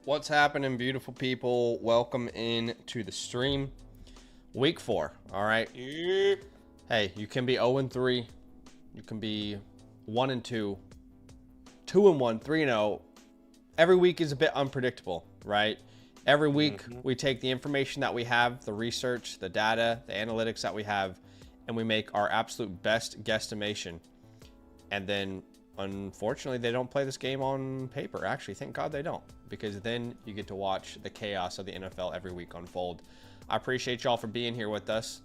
What's happening, beautiful people? Welcome in to the stream. Week 4, all right? Yep. Hey, you can be 0-3. You can be 1-2, 2-1, 3-0. Every week is a bit unpredictable, right? Every week we take the information that we have, the research, the data, the analytics that we have, and we make our absolute best guesstimation. And then, unfortunately, they don't play this game on paper. Actually, thank God they don't, because then you get to watch the chaos of the NFL every week unfold. I appreciate y'all for being here with us.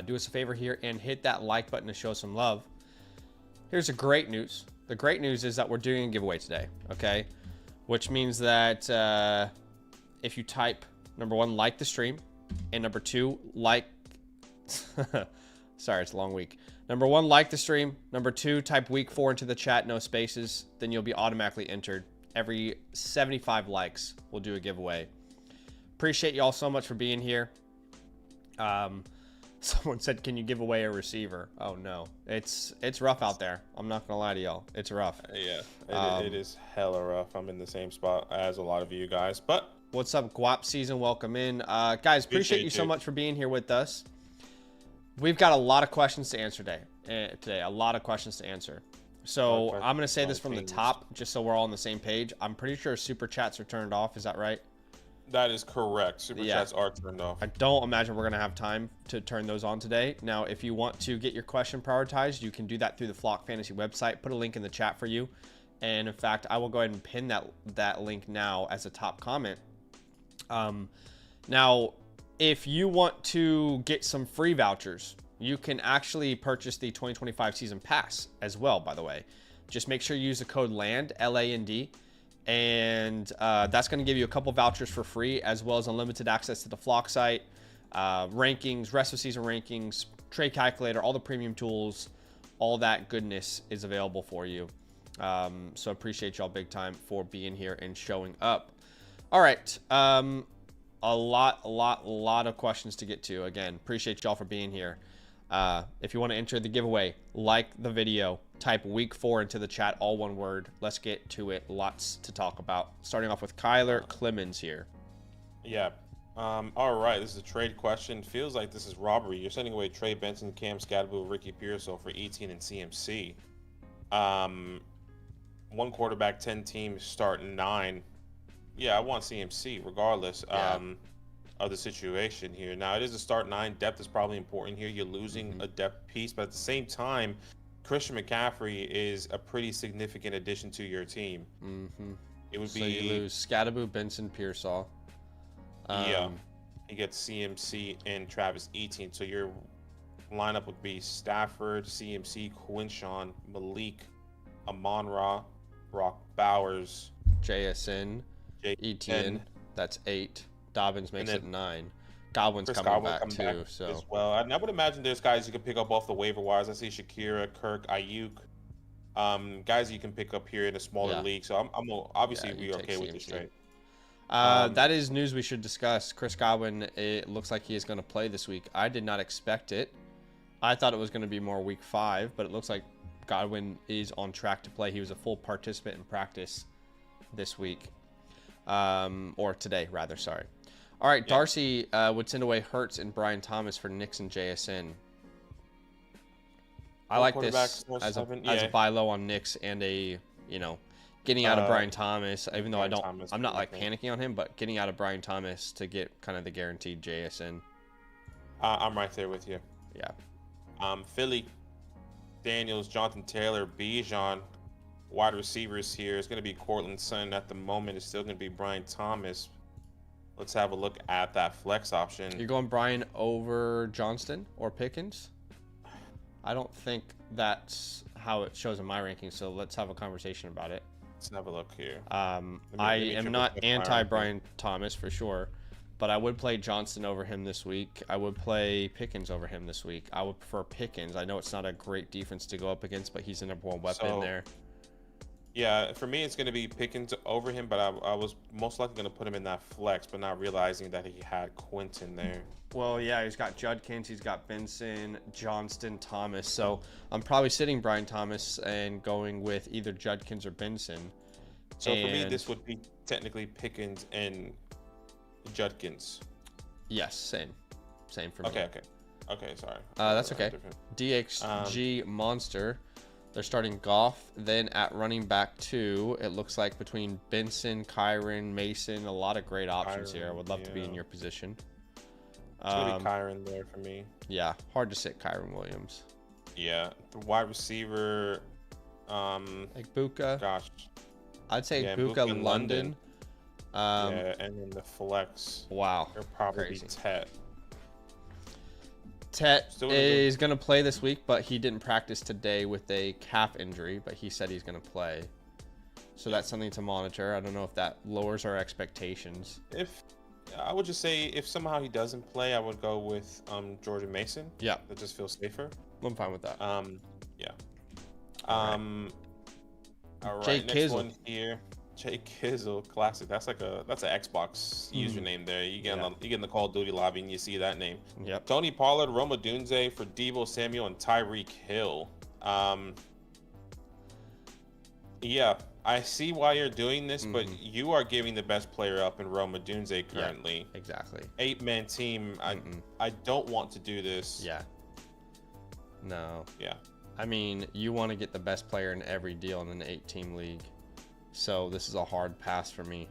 Do us a favor here and hit that like button to show some love. Here's the great news. The great news is that we're doing a giveaway today, okay? Which means that if you type, number 1, like the stream, and number 2, like... Sorry, it's a long week. Number 1, like the stream. Number 2, type week 4 into the chat, no spaces. Then you'll be automatically entered. Every 75 likes, we'll do a giveaway. Appreciate y'all so much for being here. Someone said, can you give away a receiver? Oh, no. It's rough out there. I'm not going to lie to y'all. It's rough. Yeah, it is hella rough. I'm in the same spot as a lot of you guys. But what's up, Guap Season? Welcome in. Guys, appreciate you so much for being here with us. We've got a lot of questions to answer today. A lot of questions to answer. So I'm going to say this from the top, just so we're all on the same page. I'm pretty sure super chats are turned off. Is that right? That is correct. Super chats are turned off. I don't imagine we're going to have time to turn those on today. Now, if you want to get your question prioritized, you can do that through the Flock Fantasy website. Put a link in the chat for you. And in fact, I will go ahead and pin that link now as a top comment. Now, if you want to get some free vouchers, you can actually purchase the 2025 season pass as well, by the way. Just make sure you use the code LAND, L-A-N-D, and that's going to give you a couple vouchers for free, as well as unlimited access to the Flock site, rankings, rest of season rankings, trade calculator, all the premium tools, all that goodness is available for you. So appreciate y'all big time for being here and showing up. All right. A lot of questions to get to. Again, appreciate y'all for being here. If you want to enter the giveaway, like the video, type week 4 into the chat, all one word. Let's get to it. Lots to talk about. Starting off with Kyler Clemens here. Yeah. All right. This is a trade question. Feels like this is robbery. You're sending away Trey Benson, Cam Scadaboo, Ricky Pearsall for 18 and CMC. 1 quarterback, 10 teams, start 9. Yeah, I want CMC regardless of the situation here. Now, it is a start 9. Depth is probably important here. You're losing a depth piece, but at the same time, Christian McCaffrey is a pretty significant addition to your team. It would be... So you lose Scadaboo, Benson, Pearsall. Yeah. You get CMC and Travis Etienne. So your lineup would be Stafford, CMC, Quinshawn, Malik, Amon-Ra, Brock Bowers, JSN, Etienne. That's 8. Dobbins makes it 9. Godwin's coming back too. So as well, and I would imagine there's guys you can pick up off the waiver wires. I see Shakira, Kirk, Ayuk, guys you can pick up here in a smaller league. So I'm obviously we're okay with this trade. That is news we should discuss. Chris Godwin, it looks like he is going to play this week. I did not expect it. I thought it was going to be more week 5, but it looks like Godwin is on track to play. He was a full participant in practice this week, or today rather. Sorry. All right, Darcy would send away Hurts and Brian Thomas for Knicks and JSN. I like this as a buy low on Knicks and a, getting out of Brian Thomas, even though I'm not like panicking on him, but getting out of Brian Thomas to get kind of the guaranteed JSN. I'm right there with you. Yeah. Philly, Daniels, Jonathan Taylor, Bijan, wide receivers here. It's going to be Cortland Sutton at the moment. It's still going to be Brian Thomas. Let's have a look at that flex option. You're going Brian over Johnston or Pickens? I don't think that's how it shows in my ranking, so let's have a conversation about it. Let's have a look here. I am not anti-Brian Thomas for sure, but I would play Johnston over him this week. I would play Pickens over him this week. I would prefer Pickens. I know it's not a great defense to go up against, but he's the number 1 weapon there. Yeah, for me, it's going to be Pickens over him, but I was most likely going to put him in that flex, but not realizing that he had Quentin there. Well, yeah, he's got Judkins, he's got Benson, Johnston, Thomas. So I'm probably sitting Brian Thomas and going with either Judkins or Benson. So for me, this would be technically Pickens and Judkins. Yes, same for me. Okay. Sorry. That's okay. DXG Monster. They're starting Goff. Then at running back 2, it looks like between Benson, Kyron, Mason, a lot of great options here. I would love to be in your position. It's gonna be Kyron there for me. Yeah, hard to sit Kyron Williams. Yeah, the wide receiver. Buka. Gosh. I'd say Buka London. Yeah, and then the flex. Wow. They're probably Tet. Tet is going to play this week, but he didn't practice today with a calf injury, but he said he's going to play. So that's something to monitor. I don't know if that lowers our expectations. I would just say if somehow he doesn't play, I would go with Jordan Mason. Yeah. That just feels safer. I'm fine with that. Yeah. All right, Jay next Kizzle. one here. Jay Kizzle, classic. That's an Xbox username there. You get in the Call of Duty lobby and you see that name. Yep. Tony Pollard, Roma Dunze for Deebo Samuel and Tyreek Hill. Yeah, I see why you're doing this, but you are giving the best player up in Roma Dunze currently. Yeah, exactly. 8-man team. I don't want to do this. Yeah. No. Yeah. I mean, you want to get the best player in every deal in an 8-team league. So this is a hard pass for me.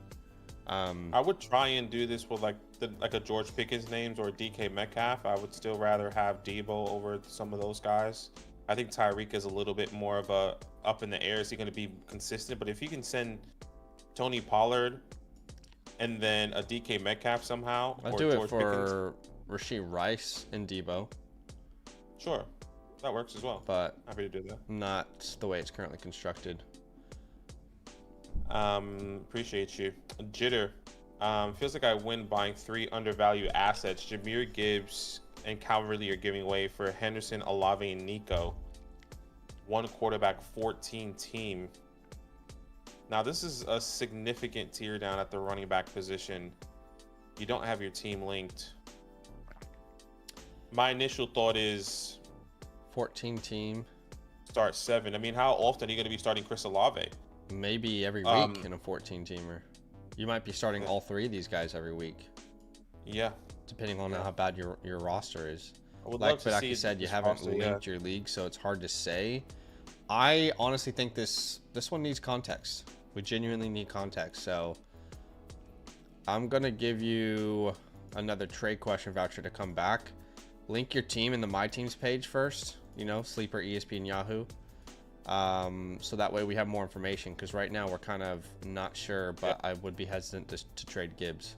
I would try and do this with like a George Pickens names or DK Metcalf. I would still rather have Deebo over some of those guys. I think Tyreek is a little bit more of a up in the air. Is he going to be consistent? But if you can send Tony Pollard and then a DK Metcalf somehow, I'd do it for Rashee Rice and Deebo. Sure, that works as well. But happy to do that. Not the way it's currently constructed. Appreciate you. Jitter. Feels like I win buying 3 undervalued assets. Jahmyr Gibbs and Calvary are giving away for Henderson, Olave, and Nico. 1 quarterback, 14 team. Now, this is a significant tier down at the running back position. You don't have your team linked. My initial thought is 14 team. Start 7. I mean, how often are you going to be starting Chris Olave? Maybe every week in a 14-teamer. You might be starting all 3 of these guys every week. Yeah. Depending on how bad your roster is. Like you said, you haven't linked your league, so it's hard to say. I honestly think this one needs context. We genuinely need context. So I'm going to give you another trade question voucher to come back. Link your team in the My Teams page first. Sleeper, ESPN, Yahoo. So that way we have more information, because right now we're kind of not sure, but I would be hesitant to trade Gibbs.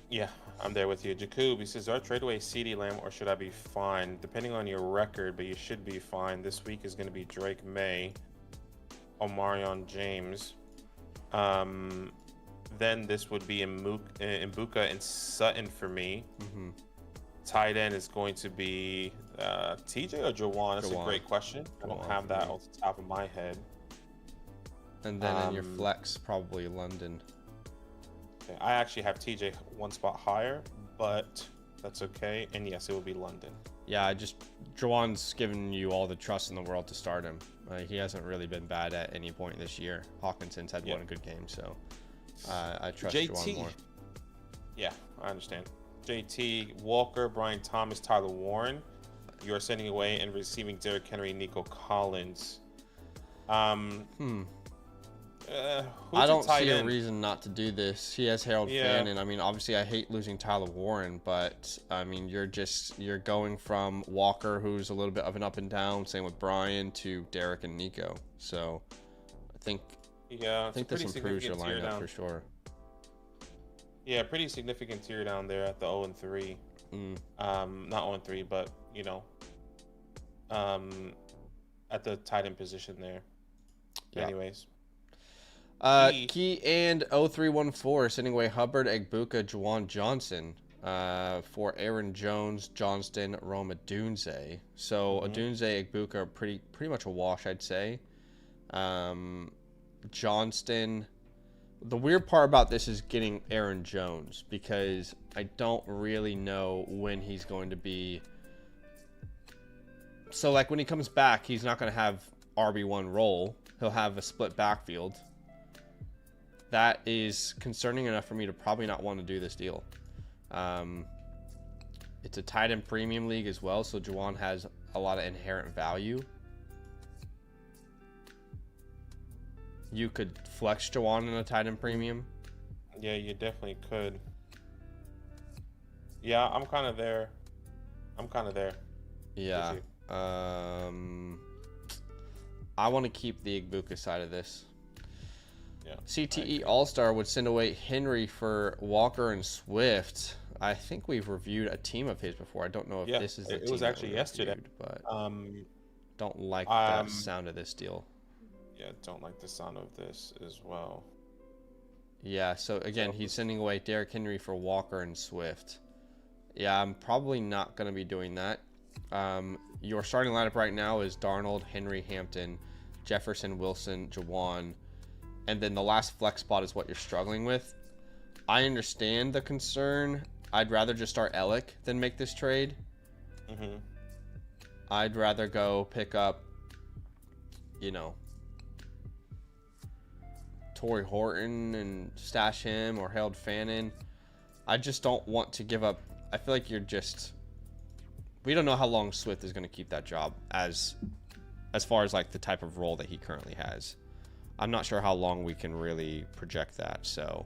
Yeah, I'm there with you. Jakub, he says, do I trade away CeeDee Lamb or should I be fine? Depending on your record, but you should be fine. This week is going to be Drake May, Omarion James. Then this would be Mbuka and Sutton for me. Tight end is going to be TJ or Jawan? That's a great question. I don't have that off the top of my head. And then in your flex, probably London. Okay, I actually have TJ 1 spot higher, but that's okay. And yes, it will be London. Yeah, Jawan's given you all the trust in the world to start him. He hasn't really been bad at any point this year. Hawkinson's had one good game, so I trust Jawan more. Yeah, I understand. JT, Walker, Brian Thomas, Tyler Warren. You are sending away and receiving Derrick Henry, Nico Collins. I don't see a reason not to do this. He has Harold Fannin. I mean, obviously, I hate losing Tyler Warren, but I mean, you're going from Walker, who's a little bit of an up and down, same with Brian, to Derek and Nico. So I think this improves your lineup for sure. Yeah, pretty significant tier down there at the 0-3. Not 0-3, but at the tight end position there. Yeah. Anyways. Key and 0314 sending away Hubbard, Egbuka, Juwan Johnson for Aaron Jones, Johnston, Roma Dunze. So Dunze, Egbuka are pretty much a wash, I'd say. Johnston. The weird part about this is getting Aaron Jones, because I don't really know when he's going to be. So, like, when he comes back, he's not going to have RB1 role. he'll have a split backfield. That is concerning enough for me to probably not want to do this deal. It's a tight end premium league as well, so Juwan has a lot of inherent value. You could flex Juwan in a tight end premium. Yeah, you definitely could. Yeah, I'm kind of there. Yeah. I want to keep the Igbuka side of this. Yeah. CTE All-Star would send away Henry for Walker and Swift. I think we've reviewed a team of his before. I don't know if this is the team. It was actually yesterday, but don't like the sound of this deal. Yeah, don't like the sound of this as well. Yeah, so again, he's sending away Derrick Henry for Walker and Swift. Yeah, I'm probably not going to be doing that. Your starting lineup right now is Darnold, Henry, Hampton, Jefferson, Wilson, Juwan, and then the last flex spot is what you're struggling with. I understand the concern. I'd rather just start Ellick than make this trade. Mm-hmm. I'd rather go pick up, Torrey Horton and stash him, or Harold Fannin. I just don't want to give up. I feel like we don't know how long Swift is going to keep that job as far as like the type of role that he currently has. I'm not sure how long we can really project that. So,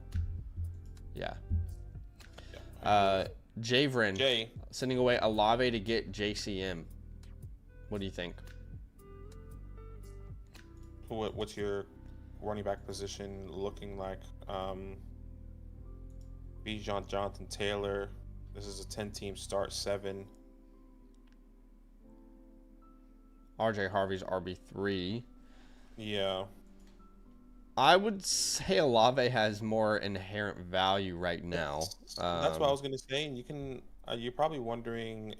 yeah. Javrin sending away Olave to get JCM. What do you think? What's your running back position looking like? Bijan, Jonathan Taylor. This is a 10-team start, 7. RJ Harvey's RB3. Yeah. I would say Olave has more inherent value right now. That's what I was going to say. And you can, you're probably wondering,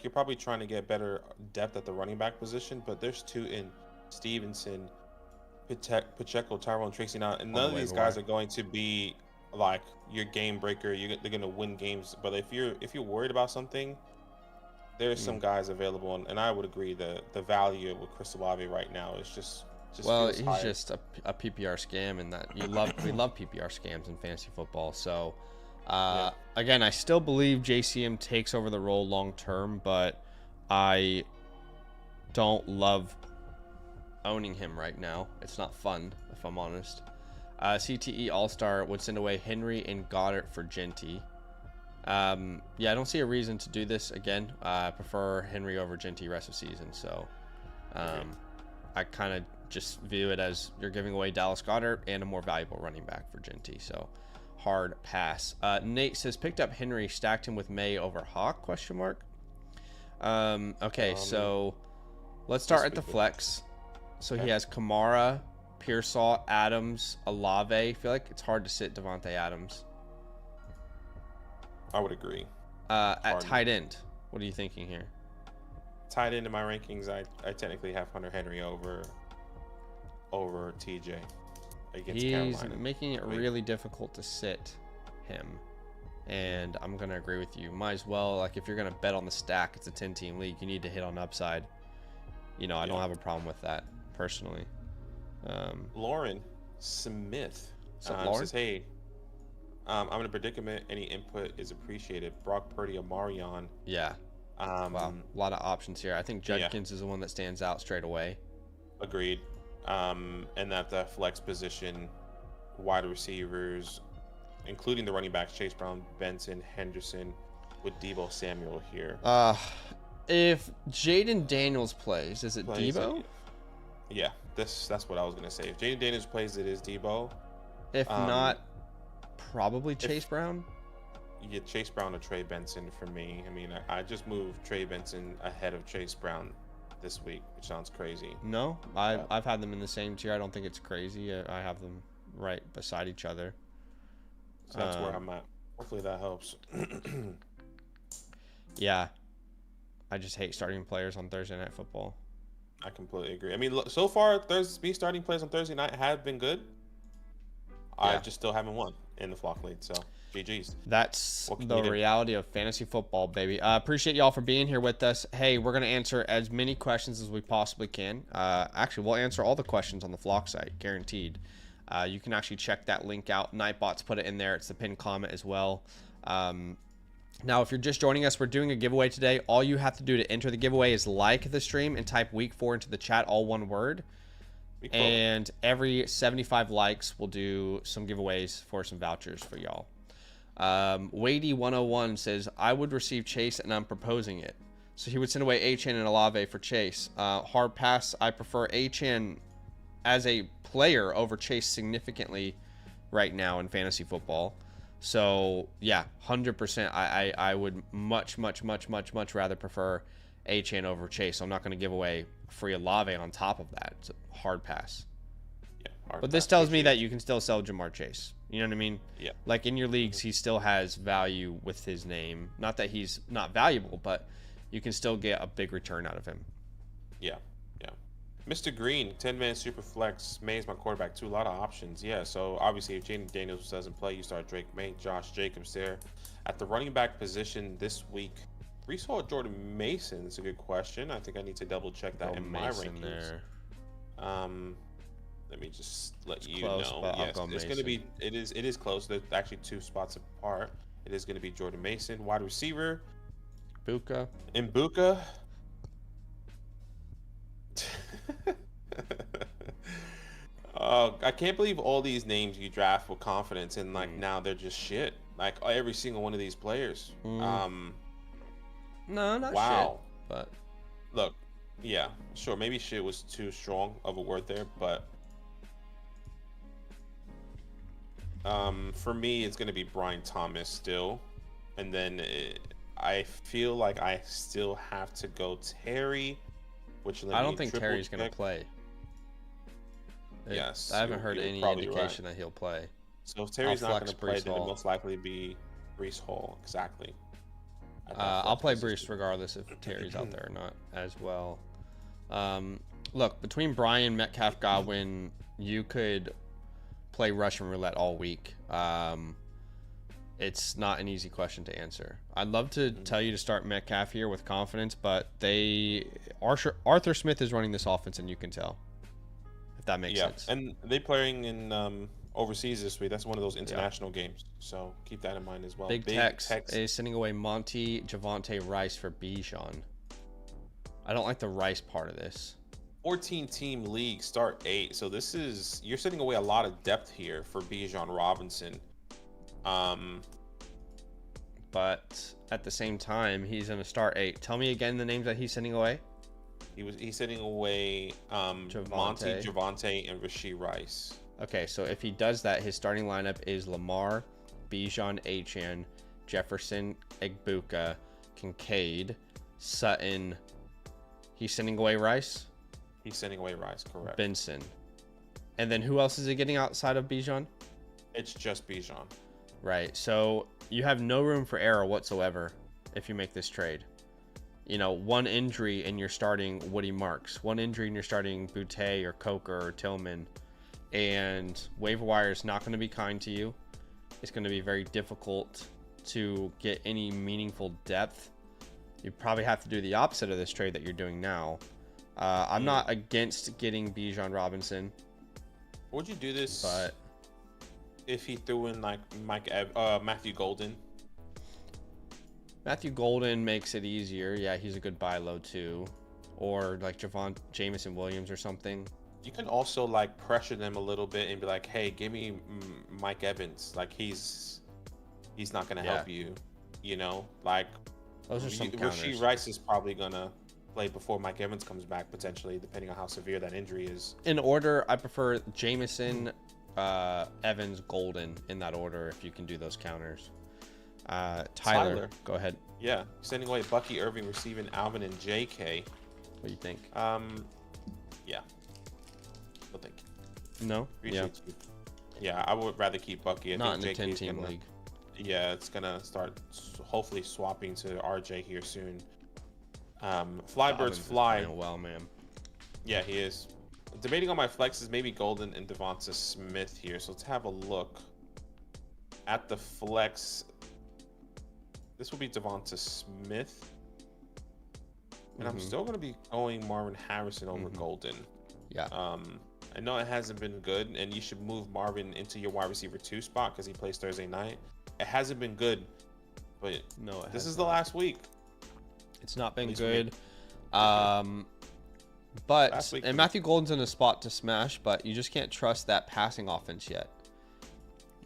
you're probably trying to get better depth at the running back position, but there's 2 in Stevenson, Pacheco, Tyrone Tracy now, and none of these guys are going to be like your game breaker. They're going to win games, but if you're worried about something, there's some guys available, and I would agree that the value with Chris Olave right now is just he's higher. Just a PPR scam, and that we love PPR scams in fantasy football. So again, I still believe JCM takes over the role long term, but I don't love owning him right now. It's not fun, if I'm honest. CTE All-Star would send away Henry and Goddard for Genty. I don't see a reason to do this again. I prefer Henry over Genty rest of season, so I kind of just view it as you're giving away Dallas Goedert and a more valuable running back for Genty, so hard pass. Nate says picked up Henry, stacked him with May over Hawk? ? So let's start at the flex. So he has Kamara, Pearsall, Adams, Olave. I feel like it's hard to sit Devontae Adams. I would agree. At tight end, what are you thinking here? Tight end in my rankings, I technically have Hunter Henry over TJ against Carolina. He's making it really difficult to sit him, and I'm gonna agree with you. Might as well, like, if you're gonna bet on the stack, it's a 10-team league. You need to hit on upside. I don't have a problem with that personally. Lauren Smith says, hey, I'm in a predicament. Any input is appreciated. Brock Purdy, Amarion. Yeah. Wow. A lot of options here. I think Judkins is the one that stands out straight away. Agreed. And that the flex position, wide receivers, including the running backs, Chase Brown, Benson, Henderson, with Deebo Samuel here. If Jaden Daniels plays, is it Deebo? Yeah, that's what I was gonna say. If Jaden Daniels plays, it is Deebo. If not, probably Chase Brown. Yeah, Chase Brown or Trey Benson for me. I mean, I just moved Trey Benson ahead of Chase Brown this week, which sounds crazy. No, I've had them in the same tier. I don't think it's crazy. I have them right beside each other. So that's where I'm at. Hopefully that helps. Yeah. I just hate starting players on Thursday Night Football. I completely agree. I mean, so far, me starting players on Thursday night have been good. Yeah. I just still haven't won in the flock league. So GG's. That's the reality of fantasy football, baby. Appreciate y'all for being here with us. Hey, we're going to answer as many questions as we possibly can. Actually, we'll answer all the questions on the Flock site, guaranteed. You can actually check that link out. Nightbot's put it in there. It's the pinned comment as well. Now, if you're just joining us, we're doing a giveaway today. All you have to do to enter the giveaway is like the stream and type week 4 into the chat, all one word. And every 75 likes, we'll do some giveaways for some vouchers for y'all. Wadey101 says, I would receive Chase and I'm proposing it. So he would send away HN and Olave for Chase. Hard pass. I prefer HN as a player over Chase significantly right now in fantasy football. So yeah, 100%. I would much rather prefer HN over Chase. So I'm not going to give away free Olave on top of that. It's a hard pass. Yeah, but this tells me that you can still sell Jamar Chase. You know what I mean? Yeah. Like in your leagues, he still has value with his name. Not that he's not valuable, but you can still get a big return out of him. Yeah. Yeah. Mr. Green, 10-man super flex. May's my quarterback too. A lot of options. Yeah. So obviously, if Jaden Daniels doesn't play, you start Drake May, Josh Jacobs there. At the running back position this week, Breece Hall, Jordan Mason is a good question. I think I need to double check that in my rankings. There. Let me just let you close, know. Yes, it's Mason. going to be. It is close. They're actually 2 spots apart. It is going to be Jordan Mason, wide receiver. Buka. I can't believe all these names you draft with confidence and like now they're just shit. Like every single one of these players. No, not wow. shit. But look, yeah, sure. Maybe shit was too strong of a word there, but for me, it's gonna be Brian Thomas still, and then I feel like I still have to go Terry, which I don't think Terry's gonna play. Yes, I haven't heard any indication that he'll play. So if Terry's not going to play, then it'll most likely be Breece Hall. Exactly. I'll play Breece regardless if Terry's out there or not as well. Look, between Brian, Metcalf, Godwin, you could play Russian roulette all week. It's not an easy question to answer. I'd love to tell you to start Metcalf here with confidence, but Arthur Smith is running this offense, and you can tell. That makes sense. And they playing in overseas this week. That's one of those international games, so keep that in mind as well. Big Tex is sending away Monty, Javonte, Rice for Bijan. I don't like the Rice part of this. 14-team league, start 8. So this is you're sending away a lot of depth here for Bijan Robinson. But at the same time, he's going to start 8. Tell me again the names that he's sending away. He's sending away Monty, Javonte, and Rashee Rice. Okay, so if he does that, his starting lineup is Lamar, Bijan, HN, Jefferson, Egbuka, Kincaid, Sutton. He's sending away Rice? He's sending away Rice, correct. Benson. And then who else is he getting outside of Bijan? It's just Bijan. Right, so you have no room for error whatsoever if you make this trade. You know, one injury and you're starting Woody Marks. One injury and you're starting Boutte or Coker or Tillman. And waiver wire is not going to be kind to you. It's going to be very difficult to get any meaningful depth. You probably have to do the opposite of this trade that you're doing now. I'm not against getting Bijan Robinson. Would you do this but if he threw in like Matthew Golden? Matthew Golden makes it easier. Yeah, he's a good buy low too. Or like Jameson Williams or something. You can also like pressure them a little bit and be like, hey, give me Mike Evans. Like he's not going to help you, you know? Like those are some counters. Rashee Rice is probably going to play before Mike Evans comes back, potentially, depending on how severe that injury is. In order, I prefer Jameson, Evans, Golden in that order if you can do those counters. Tyler, go ahead. Yeah, sending away Bucky Irving, receiving Alvin and JK. What do you think? Yeah. Well, thank you. No? Appreciate you. Yeah, I would rather keep Bucky. Not in the 10-team league. Yeah, it's gonna start hopefully swapping to RJ here soon. Flybirds fly. Well, man. Yeah, he is. Debating on my flexes, maybe Golden and Devonta Smith here. So let's have a look. At the flex, this will be Devonta Smith. And I'm still going to be going Marvin Harrison over Golden. Yeah. I know it hasn't been good, and you should move Marvin into your wide receiver 2 spot because he plays Thursday night. It hasn't been good, but no, this is the last week. It's not been good. But and Matthew Golden's in a spot to smash, but you just can't trust that passing offense yet.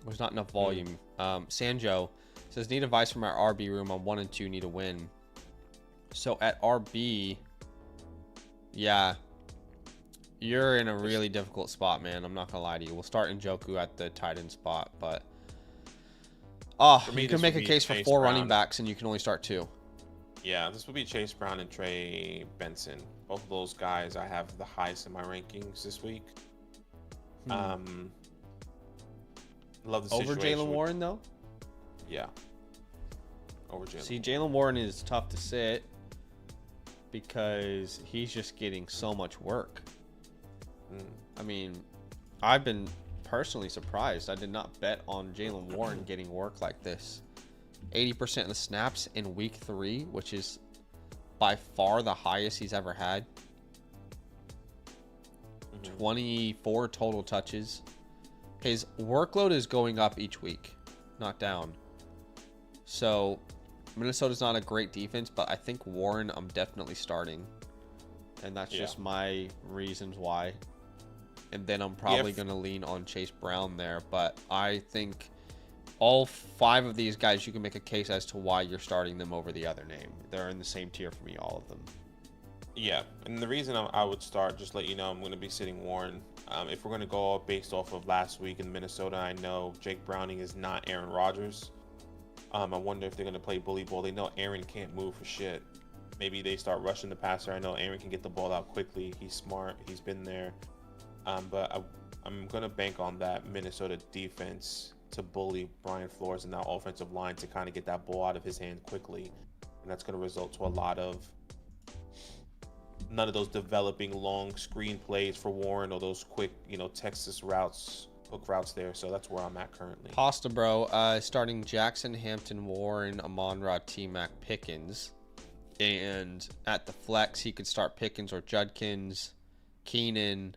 There's not enough volume. Sanjo says, need advice from our RB room on 1 and 2, need a win. So at RB, yeah, you're in a really difficult spot, man. I'm not gonna lie to you. We'll start Njoku at the tight end spot, but you can make a case for 4 running backs, and you can only start 2. Yeah, this would be Chase Brown and Trey Benson. Both of those guys I have the highest in my rankings this week. Love the situation. Over Jaylen Warren, though? Yeah. Over Jaylen. See, Jaylen Warren is tough to sit because he's just getting so much work. I mean, I've been personally surprised. I did not bet on Jaylen Warren getting work like this. 80% of the snaps in week 3, which is by far the highest he's ever had. 24 total touches. His workload is going up each week, not down. So Minnesota's not a great defense, but I think Warren I'm definitely starting. And that's just my reasons why. And then I'm probably going to lean on Chase Brown there. But I think all 5 of these guys, you can make a case as to why you're starting them over the other name. They're in the same tier for me, all of them. Yeah, and the reason I would start, just let you know, I'm going to be sitting Warren. If we're going to go based off of last week in Minnesota, I know Jake Browning is not Aaron Rodgers. I wonder if they're going to play bully ball. They know Aaron can't move for shit. Maybe they start rushing the passer. I know Aaron can get the ball out quickly. He's smart. He's been there. But I'm going to bank on that Minnesota defense to bully Brian Flores and that offensive line to kind of get that ball out of his hand quickly. And that's going to result to a lot of none of those developing long screen plays for Warren or those quick, Texas routes, hook routes there. So that's where I'm at currently. Pasta Bro, starting Jackson, Hampton, Warren, Amon-Ra, T-Mac, Pickens. And at the flex, he could start Pickens or Judkins, Keenan.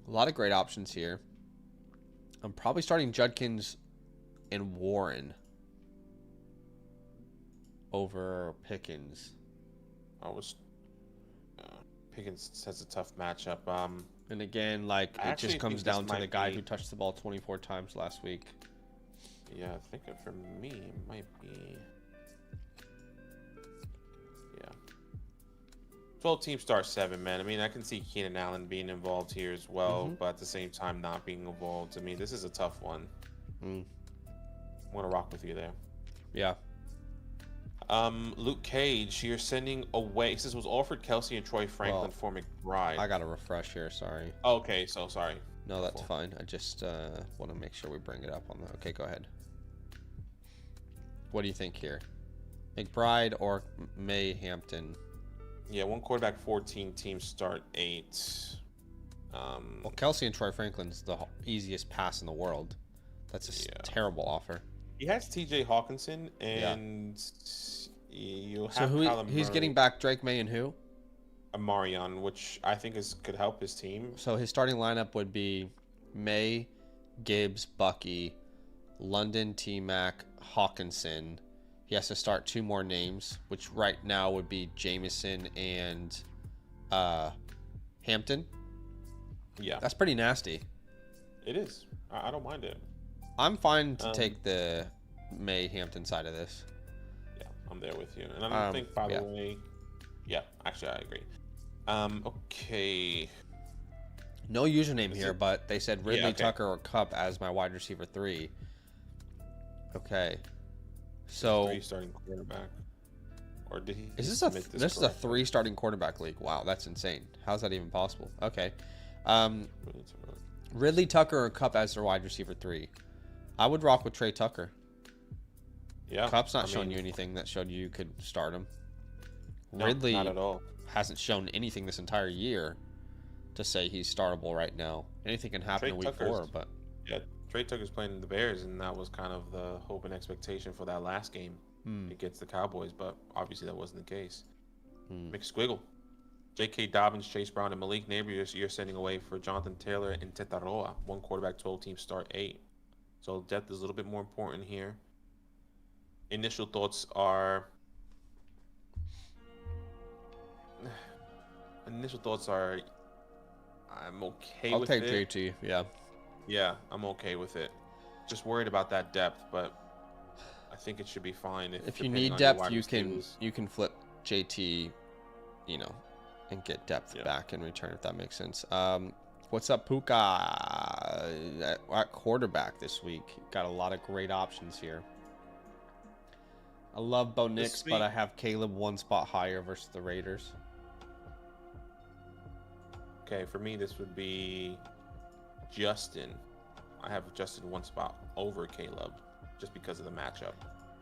A lot of great options here. I'm probably starting Judkins and Warren over Pickens. Pickens has a tough matchup. And again, it just comes down to the guy who touched the ball 24 times last week. Yeah, I think for me, it might be. Yeah. 12 teams start 7, man. I mean, I can see Keenan Allen being involved here as well, but at the same time, not being involved. I mean, this is a tough one. I'm going to rock with you there. Yeah. Luke Cage, you're sending away. He says was offered Kelsey and Troy Franklin for McBride. I got to refresh here. Sorry. Okay, so sorry. No, that's fine. I just want to make sure we bring it up on the. Okay, go ahead. What do you think here? McBride or May Hampton? Yeah, one quarterback, 14 teams start 8. Well, Kelsey and Troy Franklin's the easiest pass in the world. That's a terrible offer. He has T.J. Hawkinson, and you have so he's getting back Drake May and who? Amarion, which I think could help his team. So his starting lineup would be May, Gibbs, Bucky, London, T-Mac, Hawkinson. He has to start 2 more names, which right now would be Jameson and Hampton. Yeah. That's pretty nasty. It is. I don't mind it. I'm fine to take the May Hampton side of this. Yeah, I'm there with you. And I don't think, by the way... Yeah, actually, I agree. Okay. No username here, but they said Ridley, Tucker, or Kupp as my wide receiver 3. Okay. So... 3 starting quarterback. Or did he... This is a 3 starting quarterback league. Wow, that's insane. How's that even possible? Okay. Ridley, Tucker, or Kupp as their wide receiver 3. I would rock with Trey Tucker. Yeah. Kupp's not showing you anything that showed you could start him. No, Ridley not at all. Hasn't shown anything this entire year to say he's startable right now. Anything can happen in week 4, but... Yeah, Trey Tucker's playing the Bears, and that was kind of the hope and expectation for that last game against the Cowboys, but obviously that wasn't the case. McSquiggle. J.K. Dobbins, Chase Brown, and Malik Neighbors, you're sending away for Jonathan Taylor and Tetaroa. 1 quarterback, 12 teams, start 8. So depth is a little bit more important here. Initial thoughts are... I'm okay with it. I'll take JT, yeah. Yeah, I'm okay with it. Just worried about that depth, but I think it should be fine. If you need depth, you can flip JT, you know, and get depth back in return, if that makes sense. What's up, Puka? At quarterback this week. Got a lot of great options here. I love Bo Nix, but I have Caleb 1 spot higher versus the Raiders. Okay, for me, this would be Justin. I have Justin 1 spot over Caleb just because of the matchup.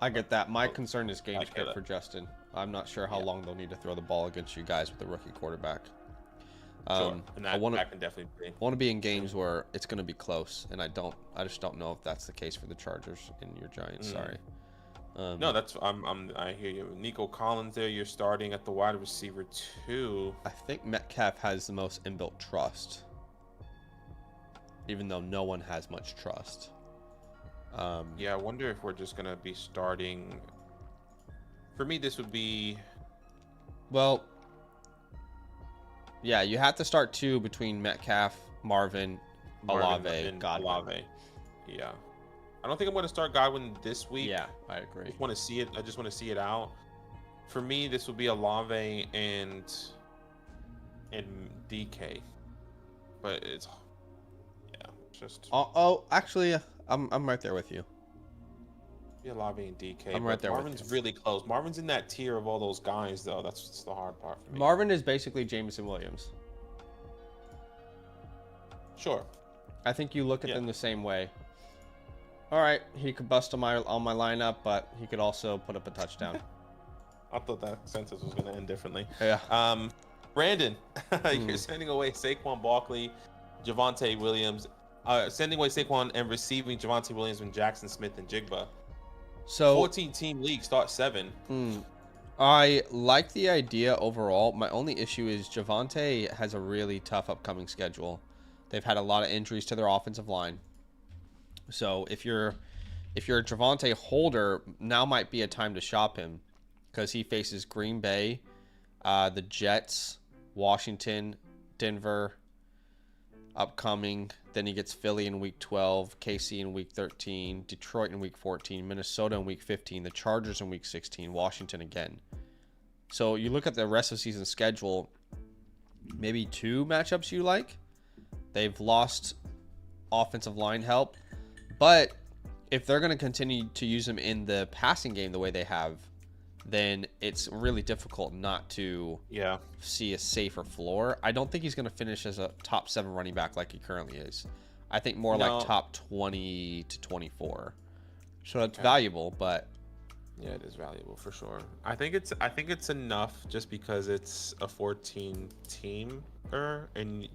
I get that. My concern is game script for Justin. I'm not sure how long they'll need to throw the ball against you guys with a rookie quarterback. Sure. And that can definitely be. I want to be in games where it's going to be close, and I just don't know if that's the case for the Chargers and your Giants. Sorry. No, that's I hear you. Nico Collins there, you're starting at the wide receiver 2. I think Metcalf has the most inbuilt trust, even though no one has much trust. Yeah, I wonder if we're just gonna be starting. For me, this would be. Well, yeah, you have to start 2 between Metcalf, Marvin, Olave, Godwin. Olave. Yeah. I don't think I'm going to start Godwin this week. Yeah, I agree. I just want to see it out. For me, this would be Olave and DK. But it's just. Actually, I'm right there with you. Be Olave and DK. I'm right there. Marvin's really close. Marvin's in that tier of all those guys, though. That's the hard part for me. Marvin is basically Jameson Williams. Sure. I think you look at them the same way. All right, he could bust on my lineup, but he could also put up a touchdown. I thought that sentence was going to end differently. Yeah. Brandon, you're sending away Saquon Barkley, Javonte Williams, sending away Saquon and receiving Javonte Williams and Jackson Smith and Jigba. So 14-team league, start 7. I like the idea overall. My only issue is Javonte has a really tough upcoming schedule. They've had a lot of injuries to their offensive line. So if you're a Javonte holder, now might be a time to shop him because he faces Green Bay, the Jets, Washington, Denver, upcoming. Then he gets Philly in week 12, KC in week 13, Detroit in week 14, Minnesota in week 15, the Chargers in week 16, Washington again. So you look at the rest of the season schedule, maybe 2 matchups you like. They've lost offensive line help. But if they're going to continue to use him in the passing game the way they have, then it's really difficult not to see a safer floor. I don't think he's going to finish as a top 7 running back like he currently is. I think more like top 20 to 24. So that's valuable, but yeah, it is valuable for sure. I think it's enough just because it's a 14-teamer and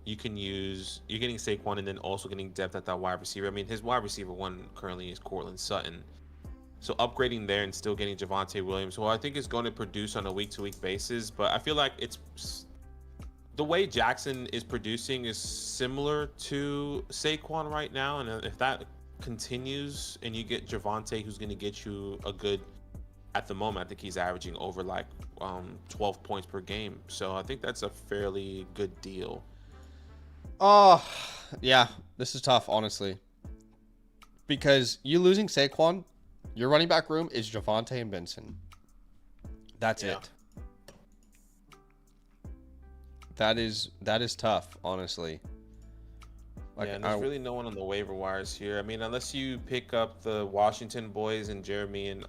you're getting Saquon and then also getting depth at that wide receiver. I mean, his wide receiver 1 currently is Cortland Sutton. So upgrading there and still getting Javonte Williams, who I think is going to produce on a week-to-week basis. But I feel like it's the way Jackson is producing is similar to Saquon right now. And if that continues and you get Javonte, who's going to get you a good, at the moment, I think he's averaging over like 12 points per game. So I think that's a fairly good deal. Oh, yeah, this is tough, honestly. Because you losing Saquon, your running back room is Javonte and Benson. That's it. That is tough, honestly. Like, and there's really no one on the waiver wires here. I mean, unless you pick up the Washington boys and Jeremy and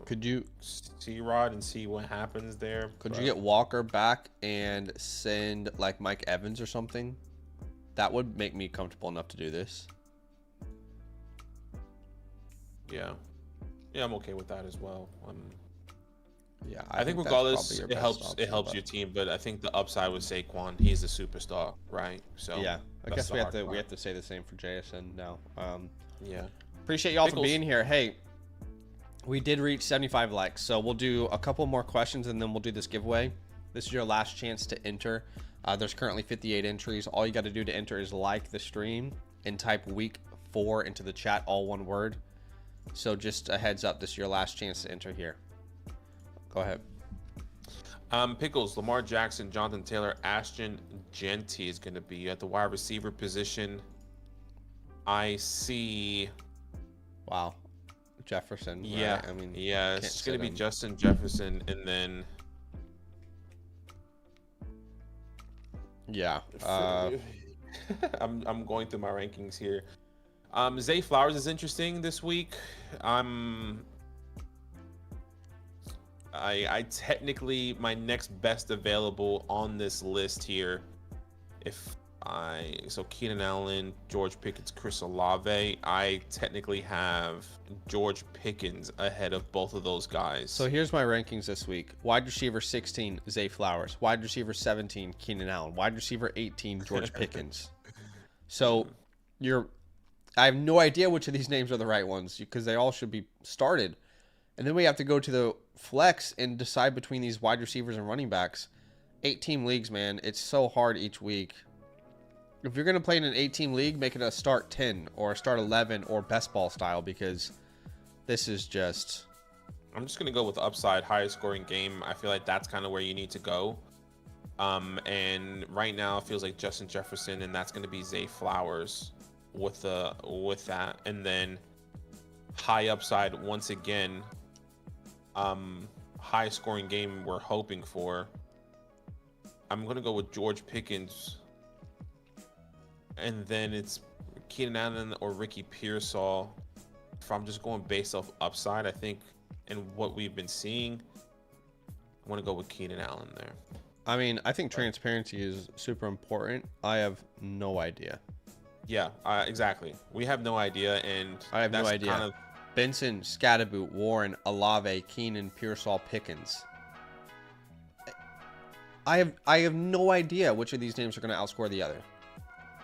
could you C-Rod and see what happens there? Could you get Walker back and send like Mike Evans or something? That would make me comfortable enough to do this. Yeah, I'm okay with that as well. Yeah, I think think that's regardless, probably your it best helps. It option, helps but your team, but I think the upside with Saquon, he's the superstar, right? So yeah, I that's guess the we have hard to part. say the same for JSN now. Yeah. Appreciate y'all for Pickles. being here. Hey, we did reach 75 likes, so we'll do a couple more questions and then we'll do this giveaway. This is your last chance to enter. There's currently 58 entries. All you got to do to enter is like the stream and type week 4 into the chat, all one word. So just a heads up, this is your last chance to enter here. Go ahead. Pickles, Lamar Jackson, Jonathan Taylor, Ashton Genty is going to be at the wide receiver position. I see. Wow. Jefferson. Yeah. Right? I mean, Yeah, can't it's going to be sit him. Justin Jefferson, and then. Yeah. I'm going through my rankings here. Zay Flowers is interesting this week. I technically my next best available on this list here. So Keenan Allen, George Pickens, Chris Olave. I technically have George Pickens ahead of both of those guys. So here's my rankings this week. Wide receiver 16, Zay Flowers. Wide receiver 17, Keenan Allen. Wide receiver 18, George Pickens. So I have no idea which of these names are the right ones because they all should be started. And then we have to go to the flex and decide between these wide receivers and running backs. 8-team leagues, man. It's so hard each week. If you're going to play in an 8-team league, make it a start 10 or a start 11 or best ball style because this is just... I'm just going to go with upside, highest scoring game. I feel like that's kind of where you need to go. And right now it feels like Justin Jefferson, and that's going to be Zay Flowers with that. And then high upside once again. High scoring game we're hoping for. I'm going to go with George Pickens. And then it's Keenan Allen or Ricky Pearsall. If I'm just going based off upside, I think, and what we've been seeing, I want to go with Keenan Allen there. I mean, I think transparency is super important. I have no idea. Yeah, exactly. We have no idea, and I have no idea. Kind of... Benson, Scadaboot, Warren, Olave, Keenan, Pearsall, Pickens. I have no idea which of these names are going to outscore the other.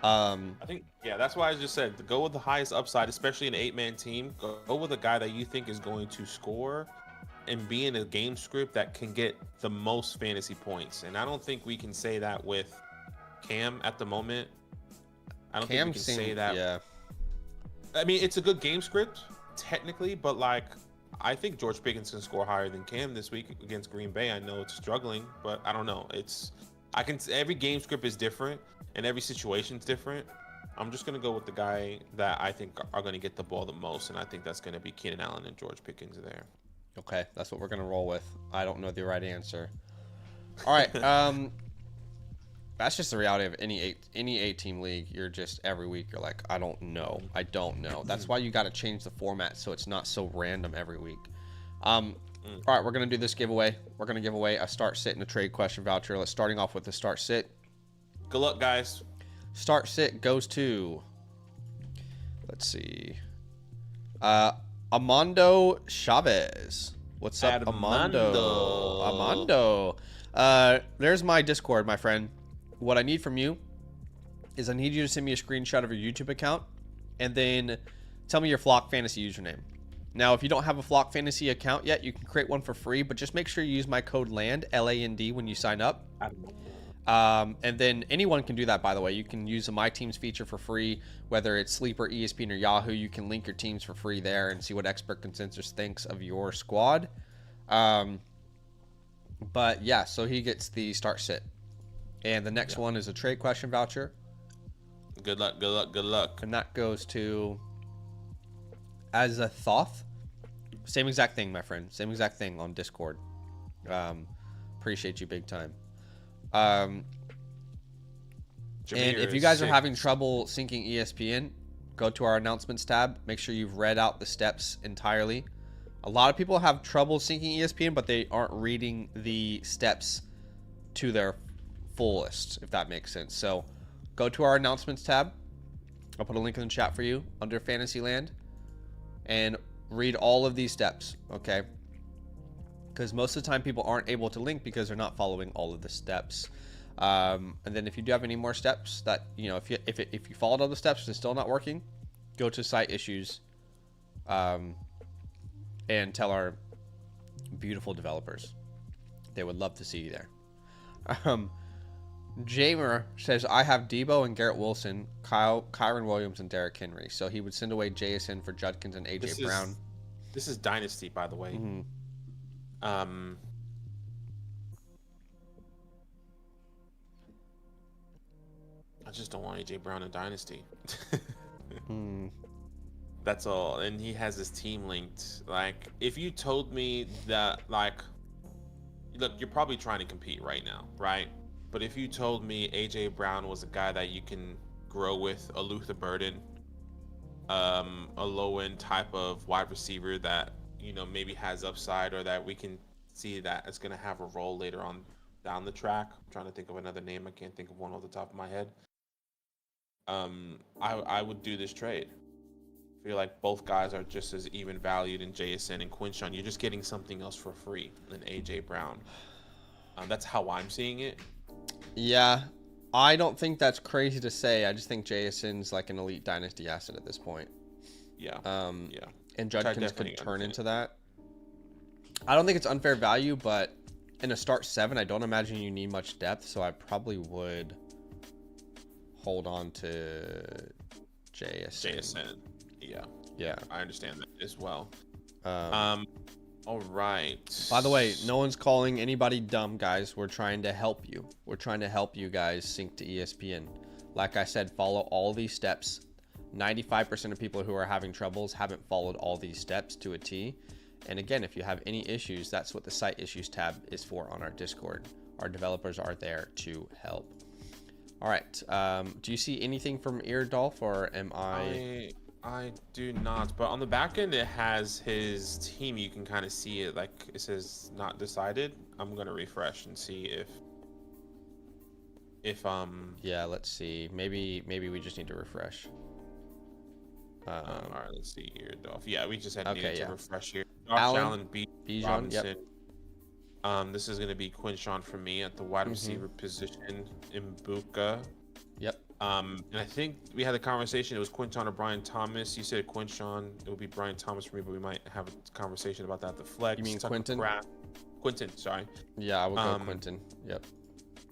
I think, yeah, that's why I just said to go with the highest upside, especially in an 8-man team. Go with a guy that you think is going to score and be in a game script that can get the most fantasy points. And I don't think we can say that with Cam at the moment. I don't think we can say that. Yeah. I mean, it's a good game script technically, but like I think George Pickens can score higher than Cam this week against Green Bay. I know it's struggling, but I don't know. Every game script is different and every situation is different. I'm just going to go with the guy that I think are going to get the ball the most, and I think that's going to be Keenan Allen and George Pickens there. Okay, that's what we're going to roll with. I don't know the right answer. All right, that's just the reality of any 8-team league. You're just every week you're like, I don't know. That's why you got to change the format so it's not so random every week. All right, we're going to do this giveaway. We're going to give away a start sit and a trade question voucher. Let's starting off with the start sit. Good luck, guys. Start sit goes to, let's see, Amando Chavez. What's up, Amando? There's my Discord, my friend. What I need from you is I need you to send me a screenshot of your YouTube account and then tell me your Flock Fantasy username. Now, if you don't have a Flock Fantasy account yet, you can create one for free, but just make sure you use my code LAND, L-A-N-D, when you sign up. And then anyone can do that, by the way. You can use the My Teams feature for free, whether it's Sleeper, ESPN, or Yahoo. You can link your teams for free there and see what Expert Consensus thinks of your squad. But yeah, so he gets the start sit. And the next one is a trade question voucher. Good luck, good luck, good luck. And that goes to Azathoth. Same exact thing, my friend. Same exact thing on Discord. Appreciate you big time. And if you guys are having trouble syncing ESPN, go to our announcements tab. Make sure you've read out the steps entirely. A lot of people have trouble syncing ESPN, but they aren't reading the steps to their fullest, if that makes sense. So go to our announcements tab. I'll put a link in the chat for you under Fantasyland and read all of these steps, okay? because most of the time people aren't able to link because they're not following all of the steps. And then if you do have any more steps that, if you followed all the steps and it's still not working, go to site issues, and tell our beautiful developers. They would love to see you there. Jamer says, I have Debo and Garrett Wilson, Kyron Williams, and Derrick Henry. So he would send away JSN for Judkins and AJ Brown. This is Dynasty, by the way. Mm-hmm. I just don't want AJ Brown in Dynasty. That's all. And he has his team linked. Like, if you told me that, like, look, you're probably trying to compete right now, right? But if you told me AJ Brown was a guy that you can grow with, a Luther Burden, a low-end type of wide receiver that, maybe has upside, or that we can see that it's going to have a role later on down the track. I'm trying to think of another name. I can't think of one off the top of my head. I would do this trade. I feel like both guys are just as even valued in JSN and Quinshon. You're just getting something else for free than AJ Brown. That's how I'm seeing it. Yeah, I don't think that's crazy to say. I just think JSN's like an elite dynasty asset at this point. Yeah. Yeah. And Judkins could turn into that. I don't think it's unfair value, but in a start 7, I don't imagine you need much depth, so I probably would hold on to JSN. Yeah, I understand that as well. All right. By the way, no one's calling anybody dumb, guys. We're trying to help you. We're trying to help you guys sync to ESPN. Like I said, follow all these steps. 95% of people who are having troubles haven't followed all these steps to a T. And again, if you have any issues, that's what the site issues tab is for on our Discord. Our developers are there to help. All right. Do you see anything from Eardolph, or am I do not, but on the back end it has his team. You can kind of see it, like it says not decided. I'm gonna refresh and see if yeah, let's see. Maybe we just need to refresh. All right, let's see here. Yeah, we just had to refresh here. Allen, B. Bijan, Robinson. Yep. This is gonna be Quinshon for me at the wide receiver position. Mbuka. Yep. And I think we had a conversation. It was Quinton or Brian Thomas. You said Quinshon. It would be Brian Thomas for me, but we might have a conversation about that. The flex. You mean Tucker Quinton? Quinton, sorry. Yeah, I would go Quinton. Yep.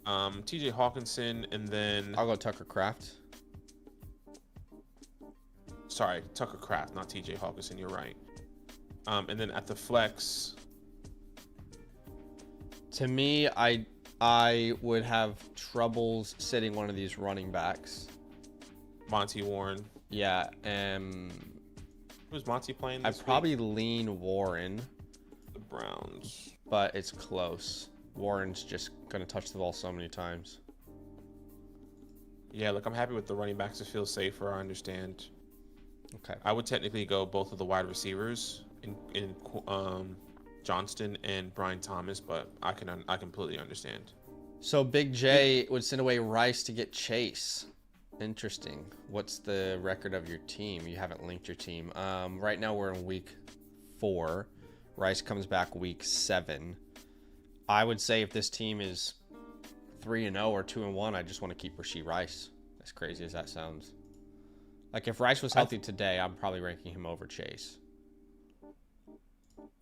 TJ Hawkinson, and then I'll go Tucker Kraft. Sorry, Tucker Kraft, not TJ Hawkinson. You're right. And then at the flex. To me, I would have troubles sitting one of these running backs. Monty Warren. Yeah. Who's Monty playing I'd this probably week? lean Warren. The Browns. But it's close. Warren's just going to touch the ball so many times. Yeah, look, I'm happy with the running backs. It feels safer, I understand. Okay. I would technically go both of the wide receivers in Johnston and Brian Thomas, but I completely understand. So Big J would send away Rice to get Chase. Interesting. What's the record of your team? You haven't linked your team. Right now we're in week 4. Rice comes back week 7. I would say if this team is 3-0 or 2-1, I just want to keep Rashee Rice. As crazy as that sounds. Like if Rice was healthy today, I'm probably ranking him over Chase.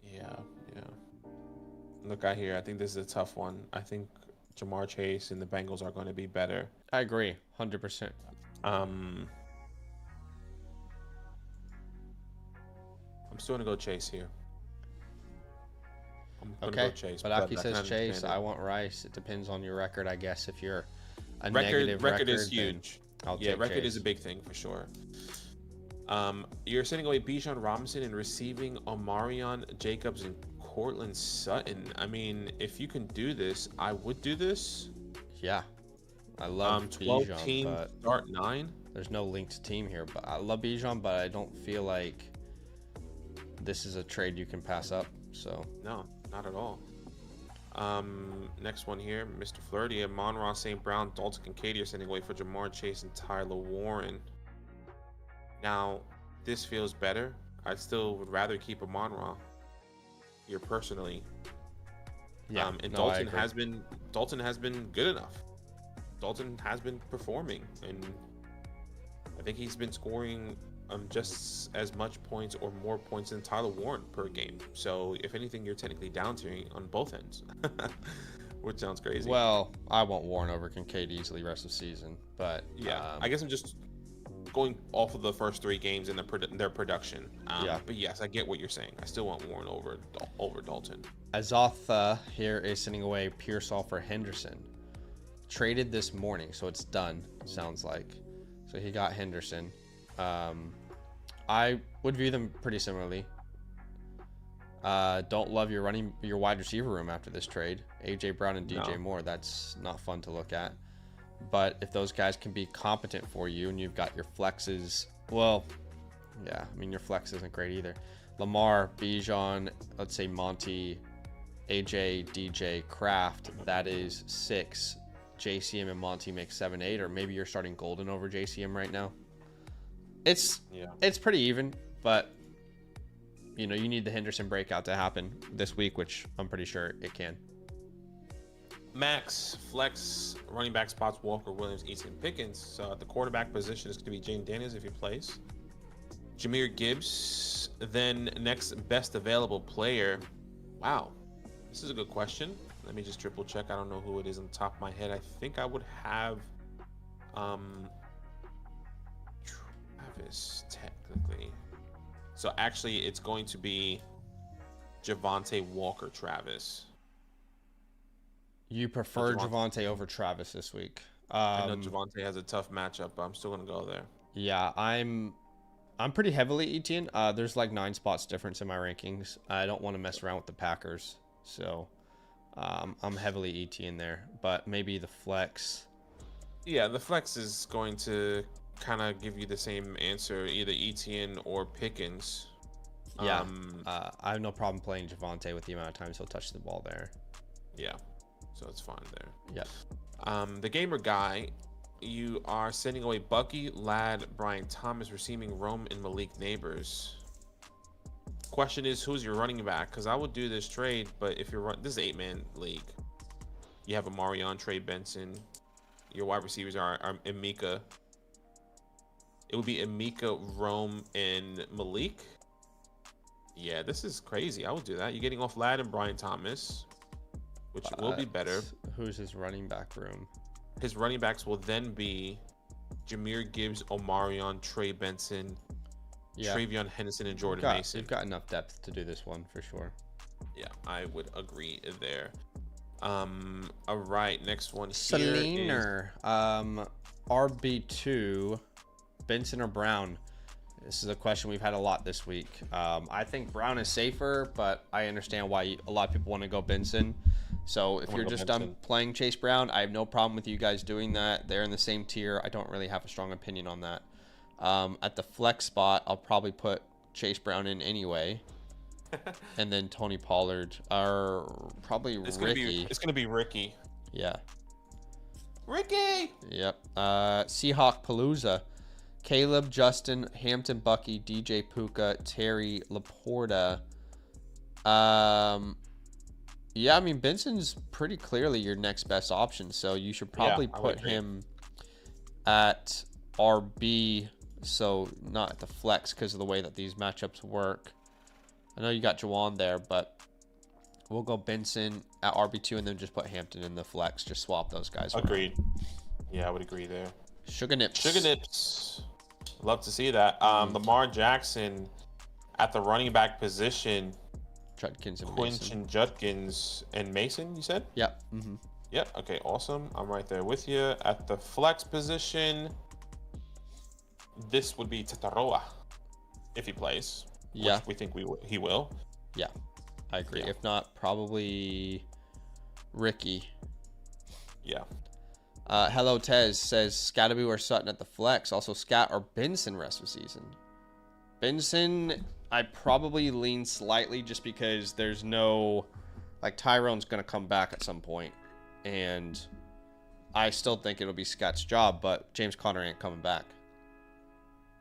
Yeah. Look, I think this is a tough one. I think Jamar Chase and the Bengals are going to be better. I agree, 100%. I'm still going to go Chase here. Okay, go Chase, but Aki says Chase. I want Rice. It depends on your record, I guess. If you're a negative record is huge. I'll take record Chase. is a big thing for sure. You're sending away Bijan Robinson and receiving Omarion Jacobs and Cortland Sutton. I mean, if you can do this, I would do this. Yeah, I love 12 Bijan, team but start 9. There's no linked team here, but I love Bijan, but I don't feel like this is a trade you can pass up. So no, not at all. Next one here, Mr. Flirty, Amon-Ra St. Brown, Dalton Kincaid are sending away for Jamar Chase and Tyler Warren. Now, this feels better. I still would rather keep Amon-Ra here personally. Yeah, And no, I agree. Dalton has been good enough. Dalton has been performing, and I think he's been scoring just as much points or more points than Tyler Warren per game. So if anything, you're technically down tiering on both ends, which sounds crazy. Well, I want Warren over Kincaid easily rest of the season, but Yeah, I guess I'm just going off of the first 3 games and their production. Yeah. But yes, I get what you're saying. I still want Warren over Dalton. Azotha here is sending away Pearsall for Henderson. Traded this morning, so it's done, sounds like. So he got Henderson. I would view them pretty similarly. Don't love your wide receiver room after this trade. AJ Brown and DJ Moore, that's not fun to look at. But if those guys can be competent for you and you've got your flexes, well, yeah, I mean, your flex isn't great either. Lamar, Bijan, let's say Monty, AJ, DJ, Kraft, that is 6. JCM and Monty make 7, 8, or maybe you're starting Golden over JCM right now. It's pretty even, but you know, you need the Henderson breakout to happen this week, which I'm pretty sure it can. Max, flex, running back spots, Walker, Williams, Easton, Pickens. So at the quarterback position is going to be James Daniels if he plays. Jahmyr Gibbs. Then next best available player. Wow, this is a good question. Let me just triple check. I don't know who it is on the top of my head. I think I would have Travis, technically. So actually, it's going to be Javonte Walker Travis. You prefer Javonte over Travis this week. I know Javonte has a tough matchup, but I'm still going to go there. Yeah, I'm pretty heavily Etienne. There's like 9 spots difference in my rankings. I don't want to mess around with the Packers, so I'm heavily Etienne there. But maybe the flex. Yeah, the flex is going to kind of give you the same answer, either Etienne or Pickens. Yeah, I have no problem playing Javonte with the amount of times he'll touch the ball there. Yeah, so it's fine there. Yeah. The gamer guy, you are sending away Bucky, Ladd, Brian Thomas, receiving Rome and Malik Neighbors. Question is, who's your running back? Because I would do this trade, but if you're this is 8-man league. You have Amarion, Trey Benson. Your wide receivers are Emeka. It would be Emeka, Rome, and Malik. Yeah, this is crazy. I would do that. You're getting off Ladd and Brian Thomas, which will be better. Who's his running back room? His running backs will then be Jahmyr Gibbs, Omarion, Trey Benson, Travion Henderson, and Jordan Mason. You've got enough depth to do this one for sure. Yeah, I would agree there. All right, next one here is RB2, Benson or Brown. This is a question we've had a lot this week. I think Brown is safer, but I understand why a lot of people want to go Benson. So if you're just done playing Chase Brown, I have no problem with you guys doing that. They're in the same tier. I don't really have a strong opinion on that. At the flex spot, I'll probably put Chase Brown in anyway. And then Tony Pollard, or probably Ricky. It's going to be Ricky. Yeah. Ricky! Yep. Seahawk Palooza. Caleb, Justin, Hampton, Bucky, DJ Puka, Terry, Laporta. Yeah, I mean, Benson's pretty clearly your next best option, so you should probably put him at RB, so not at the flex because of the way that these matchups work. I know you got Jawan there, but we'll go Benson at RB2 and then just put Hampton in the flex. Just swap those guys. Agreed. Yeah, I would agree there. Sugar Nips. Sugar Nips. Love to see that. Lamar Jackson at the running back position. Judkins and Quinch Mason. and Judkins and Mason, you said? Yep. Mm-hmm. Yep. Okay, awesome. I'm right there with you. At the flex position, this would be Tataroa if he plays. Yeah. Which we think he will. Yeah, I agree. Yeah. If not, probably Ricky. Yeah. Hello Tez says Scatterby or Sutton at the flex. Also Scat or Benson rest of season. Benson, I probably lean slightly just because there's no, like, Tyrone's going to come back at some point, and I still think it'll be Scott's job, but James Conner ain't coming back.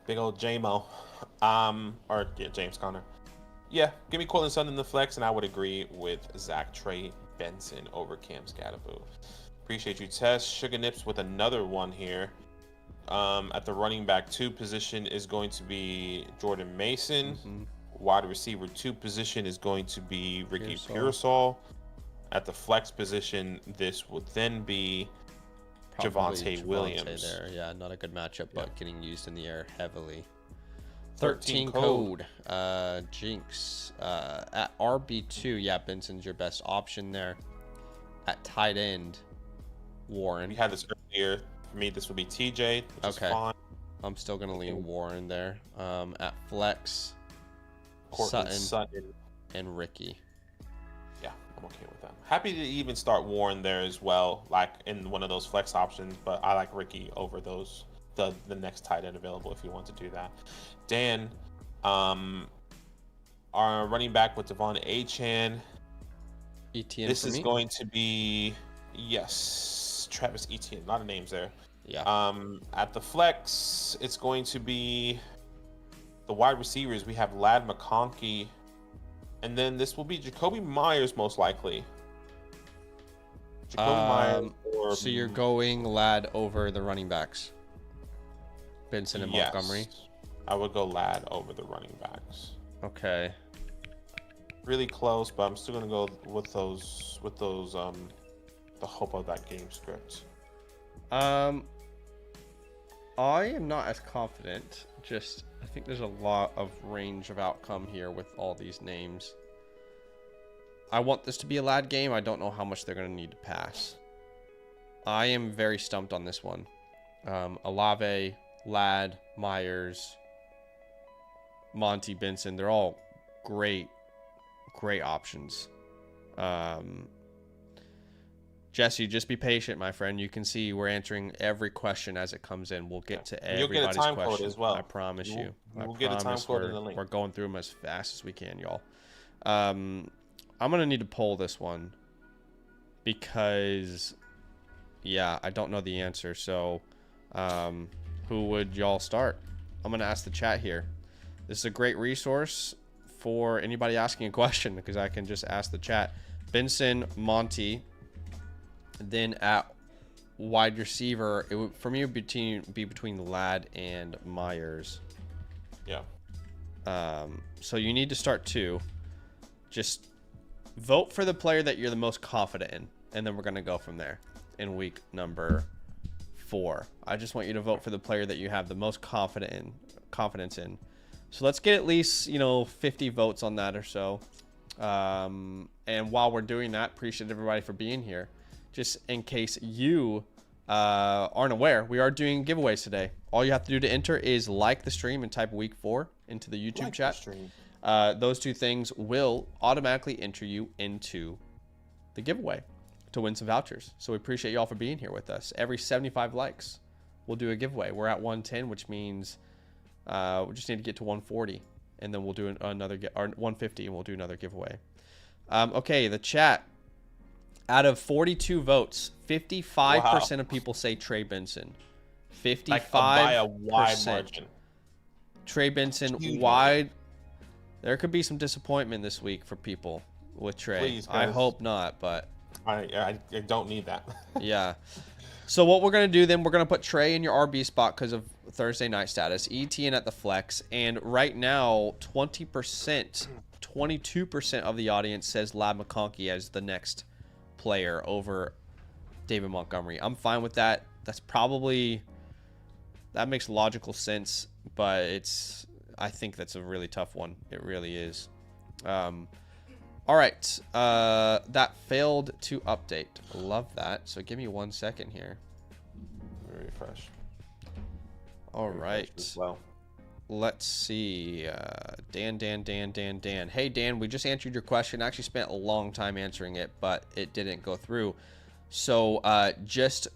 Big old J-Mo. James Conner. Yeah, give me Cortland Sutton in the flex, and I would agree with Zach. Trey Benson over Cam Scadaboo. Appreciate you, Tess. Sugar Nips with another one here. At the running back 2 position is going to be Jordan Mason. Wide receiver 2 position is going to be Ricky Pearsall. At the flex position, this would then be Javonte Williams. There. Yeah, not a good matchup, but getting used in the air heavily. 13 code. Jinx. At RB2, yeah, Benson's your best option there. At tight end, Warren. We had this earlier. For me, this would be TJ, which is fine. I'm still going to lean Warren there. At flex, Sutton, and Ricky. Yeah, I'm okay with that. Happy to even start Warren there as well, like in one of those flex options, but I like Ricky over those the next tight end available if you want to do that. Dan, our running back with Devon Achane. Etienne. This is going to be Travis Etienne. A lot of names there. Yeah. At the flex, it's going to be the wide receivers. We have Ladd McConkey, and then this will be Jacoby Myers most likely. Myers. So you're going Ladd over the running backs, Benson and Montgomery. I would go Ladd over the running backs. Okay. Really close, but I'm still gonna go with those. The hope of that game script. I am not as confident. I think there's a lot of range of outcome here with all these names. I want this to be a Ladd game. I don't know how much they're going to need to pass. I am very stumped on this one. Olave, Ladd, Myers, Monty, Benson, they're all great options. Jesse, just be patient, my friend. You can see we're answering every question as it comes in. We'll get to everybody's You'll get a time question. code as well. I promise you. We'll get a time code in the link. We're going through them as fast as we can, y'all. I'm going to need to poll this one because, yeah, I don't know the answer. So who would y'all start? I'm going to ask the chat here. This is a great resource for anybody asking a question because I can just ask the chat. Benson, Monty. Then at wide receiver, it would, for me, it would be between Ladd and Myers. Yeah. So you need to start 2. Just vote for the player that you're the most confident in, and then we're going to go from there in week number 4. I just want you to vote for the player that you have the most confidence in. So let's get at least 50 votes on that or so. And while we're doing that, appreciate everybody for being here. Just in case you aren't aware, we are doing giveaways today. All you have to do to enter is like the stream and type week 4 into the YouTube chat. Those 2 things will automatically enter you into the giveaway to win some vouchers. So we appreciate y'all for being here with us. Every 75 likes, we'll do a giveaway. We're at 110, which means we just need to get to 140, and then we'll do another 150, and we'll do another giveaway. Okay, the chat. Out of 42 votes, 55% of people say Trey Benson. 55% by a wide margin. Trey Benson wide. There could be some disappointment this week for people with Trey. Please, I hope not, but I don't need that. Yeah. So what we're going to do then, we're going to put Trey in your RB spot because of Thursday night status, ETN at the flex, and right now 20%, 22% of the audience says Ladd McConkey as the next player over David Montgomery. I'm fine with that. That makes logical sense, but I think that's a really tough one. It really is. All right. That failed to update. Love that. So give me 1 second here. Refresh. All right. Well, let's see. Dan. Hey, Dan, we just answered your question. I actually spent a long time answering it, but it didn't go through. So just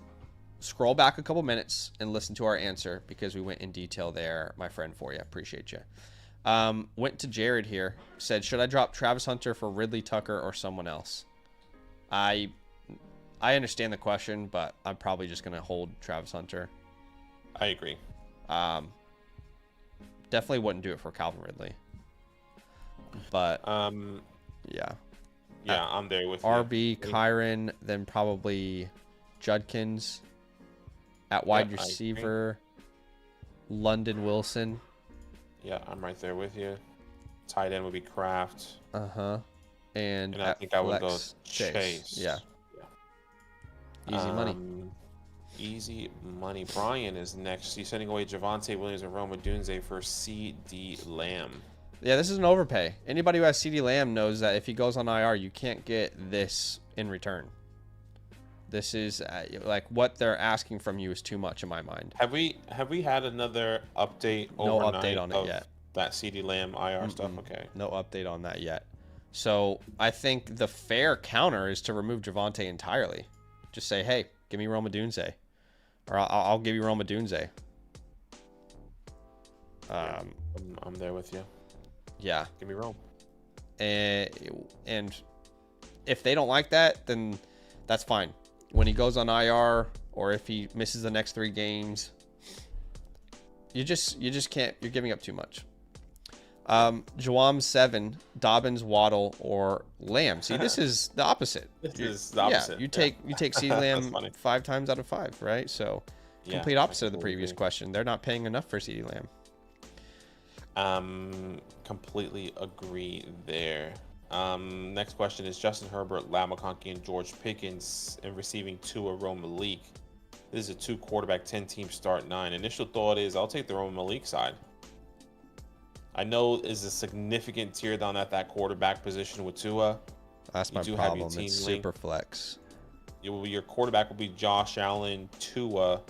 scroll back a couple minutes and listen to our answer because we went in detail there, my friend, for you. Appreciate you. Went to Jared here. Said, should I drop Travis Hunter for Ridley Tucker or someone else? I understand the question, but I'm probably just going to hold Travis Hunter. I agree. Definitely wouldn't do it for Calvin Ridley. But, yeah. Yeah, I'm there with you. RB, Kyron, then probably Judkins. At wide receiver, London Wilson. Yeah, I'm right there with you. Tight end would be Kraft. And I think I would go Chase. Yeah. Easy money. Easy money. Brian is next. He's sending away Javonte Williams and Rome Odunze for CD Lamb. Yeah, this is an overpay. Anybody who has CD Lamb knows that if he goes on IR, you can't get this in return. This is like what they're asking from you is too much in my mind. Have we had another update No update on it yet. That CD Lamb IR stuff? Okay. No update on that yet. So I think the fair counter is to remove Javonte entirely. Just say, hey, give me Rome Odunze. Or I'll give you Rome Odunze. I'm there with you. Yeah. Give me Rome. And if they don't like that, then that's fine. When he goes on IR or if he misses the next 3 games, you just can't. You're giving up too much. Jawam 7, Dobbins, Waddle, or Lamb. See, this is the opposite. This is the opposite. Yeah, you take CeeDee Lamb 5 times out of 5, right? So complete opposite of the previous question. They're not paying enough for CeeDee Lamb. Completely agree there. Next question is Justin Herbert, Lamb McConkey, and George Pickens, and receiving Tua Rome Malik. This is a 2 quarterback 10-team start 9. Initial thought is I'll take the Rome Malik side. I know is a significant tear down at that quarterback position with Tua. That's my problem. It's super flex. Your quarterback will be Josh Allen, Tua.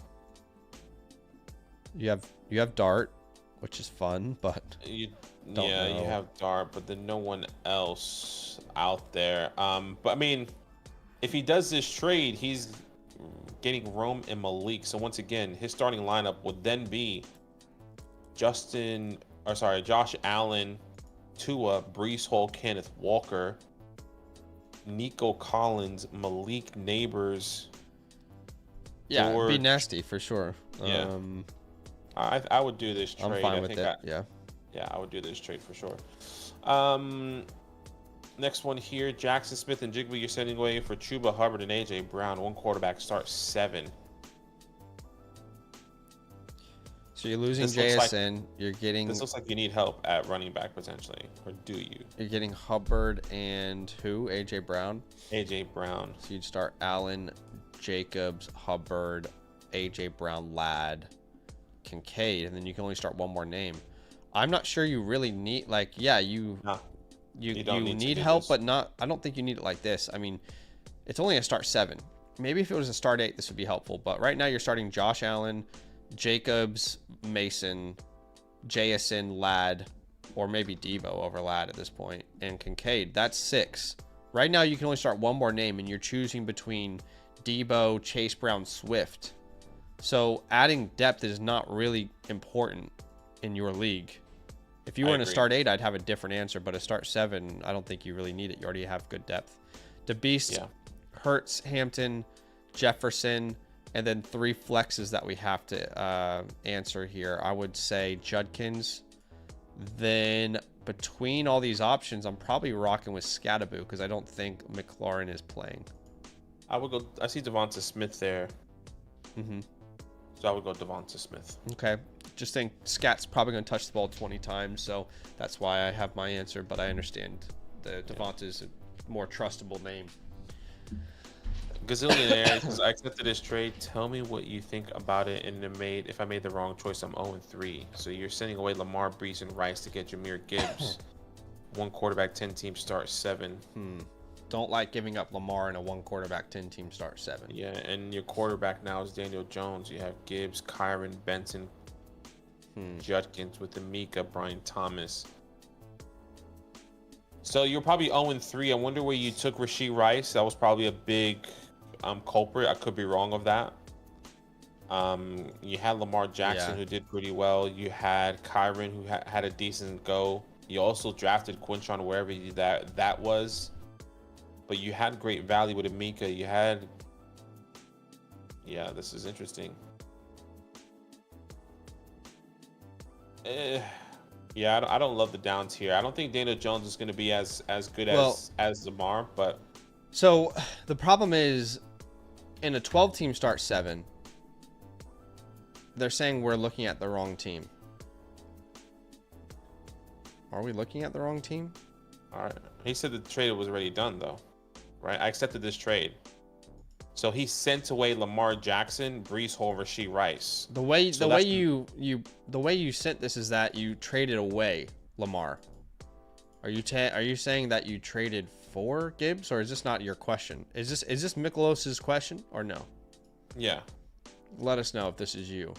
You have Dart, which is fun, but you have Dart, but then no one else out there. But I mean, if he does this trade, he's getting Rome and Malik. So once again, his starting lineup would then be Josh Allen, Tua, Breece Hall, Kenneth Walker, Nico Collins, Malik Neighbors. Yeah, it'd be nasty for sure. Yeah. I would do this trade. I'm fine with it. Yeah, I would do this trade for sure. Next one here, Jackson Smith and Jigba, you're sending away for Chuba Hubbard and AJ Brown. 1 quarterback start 7. So you're losing JSN. You're getting. This looks like you need help at running back potentially, or do you? You're getting Hubbard and who? AJ Brown. AJ Brown. So you'd start Allen, Jacobs, Hubbard, AJ Brown, Ladd, Kincaid, and then you can only start one more name. I'm not sure you really need you need help, but not. I don't think you need it like this. I mean, it's only a start 7. Maybe if it was a start 8, this would be helpful. But right now you're starting Josh Allen, Jacobs, Mason, JSN, Ladd, or maybe Debo over Ladd at this point, and Kincaid. That's 6. Right now you can only start one more name, and you're choosing between Debo, Chase Brown, Swift. So adding depth is not really important in your league. If you were in a start 8, I'd have a different answer, but a start 7, I don't think you really need it. You already have good depth. DeBeast, Hurts, Hampton, Jefferson, and then 3 flexes that we have to answer here. I would say Judkins. Then between all these options, I'm probably rocking with Scattaboo because I don't think McLaurin is playing. I see Devonta Smith there. So I would go Devonta Smith. Okay. Just think Scat's probably going to touch the ball 20 times, so that's why I have my answer, but I understand the Devonta is a more trustable name. Gazillionaires, because I accepted this trade. Tell me what you think about it, and if I made the wrong choice, I'm 0-3. So you're sending away Lamar, Brees, and Rice to get Jahmyr Gibbs. 1 quarterback, 10-team start 7. Don't like giving up Lamar in a 1 quarterback 10-team start 7. Yeah, and your quarterback now is Daniel Jones. You have Gibbs, Kyron, Benson, Judkins with Amika, Brian Thomas. So you're probably 0-3. I wonder where you took Rashee Rice. That was probably a big culprit. I could be wrong of that. You had Lamar Jackson, who did pretty well. You had Kyron, who had a decent go. You also drafted Quinshon wherever that was. But you had great value with Amika. You had... Yeah, this is interesting. Yeah, I don't love the down tier. I don't think Daniel Jones is going to be as good Well, as Lamar, but so the problem is in a 12-team start 7, they're saying we're looking at the wrong team. Are we looking at the wrong team? all right. He said the trade was already done though, right? I accepted this trade. So he sent away Lamar Jackson, Breece Hall, Rashee Rice. The way you sent this is that you traded away Lamar. Are you saying that you traded for Gibbs, or is this not your question? Is this Miklos's question or no? Yeah. Let us know if this is you.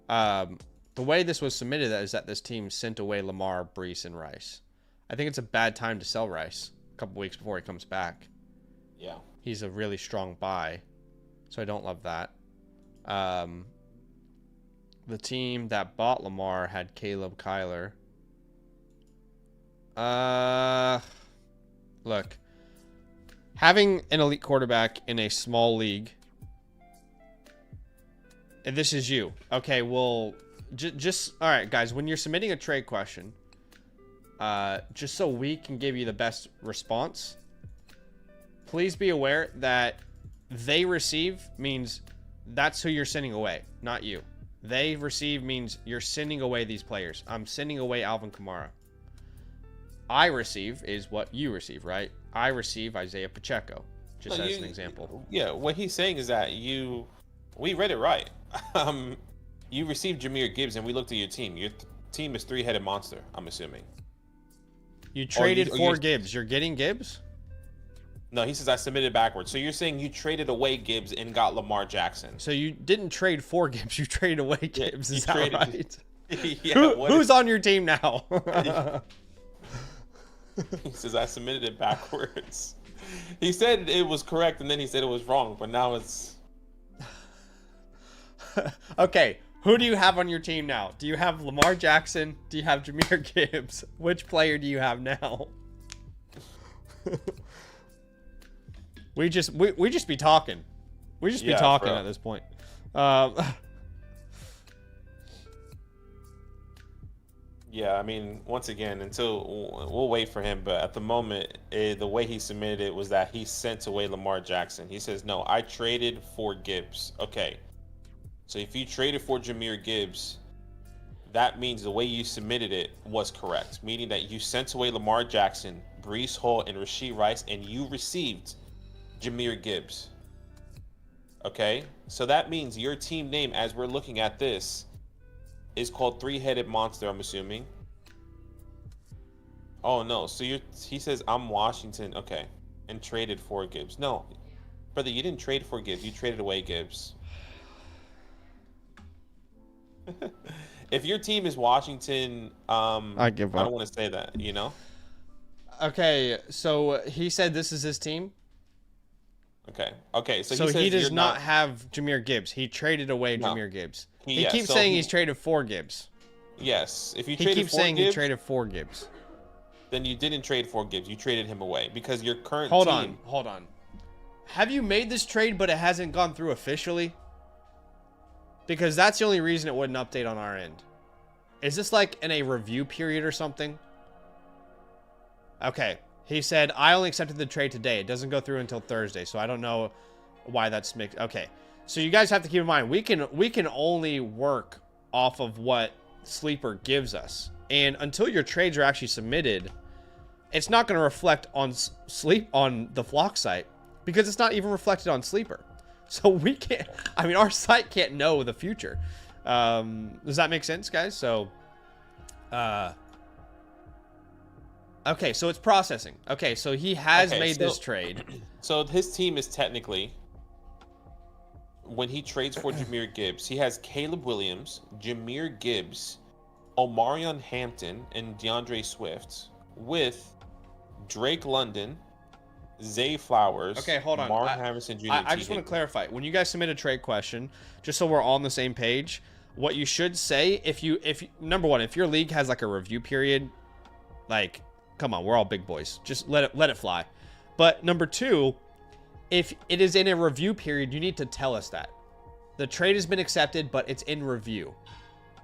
The way this was submitted is that this team sent away Lamar, Breece, and Rice. I think it's a bad time to sell Rice a couple weeks before he comes back. Yeah. He's a really strong buy, so I don't love that. The team that bought Lamar had Caleb Kyler. Look, having an elite quarterback in a small league, and this is you. Okay, well, just all right, guys. When you're submitting a trade question, just so we can give you the best response, please be aware that they receive means that's who you're sending away, not you. They receive means you're sending away these players. I'm sending away Alvin Kamara. I receive is what you receive, right? I receive Isaiah Pacheco, just as an example. Yeah, what he's saying is that we read it right. You received Jahmyr Gibbs, and we looked at your team. Your team is three-headed monster, I'm assuming. You traded for Gibbs. You're getting Gibbs? No, he says I submitted backwards. So you're saying you traded away Gibbs and got Lamar Jackson. So you didn't trade for Gibbs. You traded away Gibbs. Is that right? Yeah. Who's on your team now? He says I submitted it backwards. He said it was correct, and then he said it was wrong, but now it's... Okay, who do you have on your team now? Do you have Lamar Jackson? Do you have Jahmyr Gibbs? Which player do you have now? We just be talking. We just be talking at this point. Yeah, I mean, once again, until we'll wait for him. But at the moment, the way he submitted it was that he sent away Lamar Jackson. He says, no, I traded for Gibbs. Okay. So if you traded for Jahmyr Gibbs, that means the way you submitted it was correct, meaning that you sent away Lamar Jackson, Breece Hall, and Rashee Rice, and you received Jahmyr Gibbs. Okay? So that means your team name, as we're looking at this, is called Three-Headed Monster, I'm assuming. Oh, no. So he says, I'm Washington. Okay. And traded for Gibbs. No. Brother, you didn't trade for Gibbs. You traded away Gibbs. If your team is Washington, I give up. I don't want to say that, you know? Okay, so he said this is his team? Okay. So he does not have Jahmyr Gibbs. He traded away Jahmyr Gibbs. He keeps saying he's traded for Gibbs. Yes. If you he keeps saying he traded for Gibbs. Then you didn't trade for Gibbs. You traded him away because your current team... Hold on. Have you made this trade but it hasn't gone through officially? Because that's the only reason it wouldn't update on our end. Is this like in a review period or something? Okay. He said, I only accepted the trade today. It doesn't go through until Thursday, so I don't know why that's mixed. Okay. So you guys have to keep in mind, we can only work off of what Sleeper gives us. And until your trades are actually submitted, it's not going to reflect on the Flock site because it's not even reflected on Sleeper. So we can't, I mean, our site can't know the future. Does that make sense, guys? So, okay, so it's processing. Okay, so he has made this trade. So his team is technically, when he trades for Jahmyr Gibbs, he has Caleb Williams, Jahmyr Gibbs, Omarion Hampton, and DeAndre Swift with Drake London, Zay Flowers. Okay, hold on. Mark Harrison Jr. I just want to clarify. When you guys submit a trade question, just so we're all on the same page, what you should say, if you number one, if your league has like a review period, like, come on, we're all big boys. Just let it fly. But number two, if it is in a review period, you need to tell us that. The trade has been accepted, but it's in review.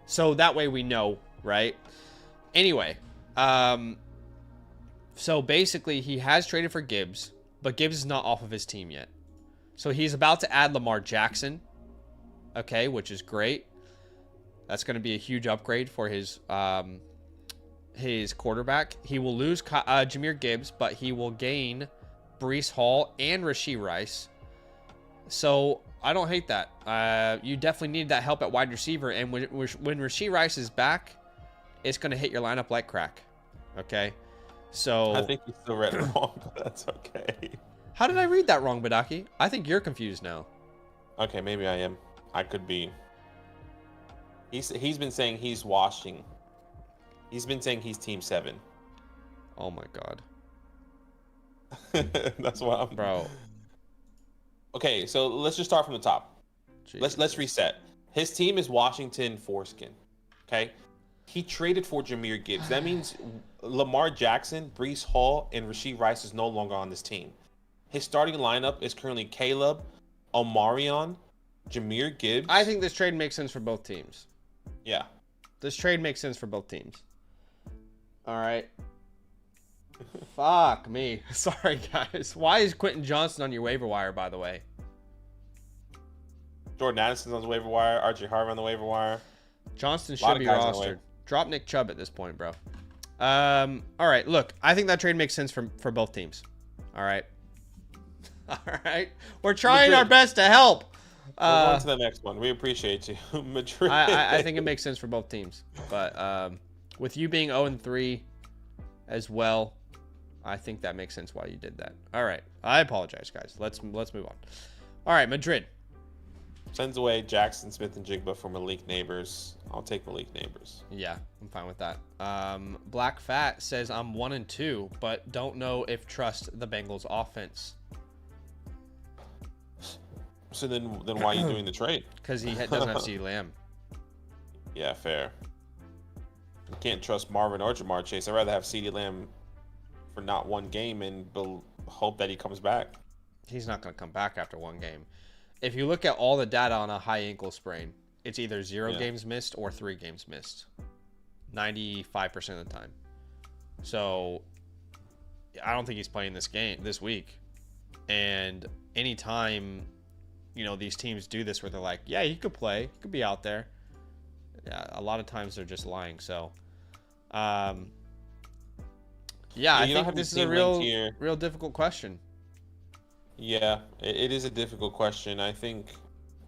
So that way we know, right? Anyway, so basically he has traded for Gibbs, but Gibbs is not off of his team yet. So he's about to add Lamar Jackson, okay, which is great. That's going to be a huge upgrade for his quarterback. He will lose Jahmyr Gibbs, but he will gain Breece Hall and Rashee Rice. So I don't hate that. You definitely need that help at wide receiver, and when Rashee Rice is back, it's going to hit your lineup like crack. Okay, so I think you still read it wrong, but that's okay. How did I read that wrong, Badaki? I think you're confused now. Okay, maybe I am. I could be. He's been saying he's washing. He's been saying he's Team 7. Oh my God. That's what I'm. Bro. Okay, so let's just start from the top. Jesus. Let's reset. His team is Washington Foreskin. Okay, he traded for Jahmyr Gibbs. That means Lamar Jackson, Breece Hall, and Rashee Rice is no longer on this team. His starting lineup is currently Caleb, Omarion, Jahmyr Gibbs. I think this trade makes sense for both teams. Yeah. This trade makes sense for both teams. All right. Fuck me. Sorry, guys. Why is Quentin Johnson on your waiver wire, by the way? Jordan Addison's on the waiver wire. RJ Harvey on the waiver wire. Johnston should be rostered. Drop Nick Chubb at this point, bro. All right. Look, I think that trade makes sense for both teams. All right. All right. We're trying our best to help. We're on to the next one. We appreciate you. Madrid. I think it makes sense for both teams. But with you being 0-3 as well, I think that makes sense why you did that. All right. I apologize, guys. Let's move on. All right, Madrid. Sends away Jackson Smith-Njigba for Malik Neighbors. I'll take Malik Neighbors. Yeah, I'm fine with that. Black Fat says I'm 1-2, but don't know if trust the Bengals offense. So then why are you doing the trade? Because he doesn't have CeeDee Lamb. Yeah, fair. You can't trust Marvin or Jamar Chase. I'd rather have CeeDee Lamb for not one game and hope that he comes back. He's not going to come back after one game. If you look at all the data on a high ankle sprain, it's either 0 games missed or 3 games missed. 95% of the time. So I don't think he's playing this week. And anytime, these teams do this where they're like, yeah, he could play. He could be out there. Yeah, a lot of times they're just lying. So, I think this is a real difficult question. Yeah, it is a difficult question.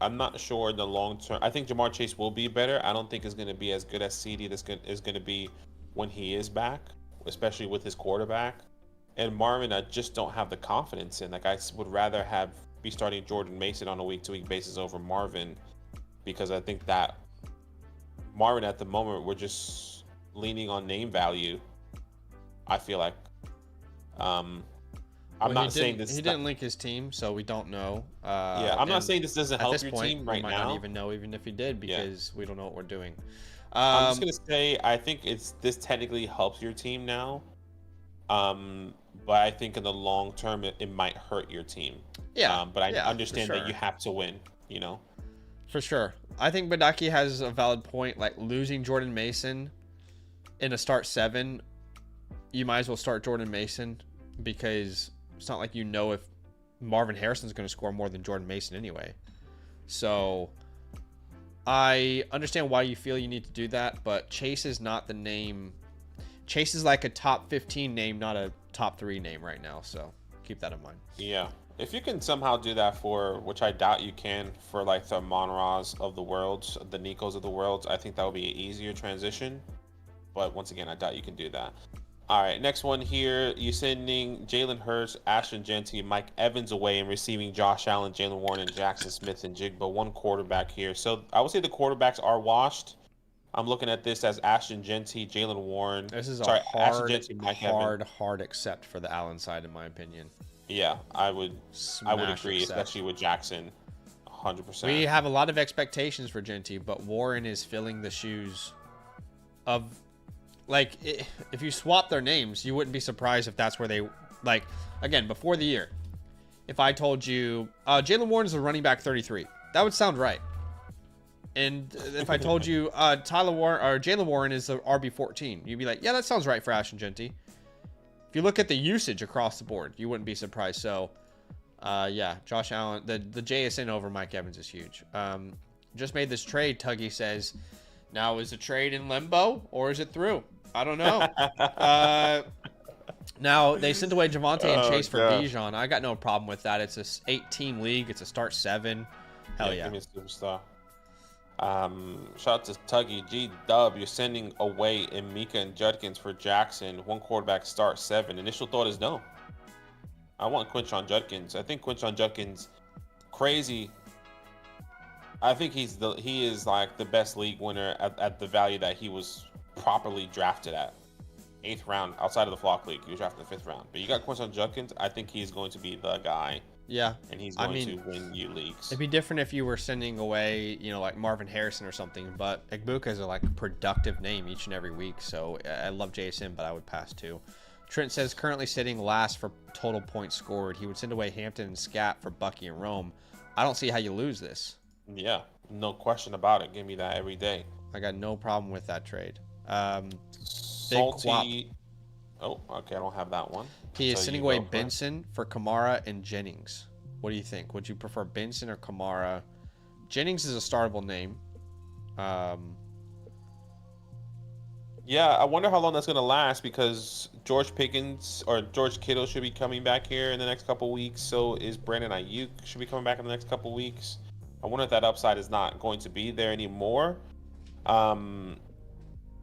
I'm not sure in the long term. I think Jamar Chase will be better. I don't think it's going to be as good as CD is going to be when he is back, especially with his quarterback. And Marvin, I just don't have the confidence in. Like, I would rather be starting Jordan Mason on a week-to-week basis over Marvin, because I think that Marvin at the moment, we're just leaning on name value. I feel like. I'm not saying this. He didn't link his team, so we don't know. I'm not saying this doesn't help your team right now. We might not even know, even if he did, because we don't know what we're doing. I'm just gonna say I think this technically helps your team now, but I think in the long term it might hurt your team. Yeah. But I understand that you have to win. For sure. I think Badaki has a valid point. Like, losing Jordan Mason in a start 7, you might as well start Jordan Mason, because it's not like if Marvin Harrison's going to score more than Jordan Mason anyway. So I understand why you feel you need to do that, but Chase is not the name. Chase is like a top 15 name, not a top 3 name right now. So keep that in mind. Yeah. If you can somehow do that which I doubt you can, for like the Monras of the worlds, the Nikos of the worlds, I think that would be an easier transition. But once again, I doubt you can do that. All right, next one here. You're sending Jalen Hurts, Ashton Genty, Mike Evans away and receiving Josh Allen, Jalen Warren, and Jackson Smith-Njigba. One quarterback here. So I would say the quarterbacks are washed. I'm looking at this as Ashton Genty, Jalen Warren. This is hard accept for the Allen side, in my opinion. Yeah, I would agree, especially with Jackson. 100%. We have a lot of expectations for Genty, but Warren is filling the shoes of... Like, if you swap their names, you wouldn't be surprised if that's where they... Like, again, before the year, if I told you Jalen Warren is a running back 33, that would sound right. And if I told you Tyler Warren or Jalen Warren is the RB14, you'd be like, yeah, that sounds right for Ashton Genty. If you look at the usage across the board, you wouldn't be surprised. So, yeah, Josh Allen, the JSN over Mike Evans is huge. Just made this trade, Tuggy says. Now, is the trade in limbo or is it through? I don't know. Now, they sent away Javonte and Chase for Bijan. I got no problem with that. It's a 8-team league. It's a start 7. Hell yeah. Give me a superstar. Shout out to Tuggy. G-Dub, you're sending away Emeka and Judkins for Jackson. 1 quarterback start 7. Initial thought is no. I want Quinshon Judkins. I think Quinshon Judkins, crazy. I think he is like the best league winner at the value that he was properly drafted at. 8th round outside of the Flock League. He was drafted in the 5th round. But you got Quinshon Judkins. I think he's going to be the guy. Yeah. And he's going to win you leagues. It'd be different if you were sending away, like Marvin Harrison or something. But Igbuka is a productive name each and every week. So I love JSN, but I would pass too. Trent says currently sitting last for total points scored. He would send away Hampton and Scat for Bucky and Rome. I don't see how you lose this. Yeah, no question about it. Give me that every day. I got no problem with that trade. Salty. Oh, okay. I don't have that one. He is sending away Benson for Kamara and Jennings. What do you think? Would you prefer Benson or Kamara? Jennings is a startable name. Yeah, I wonder how long that's going to last because George Pickens or George Kittle should be coming back here in the next couple weeks. So is Brandon Ayuk should be coming back in the next couple weeks. I wonder if that upside is not going to be there anymore.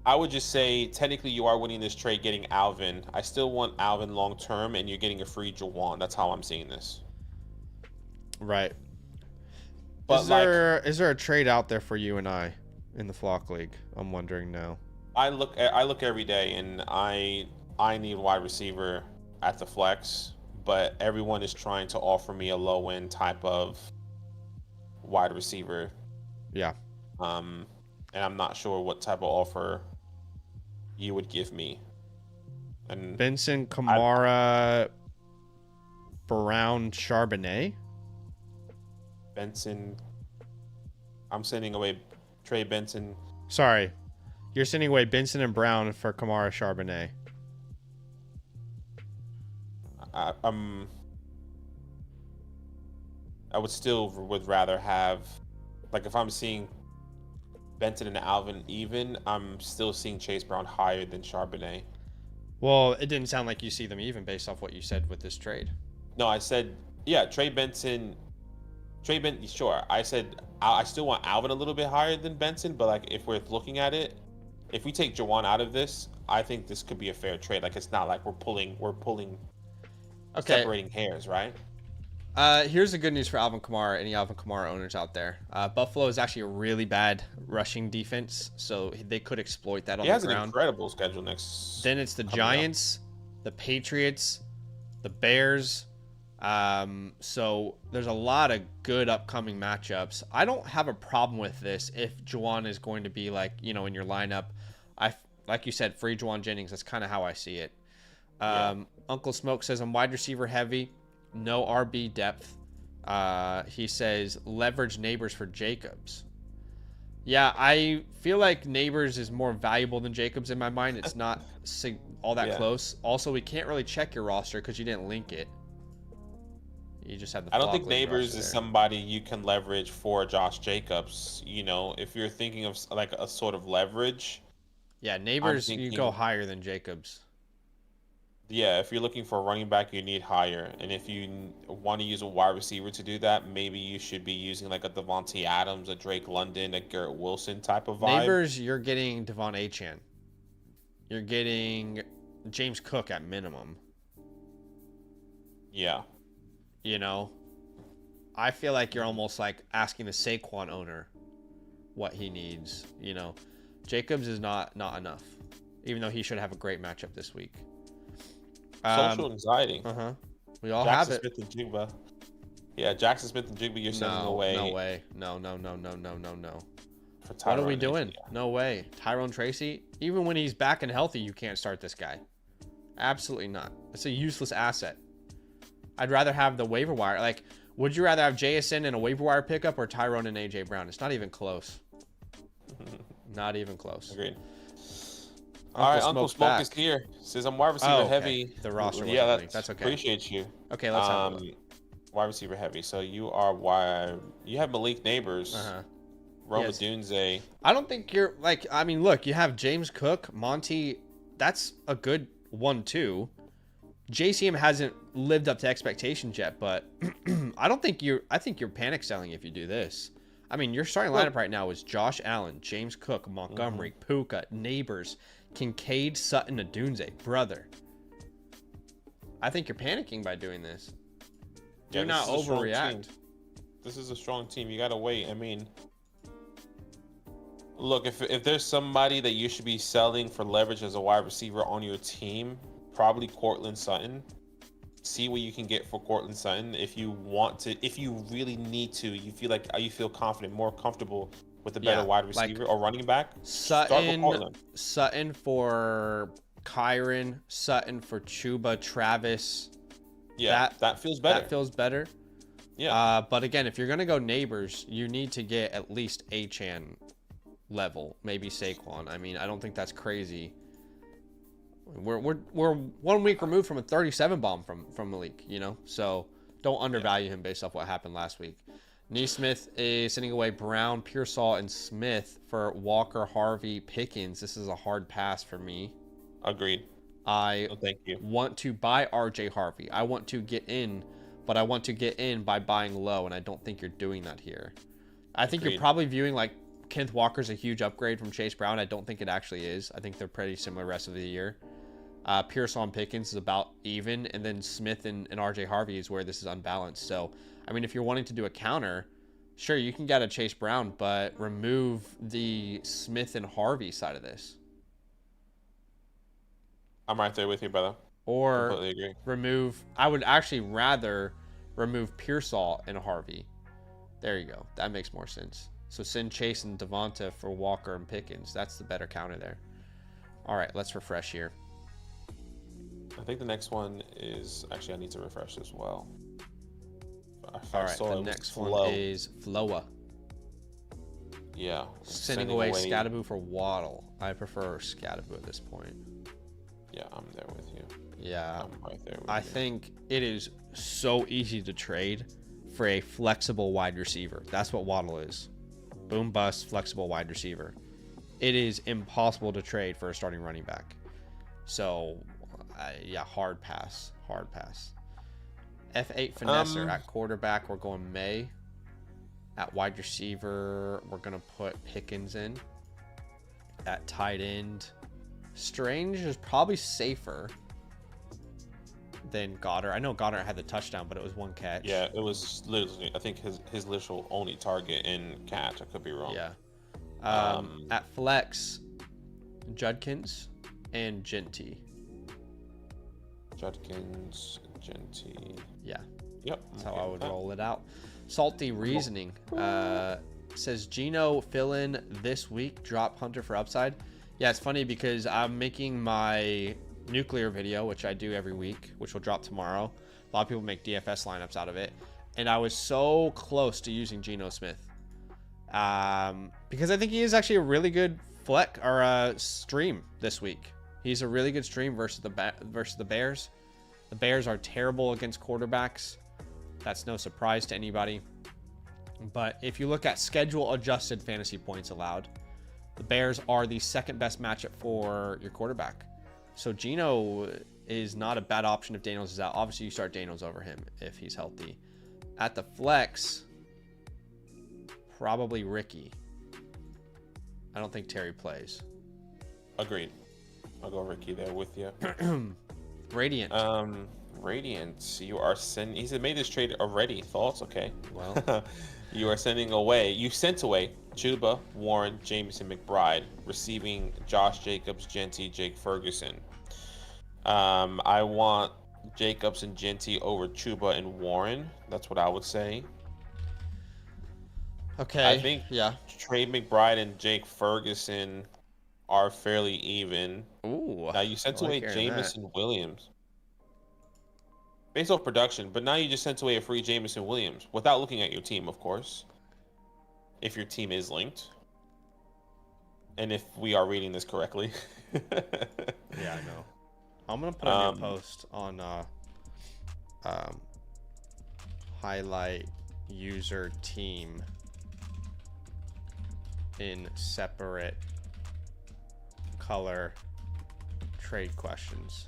I would just say technically you are winning this trade getting Alvin. I still want Alvin long term, and you're getting a free Jawan. That's how I'm seeing this. Right. But is there a trade out there for you and I in the Flock League? I'm wondering now. I look every day, and I need wide receiver at the flex, but everyone is trying to offer me a low end type of wide receiver. Yeah. And I'm not sure what type of offer you would give me. And Benson, Kamara, Brown, Charbonnet. Benson. I'm sending away Trey Benson. Sorry. You're sending away Benson and Brown for Kamara Charbonnet. I would rather have, if I'm seeing Benson and Alvin even, I'm still seeing Chase Brown higher than Charbonnet. Well, it didn't sound like you see them even based off what you said with this trade. No, I said, yeah, Trey Benson, sure. I said I still want Alvin a little bit higher than Benson, but if we're looking at it, if we take Jawan out of this, I think this could be a fair trade. It's not like we're pulling separating hairs, right? Here's the good news for Alvin Kamara, any Alvin Kamara owners out there. Buffalo is actually a really bad rushing defense, so they could exploit that on the ground. He has an incredible schedule next. Then it's the Giants, the Patriots, the Bears. So there's a lot of good upcoming matchups. I don't have a problem with this if Juwan is going to be in your lineup. Like you said, free Juwan Jennings. That's kind of how I see it. Uncle Smoke says I'm wide receiver heavy. No RB depth. He says leverage Neighbors for Jacobs. Yeah, I feel like Neighbors is more valuable than Jacobs in my mind. It's not all that close. Also, we can't really check your roster because you didn't link it. You just have the. I don't think Neighbors is somebody you can leverage for Josh Jacobs. If you're thinking of a sort of leverage. Yeah, Neighbors, you go higher than Jacobs. Yeah, if you're looking for a running back, you need higher. And if you want to use a wide receiver to do that, maybe you should be using a Devontae Adams, a Drake London, a Garrett Wilson type of vibe. Neighbors, you're getting Devon Achane. You're getting James Cook at minimum. Yeah. I feel like you're almost asking the Saquon owner what he needs. Jacobs is not enough, even though he should have a great matchup this week. Social anxiety. We all have it. Jackson Smith and Jigba. Yeah, Jackson Smith and Jigba, you're sending away. No way. No. What are we doing? No way. Tyrone Tracy, even when he's back and healthy, you can't start this guy. Absolutely not. It's a useless asset. I'd rather have the waiver wire. Would you rather have JSN and a waiver wire pickup or Tyrone and AJ Brown? It's not even close. Not even close. Agreed. All right, Uncle Smoke is back. here. Says I'm wide receiver heavy. The roster Yeah, wasn't linked. That's okay. Appreciate you. Okay, let's have a look. Wide receiver heavy. So you are wide. You have Malik Neighbors. Roma Dunze. I don't think you're like. I mean, look, you have James Cook, Monty. That's a good 1-2. JCM hasn't lived up to expectations yet, but I don't think you're. I think you're panic selling if you do this. I mean, your starting lineup right now is Josh Allen, James Cook, Montgomery, Puka, Neighbors, Kincaid, Sutton, Adunze. Brother, I think you're panicking by doing this. Do not overreact. This is a strong team. You gotta wait. I mean, look, if there's somebody that you should be selling for leverage as a wide receiver on your team, probably Cortland Sutton. See what you can get for Cortland Sutton if you want to. If you really need to, you feel confident, more comfortable with a better wide receiver or running back. Sutton for Kyron, Sutton for Chuba, Travis. Yeah, that feels better. That feels better. Yeah. But again, if you're gonna go Neighbors, you need to get at least Achane level, maybe Saquon. I mean, I don't think that's crazy. We're 1 week removed from a 37 bomb from Malik, you know, so don't undervalue him based off what happened last week. Neesmith is sending away Brown, Pearsall, and Smith for Walker, Harvey, Pickens. This is a hard pass for me. Agreed. Thank you. Want to buy RJ Harvey. I want to get in, but I want to get in by buying low, and I don't think you're doing that here. I think you're probably viewing like Kenneth Walker's a huge upgrade from Chase Brown. I don't think it actually is. I think they're pretty similar rest of the year. Pearsall and Pickens is about even, and then Smith and RJ Harvey is where this is unbalanced. So, I mean, if you're wanting to do a counter, sure, you can get a Chase Brown, but remove the Smith and Harvey side of this. I'm right there with you, brother. Or completely agree. I would actually rather remove Pearsall and Harvey. There you go. That makes more sense. So send Chase and Devonta for Walker and Pickens. That's the better counter there. All right, let's refresh here. I think the next one is actually I need to refresh as well. All right, the next one is Floa. Yeah. Sending away Scadaboo for Waddle. I prefer Scadaboo at this point. Yeah, I'm there with you. Yeah. I'm right there with you. I think it is so easy to trade for a flexible wide receiver. That's what Waddle is. Boom bust, flexible wide receiver. It is impossible to trade for a starting running back. So, yeah, hard pass. Hard pass. F8 Finesser at quarterback. We're going May. At wide receiver, we're going to put Pickens in. At tight end, Strange is probably safer than Goddard. I know Goddard had the touchdown, but it was one catch. Yeah, it was literally, I think his literal only target in catch. I could be wrong. Yeah. At flex, Judkins and Genty. Judkins, Genty. Yeah. Yep. That's how I would roll it out. Salty Reasoning says Geno fill in this week, drop Hunter for upside. Yeah, it's funny because I'm making my nuclear video, which I do every week, which will drop tomorrow. A lot of people make DFS lineups out of it. And I was so close to using Geno Smith. Because I think he is actually a really good flex or stream this week. He's a really good stream versus the Bears. The Bears are terrible against quarterbacks. That's no surprise to anybody. But if you look at schedule adjusted fantasy points allowed, the Bears are the second best matchup for your quarterback. So Geno is not a bad option if Daniels is out. Obviously, you start Daniels over him if he's healthy. At the flex, probably Ricky. I don't think Terry plays. Agreed. I'll go Ricky there with you. Radiant. Radiant. You are sending. He's made this trade already. Thoughts? Okay. Well, you are sending away. You sent away Chuba, Warren, Jameson, McBride, receiving Josh Jacobs, Genty, Jake Ferguson. I want Jacobs and Genty over Chuba and Warren. That's what I would say. Okay. I think Trey McBride and Jake Ferguson are fairly even. Ooh. Now you sent away Jameson Williams. Based off production, but now you just sent away a free Jameson Williams without looking at your team, of course. If your team is linked. and if we are reading this correctly. Yeah, I know. I'm gonna put a new post on highlight user team in separate color trade questions.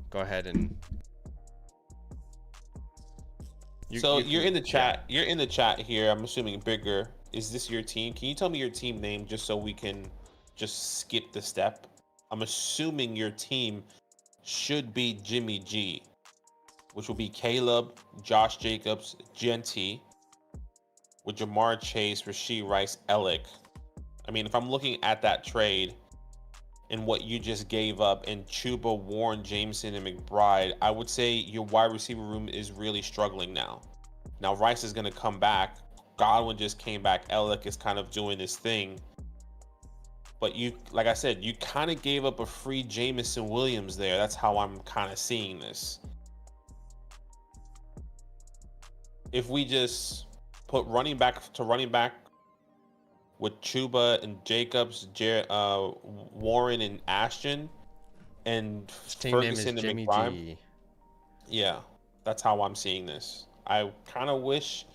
Go ahead and you're in the chat. Yeah. You're in the chat here. I'm assuming bigger. Is this your team? Can you tell me your team name just so we can just skip the step? I'm assuming your team should be Jimmy G, which will be Caleb, Josh Jacobs, Genty, with Jamar Chase, Rashee Rice, Alec. I mean, if I'm looking at that trade and what you just gave up in Chuba, Warren, Jameson, and McBride, I would say your wide receiver room is really struggling now. Now Rice is going to come back. Godwin just came back. Alec is kind of doing his thing. But you, like I said, you kind of gave up a free Jameson Williams there. That's how I'm kind of seeing this. If we just put running back with Chuba and Jacobs, Warren and Ashton, and Ferguson and McBride. Yeah, that's how I'm seeing this. I kind of wish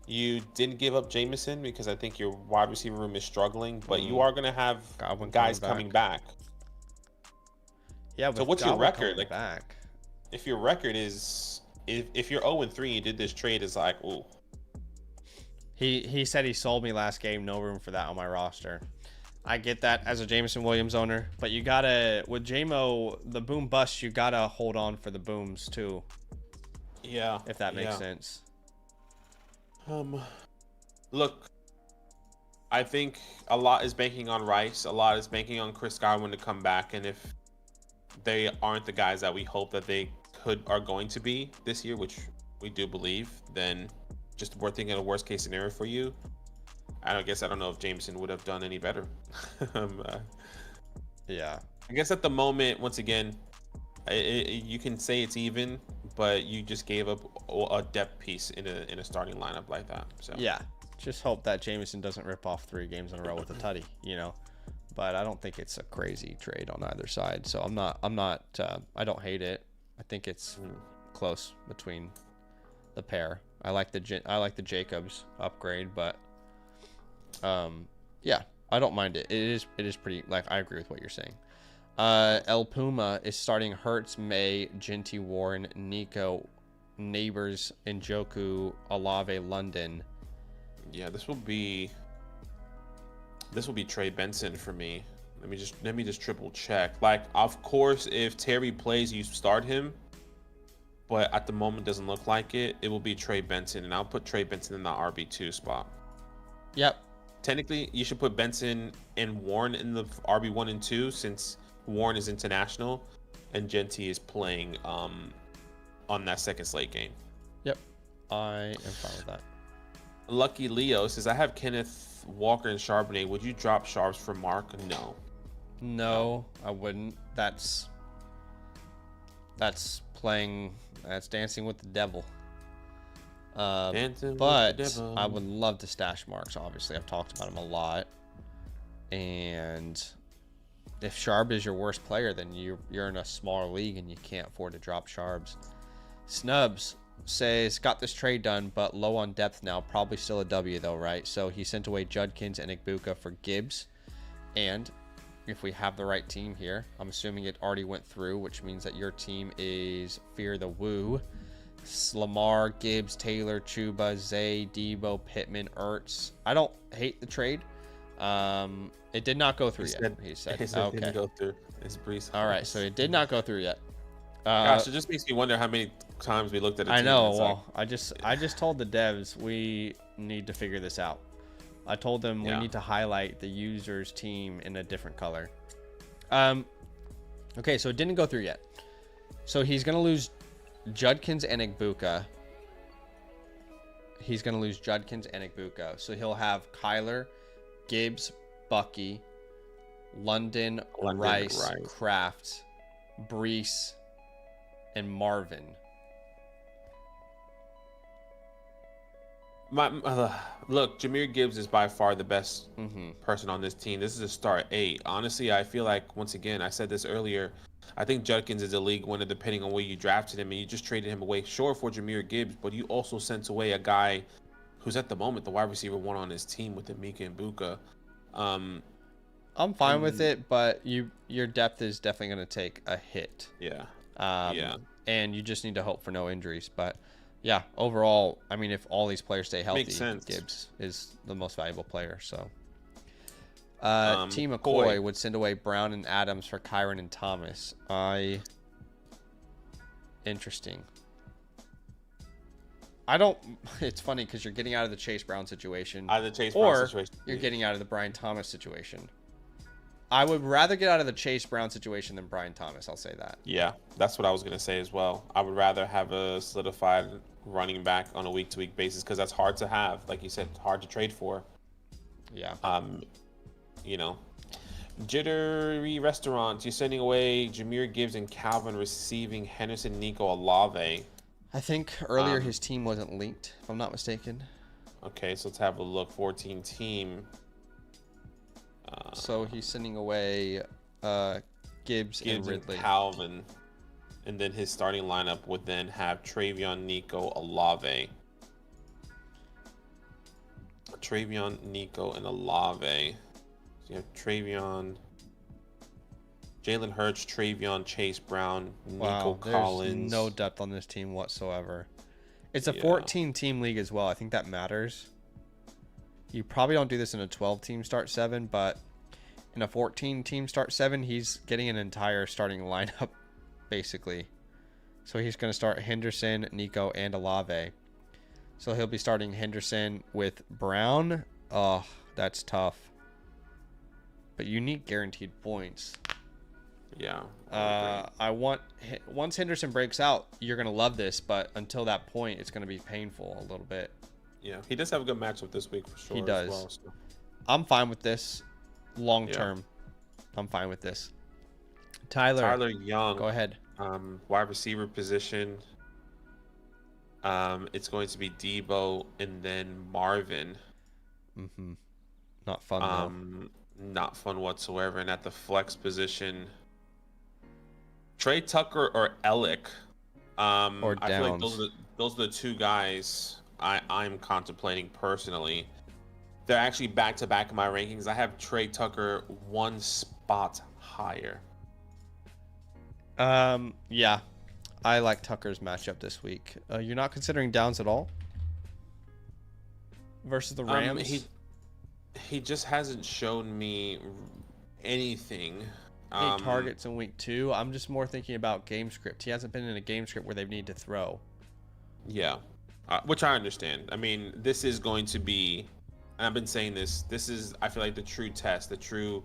you didn't give up Jameson because I think your wide receiver room is struggling, but you are going to have guys coming back. Yeah, so what's your record? Like, back. If your record is, if you're 0-3 and you did this trade, it's like, ooh. He said he sold me last game. No room for that on my roster. I get that as a Jameson Williams owner, but you gotta, with JMO, the boom bust, you gotta hold on for the booms too. Yeah. If that makes sense. Look, I think a lot is banking on Rice. A lot is banking on Chris Godwin to come back, and if they aren't the guys that we hope that they are going to be this year, which we do believe, then just we're thinking of a worst case scenario for you. I don't know if Jameson would have done any better. Yeah. I guess at the moment, once again, you can say it's even, but you just gave up a depth piece in a starting lineup like that. So yeah, just hope that Jameson doesn't rip off 3 games in a row with a tutty, you know. But I don't think it's a crazy trade on either side. So I don't hate it. I think it's close between the pair. I like the Jacobs upgrade, but yeah, I don't mind it. It is pretty, like, I agree with what you're saying. El Puma is starting Hurts, May, Genty, Warren, Nico, Neighbors, Njoku, Olave, London. Yeah, this will be Trey Benson for me. Let me just triple check. Like, of course, if Terry plays, you start him. But at the moment, doesn't look like it. It will be Trey Benson, and I'll put Trey Benson in the RB2 spot. Yep. Technically, you should put Benson and Warren in the RB1 and 2 since Warren is international and Genty is playing on that second slate game. Yep. I am fine with that. Lucky Leo says, I have Kenneth Walker and Charbonnet. Would you drop Sharps for Mark? No, I wouldn't. That's dancing with the devil. But I would love to stash Marks. Obviously, I've talked about him a lot. And if Sharp is your worst player, then you're in a smaller league and you can't afford to drop Sharps. Snubs says, got this trade done, but low on depth now. Probably still a W though, right? So he sent away Judkins and Igbuka for Gibbs. And if we have the right team here, I'm assuming it already went through, which means that your team is Fear the Woo. Lamar, Gibbs, Taylor, Chuba, Zay, Debo, Pittman, Ertz. I don't hate the trade. It did not go through yet. He said it didn't go through. It's Brees. All right, so it did not go through yet. Gosh, it just makes me wonder how many times we looked at it. I know. Well, I just told the devs we need to figure this out. I told them we need to highlight the user's team in a different color. Okay, so it didn't go through yet. So he's gonna lose Judkins and Igbuka. So he'll have Kyler, Gibbs, Bucky, London, Rice, Kraft, Brees, and Marvin. Look, Jameer Gibbs is by far the best Mm-hmm. person on this team. This is a start 8. Honestly, I feel like, once again, I said this earlier, I think Judkins is a league winner depending on where you drafted him, and you just traded him away, sure, for Jameer Gibbs, but you also sent away a guy who's at the moment the wide receiver 1 on his team with Emeka and Buka. I'm fine with And it, but your depth is definitely going to take a hit. yeah, Um, yeah, and you just need to hope for no injuries. But yeah, overall, I mean, if all these players stay healthy, makes sense. Gibbs is the most valuable player. So, Team McCoy Coy. would send away Brown and Adams for Kyron and Thomas. Interesting. I don't. It's funny because you're getting out of the Chase Brown situation, Out of the Chase Brown or situation. you're getting out of the Brian Thomas situation. I would rather get out of the Chase Brown situation than Brian Thomas. I'll say that. Yeah, that's what I was gonna say as well. I would rather have a solidified running back on a week-to-week basis because that's hard to have, like you said, hard to trade for. Yeah. You know, Jittery Restaurants. You're sending away Jameer Gibbs and Calvin, receiving Henderson, Nico, Olave. I think earlier his team wasn't linked, if I'm not mistaken. Okay, so let's have a look. 14 team. So he's sending away Gibbs and Ridley. Calvin. And then his starting lineup would then have Travion, Nico, Olave. Travion, Nico, and Olave. So you have Travion, Jalen Hurts, Travion, Chase Brown, Nico Wow, Collins. there's no depth on this team whatsoever. It's a Yeah. 14-team league as well. I think that matters. You probably don't do this in a 12-team start 7, but in a 14-team start 7, he's getting an entire starting lineup, basically. So he's going to start Henderson, Nico, and Olave. So he'll be starting Henderson with Brown. Oh, that's tough. But you need guaranteed points. Yeah. Once Henderson breaks out, you're going to love this, but until that point, it's going to be painful a little bit. Yeah, he does have a good matchup this week for sure. He does. As well, so. I'm fine with this long term. I'm fine with this. Tyler Young. go ahead. Wide receiver position. It's going to be Debo and then Marvin. Not fun though. Not fun whatsoever. And at the flex position, Trey Tucker or Ellick. Or I feel like Downs. those are the two guys I'm contemplating personally. They're actually back to back in my rankings. I have Trey Tucker one spot higher. Yeah, I like Tucker's matchup this week. You're not considering Downs at all versus the Rams. He just hasn't shown me anything. 8 targets in week 2. I'm just more thinking about game script. He hasn't been in a game script where they need to throw. Yeah, which I understand. I mean, this is going to be, and I've been saying this. This is, I feel like, the true test, the true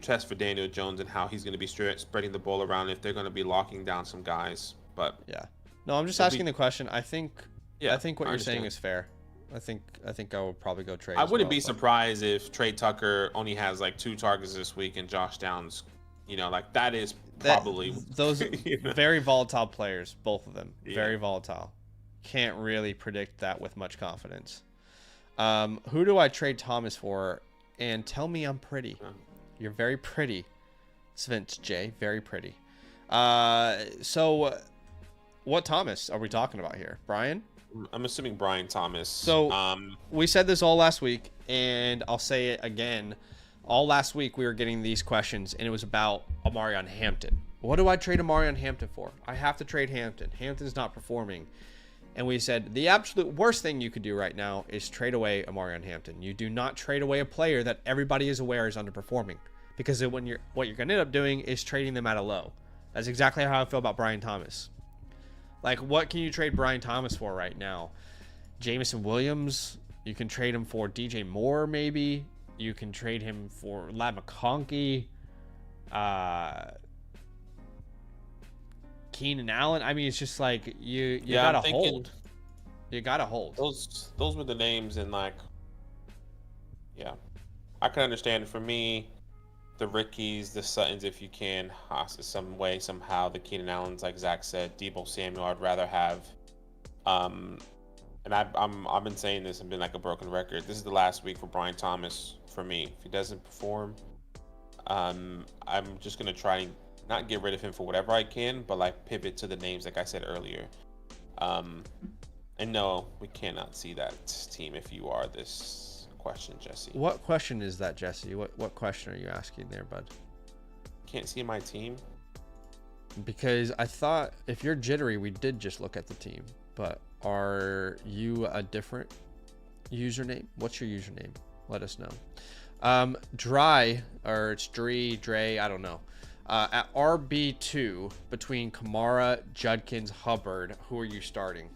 test for Daniel Jones and how he's going to be spreading the ball around if they're going to be locking down some guys. But yeah, no, I'm just asking the question. I think what you're saying understand. is fair. I think I will probably go Trey. I as wouldn't well, be but- surprised if Trey Tucker only has like 2 targets this week and Josh Downs, like that is probably those very volatile players, both of them. Yeah. Very volatile. Can't really predict that with much confidence. Who do I trade Thomas for? And tell me I'm pretty. You're very pretty, Svint J. Very pretty. So what Thomas are we talking about here, Brian? I'm assuming Brian Thomas. So we said this all last week, and I'll say it again. All last week we were getting these questions, and it was about Amarion Hampton. What do I trade Amarion Hampton for? I have to trade Hampton. Hampton's not performing. And we said the absolute worst thing you could do right now is trade away Amarion Hampton. You do not trade away a player that everybody is aware is underperforming, because what you're going to end up doing is trading them at a low. That's exactly how I feel about Brian Thomas. Like, what can you trade Brian Thomas for right now? Jamison Williams. You can trade him for DJ Moore, maybe. You can trade him for Lad McConkey. Keenan Allen. I mean, it's just like you gotta hold. You gotta hold. Those were the names, and like, yeah, I can understand. For me, the Rickies, the Suttons, if you can, some way, somehow, the Keenan Allens, like Zach said, Debo Samuel, I'd rather have Um, and I've been saying this and been like a broken record. This is the last week for Brian Thomas for me. If he doesn't perform, I'm just gonna try and not get rid of him for whatever I can, but like pivot to the names like I said earlier. Um, and no, we cannot see that team if you are this question, Jesse. What question is that, Jesse? What question are you asking there, bud? Can't see my team? Because I thought if you're jittery, we did just look at the team. But are you a different username? What's your username? Let us know. Dry, or it's Dre, I don't know. At RB2, between Kamara, Judkins, Hubbard, who are you starting?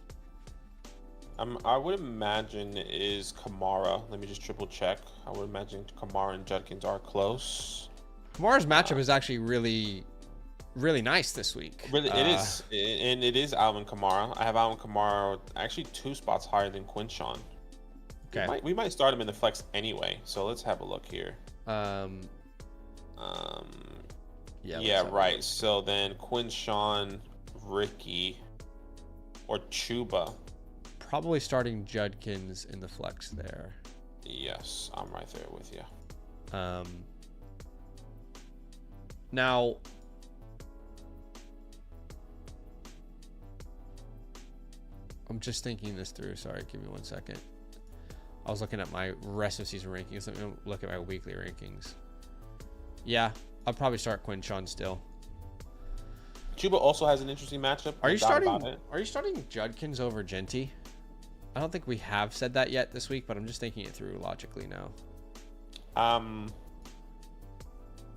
I would imagine is Kamara. Let me just triple check. I would imagine Kamara and Judkins are close. Kamara's matchup is actually really nice this week. Really, it is, and it is Alvin Kamara. I have Alvin Kamara actually 2 spots higher than Quinshawn. Okay. We might start him in the flex anyway. So let's have a look here. Yeah, right. So then Quinshawn, Ricky, or Chuba. Probably starting Judkins in the flex there. Yes, I'm right there with you. Now, I'm just thinking this through. Sorry, give me 1 second. I was looking at my rest of season rankings. Let me look at my weekly rankings. Yeah, I'll probably start Quinshawn still. Chuba also has an interesting matchup. Are you starting Judkins over Genty? I don't think we have said that yet this week, but I'm just thinking it through logically now.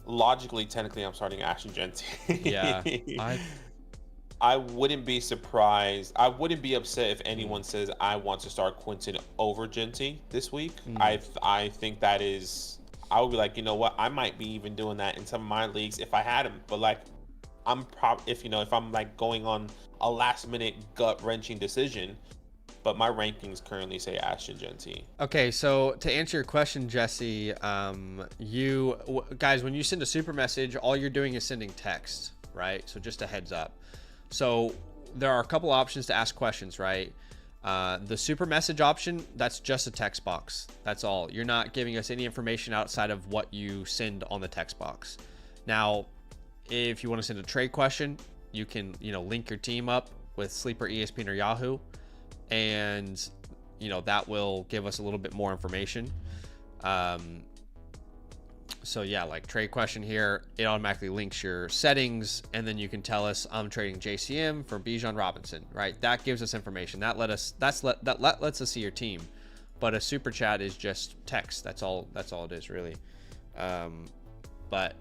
Logically, technically, I'm starting Ashton Genty. Yeah, I wouldn't be surprised. I wouldn't be upset if anyone says I want to start Quinton over Genty this week. I think that is. I would be like, you know what? I might be even doing that in some of my leagues if I had him. But like, if I'm like going on a last minute gut wrenching decision. But my rankings currently say Ashton Genty. Okay, so to answer your question, Jesse, guys, when you send a super message, all you're doing is sending text, right? So just a heads up. So there are a couple options to ask questions, right? The super message option, that's just a text box. That's all. You're not giving us any information outside of what you send on the text box. Now, if you want to send a trade question, you can, link your team up with Sleeper, ESPN, or Yahoo. And, that will give us a little bit more information. So yeah, like trade question here, it automatically links your settings, and then you can tell us I'm trading JCM for Bijan Robinson, right? That gives us information. That lets us see your team. But a super chat is just text. That's all it is, really. But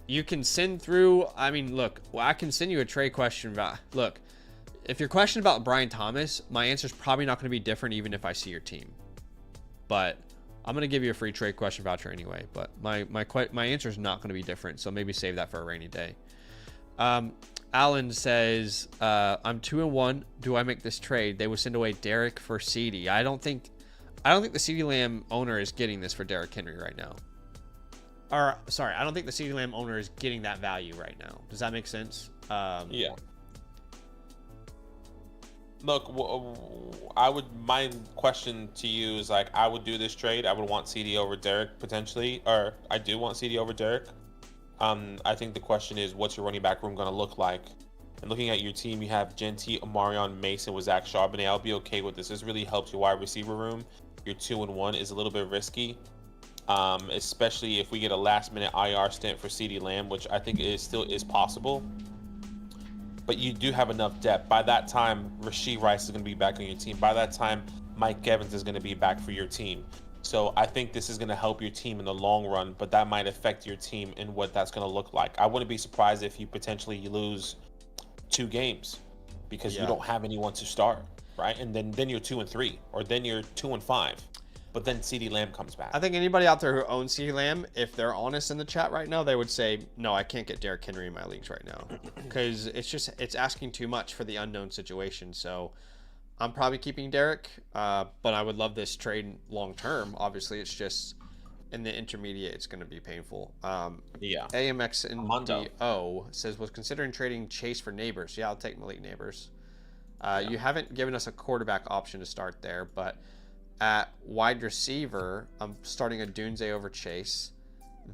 you can send through. I mean, look, I can send you a trade question about. Look, if your question about Brian Thomas, my answer is probably not going to be different even if I see your team. But I'm going to give you a free trade question voucher anyway. But my answer is not going to be different, so maybe save that for a rainy day. Alan says, I'm 2-1. Do I make this trade? They would send away Derek for CD. I don't think the CeeDee Lamb owner is getting this for Derrick Henry right now. Or sorry, I don't think the CeeDee Lamb owner is getting that value right now. Does that make sense? Yeah. Look, my question to you is like, I would do this trade. I would want CD over Derek potentially, or I do want CD over Derek. I think the question is, what's your running back room going to look like? And looking at your team, you have Genty, Omarion, Mason with Zach Charbonnet. I'll be okay with this. This really helps your wide receiver room. Your 2-1 is a little bit risky, especially if we get a last-minute IR stint for CeeDee Lamb, which I think still is possible. But you do have enough depth. By that time, Rashee Rice is going to be back on your team. By that time, Mike Evans is going to be back for your team. So I think this is going to help your team in the long run, but that might affect your team and what that's going to look like. I wouldn't be surprised if you potentially lose 2 games because you don't have anyone to start, right? And then you're 2-3, or then you're 2-5. But then CeeDee Lamb comes back. I think anybody out there who owns CeeDee Lamb, if they're honest in the chat right now, they would say, no, I can't get Derrick Henry in my leagues right now. Because it's asking too much for the unknown situation. So I'm probably keeping Derrick, but I would love this trade long term. Obviously, it's just in the intermediate, it's going to be painful. AMX and DO says, was considering trading Chase for Neighbors. Yeah, I'll take Malik Neighbors. You haven't given us a quarterback option to start there, but at wide receiver, I'm starting a Dunze over Chase.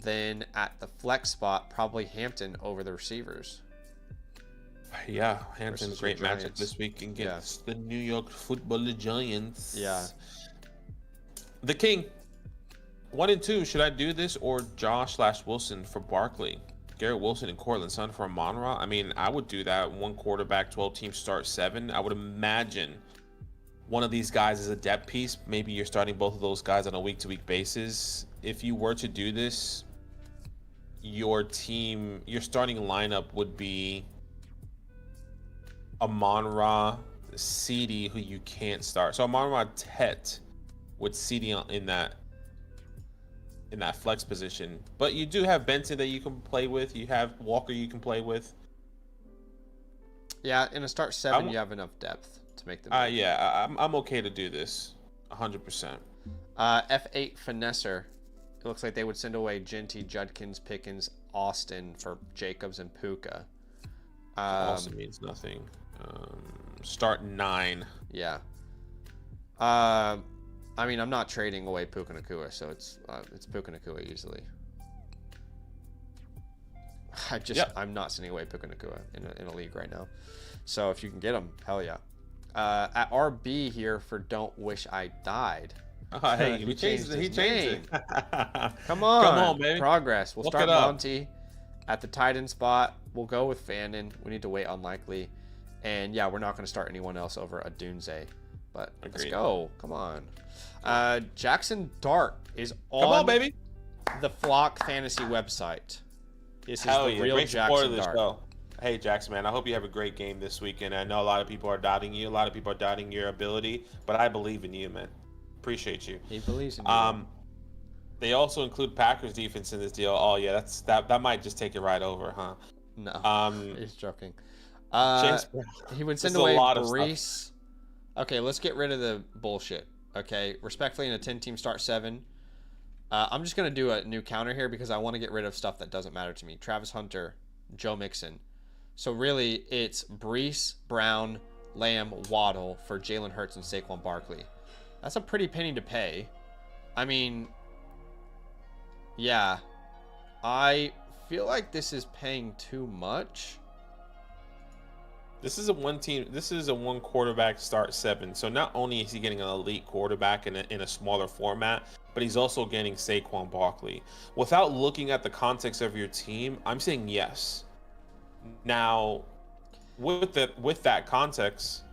Then at the flex spot, probably Hampton over the receivers. Yeah, Hampton, great matchup this week against the New York Football Giants. Yeah. The King, 1 and 2. Should I do this or Josh/Wilson for Barkley? Garrett Wilson and Cortland Sutton for Amon-Ra? I mean, I would do that. 1 quarterback, 12 teams start 7. I would imagine one of these guys is a depth piece. Maybe you're starting both of those guys on a week-to-week basis. If you were to do this, your starting lineup would be Amon-Ra, CD, who you can't start. So Amon-Ra, Tet with CD in that flex position. But you do have Benson that you can play with. You have Walker you can play with. Yeah, in a start 7, you have enough depth to make the move. Yeah, I'm okay to do this 100%. F8 Finesser. It looks like they would send away Genty, Judkins, Pickens, Austin for Jacobs and Puka. Also means nothing. Start 9. Yeah. I mean, I'm not trading away Puka Nacua, so it's Puka Nacua easily. I'm not sending away Puka Nacua in a league right now. So if you can get him, hell yeah. At RB here for Don't Wish I Died. Hey, he changed it. Come on, baby. Progress. We'll start Monty at the tight end spot. We'll go with Fannin. We need to wait on Likely. And yeah, we're not going to start anyone else over a Dunze. But let's go. Come on. Jackson Dart is on baby. The Flock Fantasy website. This is the real Great Jackson Dart. Show. Hey, Jackson, man, I hope you have a great game this weekend. I know a lot of people are doubting you. A lot of people are doubting your ability. But I believe in you, man. Appreciate you. He believes in you. They also include Packers defense in this deal. Oh yeah, that might just take it right over, huh? No, he's joking. He would send away Reese. Okay, let's get rid of the bullshit. Okay, respectfully, in a 10-team start 7. I'm just gonna do a new counter here because I want to get rid of stuff that doesn't matter to me. Travis Hunter, Joe Mixon. So really, it's Brees, Brown, Lamb, Waddle for Jalen Hurts and Saquon Barkley. That's a pretty penny to pay. I mean, yeah. I feel like this is paying too much. This is a 1 quarterback start 7. So not only is he getting an elite quarterback in a smaller format, but he's also getting Saquon Barkley. Without looking at the context of your team, I'm saying yes. Now, with that context.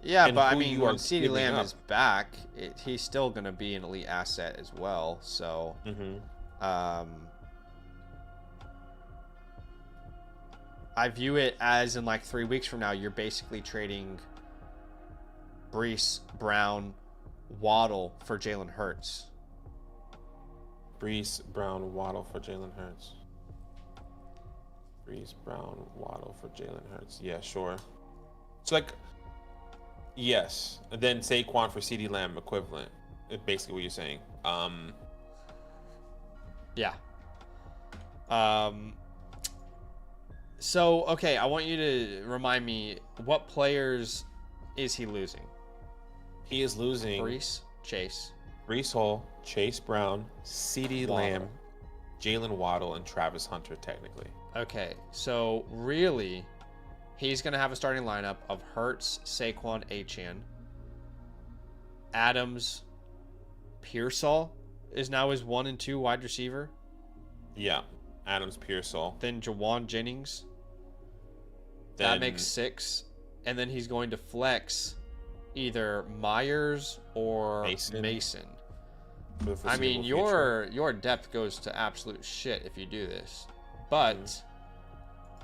Yeah, but I mean, when CeeDee Lamb is back, he's still going to be an elite asset as well. So, I view it as in like 3 weeks from now, you're basically trading Brees, Brown, Waddle for Jalen Hurts. Brees, Brown, Waddle for Jalen Hurts. Brees, Brown, Waddle for Jalen Hurts. Yeah, sure. It's like, yes. And then Saquon for CeeDee Lamb equivalent. It's basically what you're saying. Yeah. So, okay, I want you to remind me, what players is he losing? He is losing Brees, Chase, Brees Hall, Chase Brown, CeeDee Lamb, Jalen Waddle, and Travis Hunter, technically. Okay, so really, he's going to have a starting lineup of Hurts, Saquon, Achane, Adams, Pearsall is now his 1 and 2 wide receiver. Yeah, Adams, Pearsall. Then Jawan Jennings. That makes 6. And then he's going to flex either Myers or Mason. I mean, your depth goes to absolute shit if you do this. But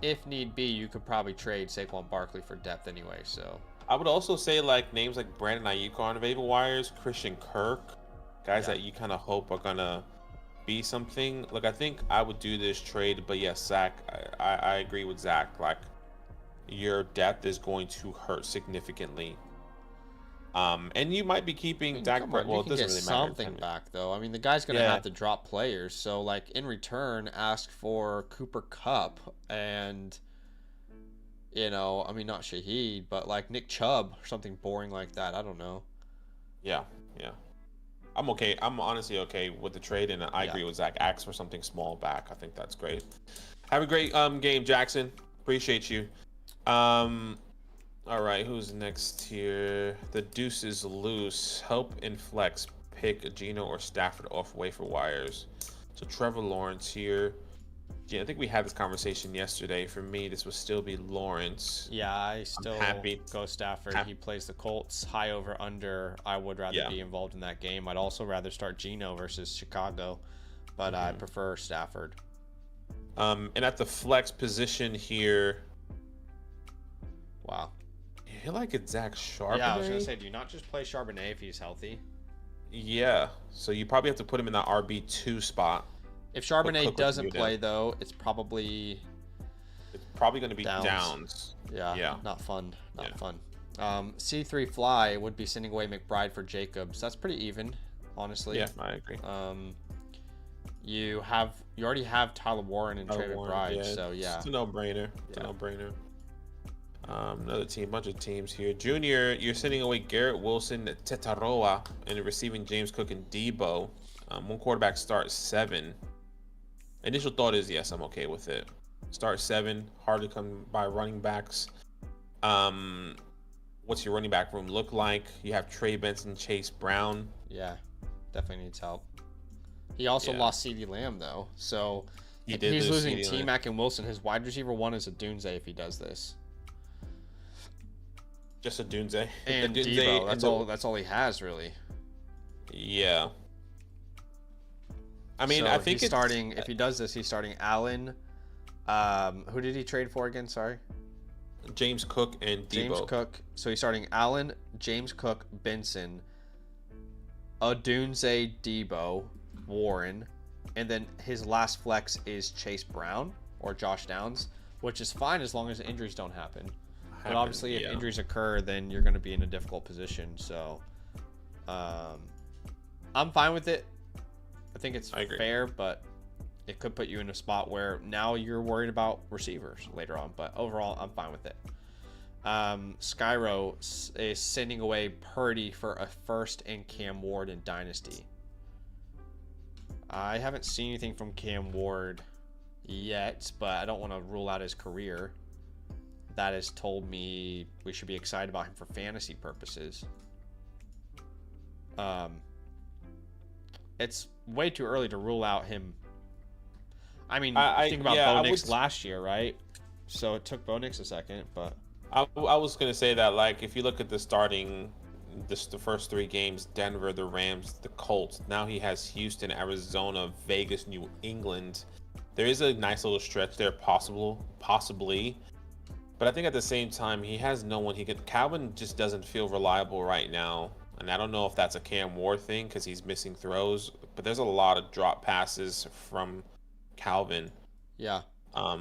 if need be, you could probably trade Saquon Barkley for depth anyway. So I would also say like names like Brandon Ayuk on waiver wires, Christian Kirk, guys that you kind of hope are gonna be something. Like I think I would do this trade, but yes, Zach, I agree with Zach. Like your depth is going to hurt significantly. And you might be keeping Dak. Well, it doesn't really matter. Something back though. I mean, the guy's gonna have to drop players. So, like in return, ask for Cooper Kupp and You know, I mean, not Shaheed, but like Nick Chubb or something boring like that. I don't know. Yeah, yeah. I'm okay. I'm honestly okay with the trade, and I Yeah. agree with Zach. Ask for something small back. I think that's great. Have a great game, Jackson. Appreciate you. Um, all right, who's next here? The deuce is loose. Help in flex. Pick Gino or Stafford off waiver wires. So Trevor Lawrence here. Yeah, I think we had this conversation yesterday. For me, this would still be Lawrence. Yeah, I I'm still happy. go Stafford. He plays the Colts. High over under. I would rather Yeah. be involved in that game. I'd also rather start Geno versus Chicago, but I prefer Stafford. And at the flex position here, Wow. you like it, Zach Charbonnet? Yeah, I was gonna say, do you not just play Charbonnet if he's healthy? Yeah. So you probably have to put him in that RB2 spot. If Charbonnet Cook doesn't play, down. though, it's probably Probably going to be Downs. Downs. Yeah, Yeah. not fun. Not Yeah. fun. C3 Fly would be sending away McBride for Jacobs. That's pretty even, honestly. Yeah, I agree. You already have Tyler Warren and Trey McBride, so yeah. It's a no-brainer. It's a no-brainer. Another team, bunch of teams here. Junior, you're sending away Garrett Wilson, Tetaroa, and receiving James Cook and Debo. One quarterback start 7. Initial thought is yes, I'm okay with it. Start 7, hard to come by running backs. What's your running back room look like? You have Trey Benson, Chase Brown. Yeah, definitely needs help. He also lost CeeDee Lamb, though, so if he's losing T-Mac and Wilson, his wide receiver 1 is a Dunze if he does this. Just a Dunze. And Debo, that's all he has, really. Yeah. I mean, so I think he's starting. If he does this, he's starting Allen. Who did he trade for again? Sorry. James Cook and Debo. James Cook. So he's starting Allen, James Cook, Benson, Odunze, Debo, Warren, and then his last flex is Chase Brown or Josh Downs, which is fine as long as injuries don't happen. But obviously, if injuries occur, then you're going to be in a difficult position. So, I'm fine with it. I think it's fair, but it could put you in a spot where now you're worried about receivers later on. But overall, I'm fine with it. Skyro is sending away Purdy for a first and Cam Ward in Dynasty. I haven't seen anything from Cam Ward yet, but I don't want to rule out his career. That has told me we should be excited about him for fantasy purposes. It's way too early to rule out him. I mean, think about Bo Nix last year, right? So it took Bo Nix a second, but I was gonna say that, like, if you look at the first 3 games: Denver, the Rams, the Colts. Now he has Houston, Arizona, Vegas, New England. There is a nice little stretch there, possibly. But I think at the same time, he has no one he could. Calvin just doesn't feel reliable right now. And I don't know if that's a Cam Ward thing because he's missing throws. But there's a lot of drop passes from Calvin. Yeah. I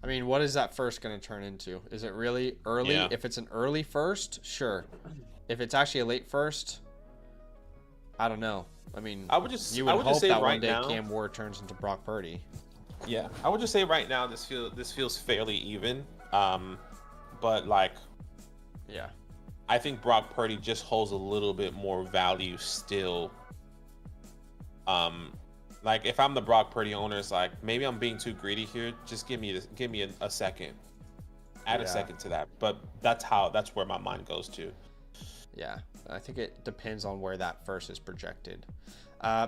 mean, what is that first going to turn into? Is it really early? Yeah. If it's an early first, sure. If it's actually a late first, I don't know. I mean, you would hope that one day Cam Ward turns into Brock Purdy. Yeah, I would just say right now this feels fairly even. But like, yeah, I think Brock Purdy just holds a little bit more value still. Like if I'm the Brock Purdy owner, it's like maybe I'm being too greedy here. Just give me a second, add a second to that. But that's where my mind goes to. Yeah, I think it depends on where that first is projected.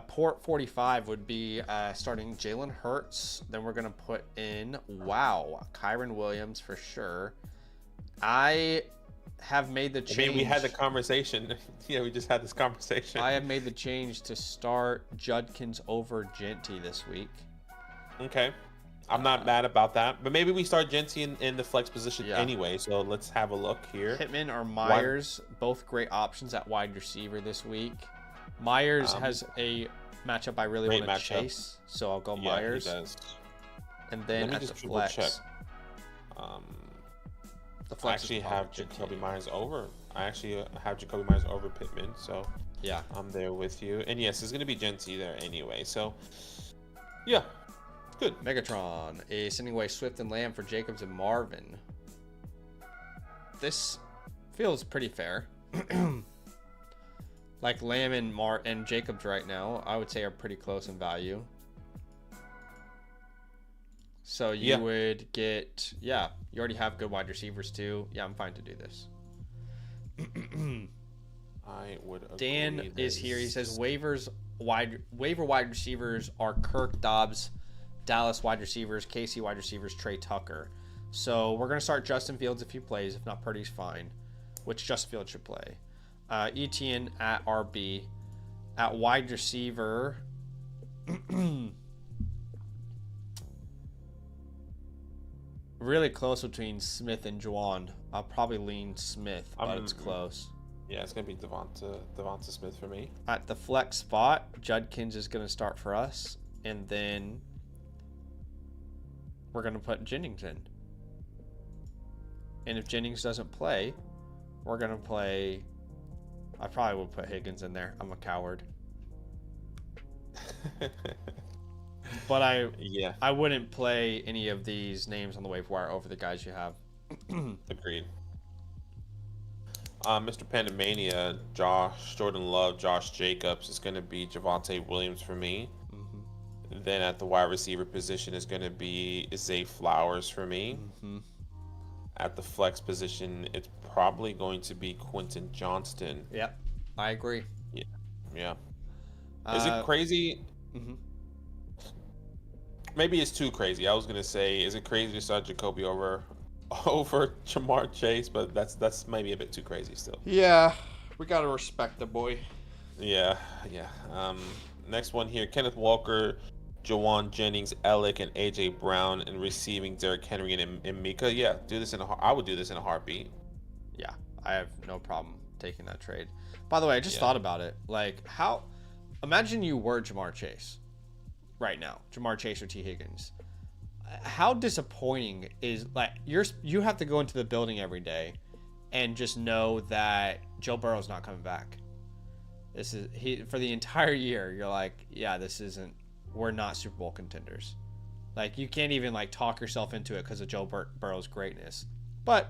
Port 45 would be starting Jalen Hurts. Then we're going to put in, Kyron Williams for sure. I have made the change. I mean, we had the conversation. Yeah, we just had this conversation. I have made the change to start Judkins over Genty this week. Okay. I'm not mad about that. But maybe we start Genty in the flex position anyway. So let's have a look here. Pittman or Myers, both great options at wide receiver this week. Myers has a matchup I really want to chase, so I'll go Myers. He does. And then at the flex, I actually have Jacoby Myers over. Pittman, so yeah, I'm there with you. And yes, there's gonna be Genty there anyway. So yeah, it's good. Megatron is sending away Swift and Lamb for Jacobs and Marvin. this feels pretty fair. Like Lamb and Jacobs right now, I would say are pretty close in value. So you would get, you already have good wide receivers too. Yeah, I'm fine to do this. I would agree. Dan is here. He says waiver wide receivers are Kirk, Dobbs, Dallas wide receivers, KC wide receivers, Trey Tucker. So we're going to start Justin Fields if he plays. If not, Purdy's fine, which Justin Fields should play. Etienne at RB. At wide receiver, really close between Smith and Juwan. I'll probably lean Smith, but it's close. Yeah, it's going to be Devonta Smith for me. At the flex spot, Judkins is going to start for us, and then we're going to put Jennings in. And if Jennings doesn't play, we're going to play... I probably would put Higgins in there. I'm a coward. But I wouldn't play any of these names on the waiver wire over the guys you have. Agreed. Mr. Pandemania, Jordan Love, Josh Jacobs is going to be Javonte Williams for me. Mm-hmm. Then at the wide receiver position is going to be Zay Flowers for me. Mm-hmm. At the flex position, it's probably going to be Quentin Johnston. Yep, I agree. Yeah. Is it crazy? Mm-hmm. Maybe it's too crazy. I was going to say, is it crazy to start Jacoby over Jamar Chase? But that's maybe a bit too crazy still. Yeah, we got to respect the boy. Yeah. Next one here, Kenneth Walker, Jawan Jennings, Alec, and AJ Brown, and receiving Derrick Henry and Mika. Yeah, I would do this in a heartbeat. Yeah, I have no problem taking that trade. By the way, I just thought about it. Like, imagine you were Jamar Chase right now, Jamar Chase or T. Higgins. How disappointing is, like, you have to go into the building every day and just know that Joe Burrow's not coming back. For the entire year, you're like, yeah, we're not Super Bowl contenders. Like, you can't even like talk yourself into it because of Joe Burrow's greatness. But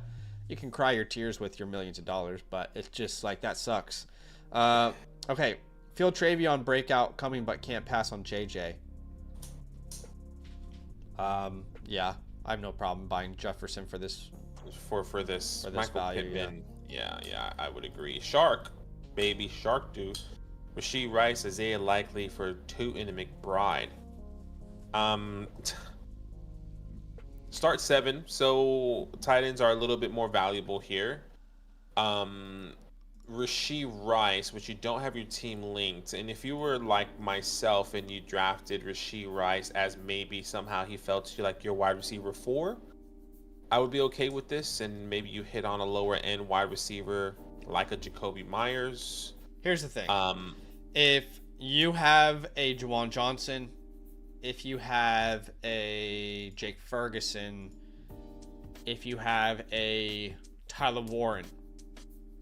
you can cry your tears with your millions of dollars, but it's just like, that sucks. Okay, Field Travion breakout coming but can't pass on JJ. Yeah, I have no problem buying Jefferson for this. For this Michael value, Pittman. Yeah, I would agree. Shark, baby, Shark dude. Rashee Rice, Isaiah Likely for Tootin and McBride. Start 7, so tight ends are a little bit more valuable here. Rashee Rice, which you don't have your team linked, and if you were like myself and you drafted Rashee Rice as maybe somehow he felt to like your wide receiver 4, I would be okay with this, and maybe you hit on a lower end wide receiver like a Jacoby Myers. Here's the thing. If you have a Juwan Johnson, if you have a Jake Ferguson, if you have a Tyler Warren,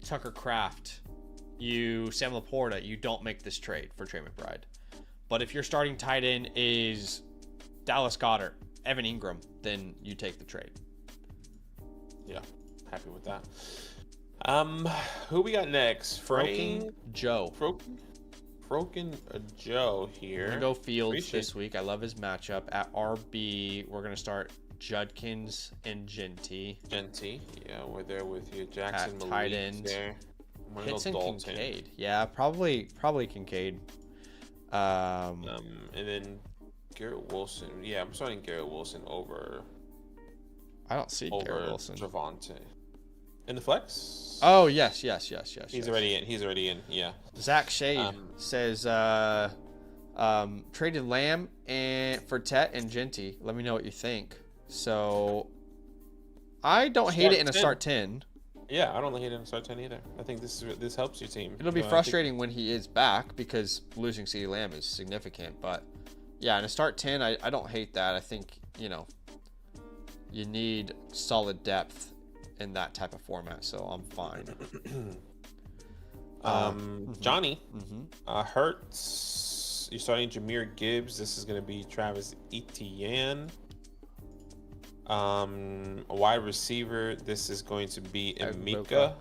Tucker Kraft, Sam Laporta, you don't make this trade for Trey McBride. But if your starting tight end is Dallas Goedert, Evan Ingram, then you take the trade. Yeah, happy with that. Who we got next? Froken Joe here. We're gonna go Fields this week. I love his matchup. At RB, we're gonna start Judkins and Genty. Yeah, we're there with you. Jackson, at tight end. There. Hitson, Kincaid. Yeah, probably Kincaid. And then Garrett Wilson. Yeah, I'm starting Garrett Wilson over. I don't see Garrett Wilson. Javonte. In the flex? Oh, yes. He's already in. Yeah. Zach Shade says traded Lamb for Tet and Genty. Let me know what you think. So I don't hate it in a start 10. Yeah, I don't hate it in a start 10 either. I think this helps your team. It'll be frustrating when he is back because losing CeeDee Lamb is significant. But yeah, in a start 10, I don't hate that. I think, you need solid depth in that type of format, so I'm fine. Johnny, Hurts. You're starting Jahmyr Gibbs. This is going to be Travis Etienne. A wide receiver. This is going to be Emeka.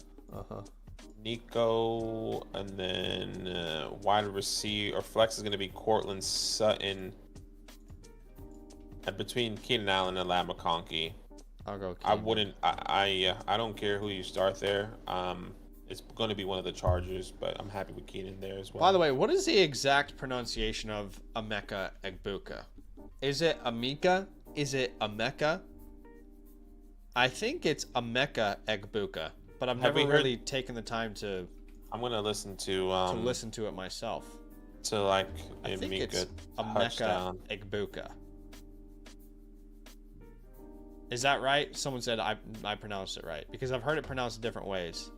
Nico, and then wide receiver or flex is going to be Cortland Sutton. And between Keenan Allen and Lad McConkey, I'll go Keenan. I wouldn't. I don't care who you start there. It's going to be one of the Chargers, but I'm happy with Keenan there as well. By the way, what is the exact pronunciation of Emeka Egbuka? Is it Amika? Is it Emeka? I think it's Emeka Egbuka, but I've never really taken the time to. I'm gonna listen to listen to it myself. To like I think it's Emeka Egbuka. Is that right? Someone said I pronounced it right because I've heard it pronounced different ways.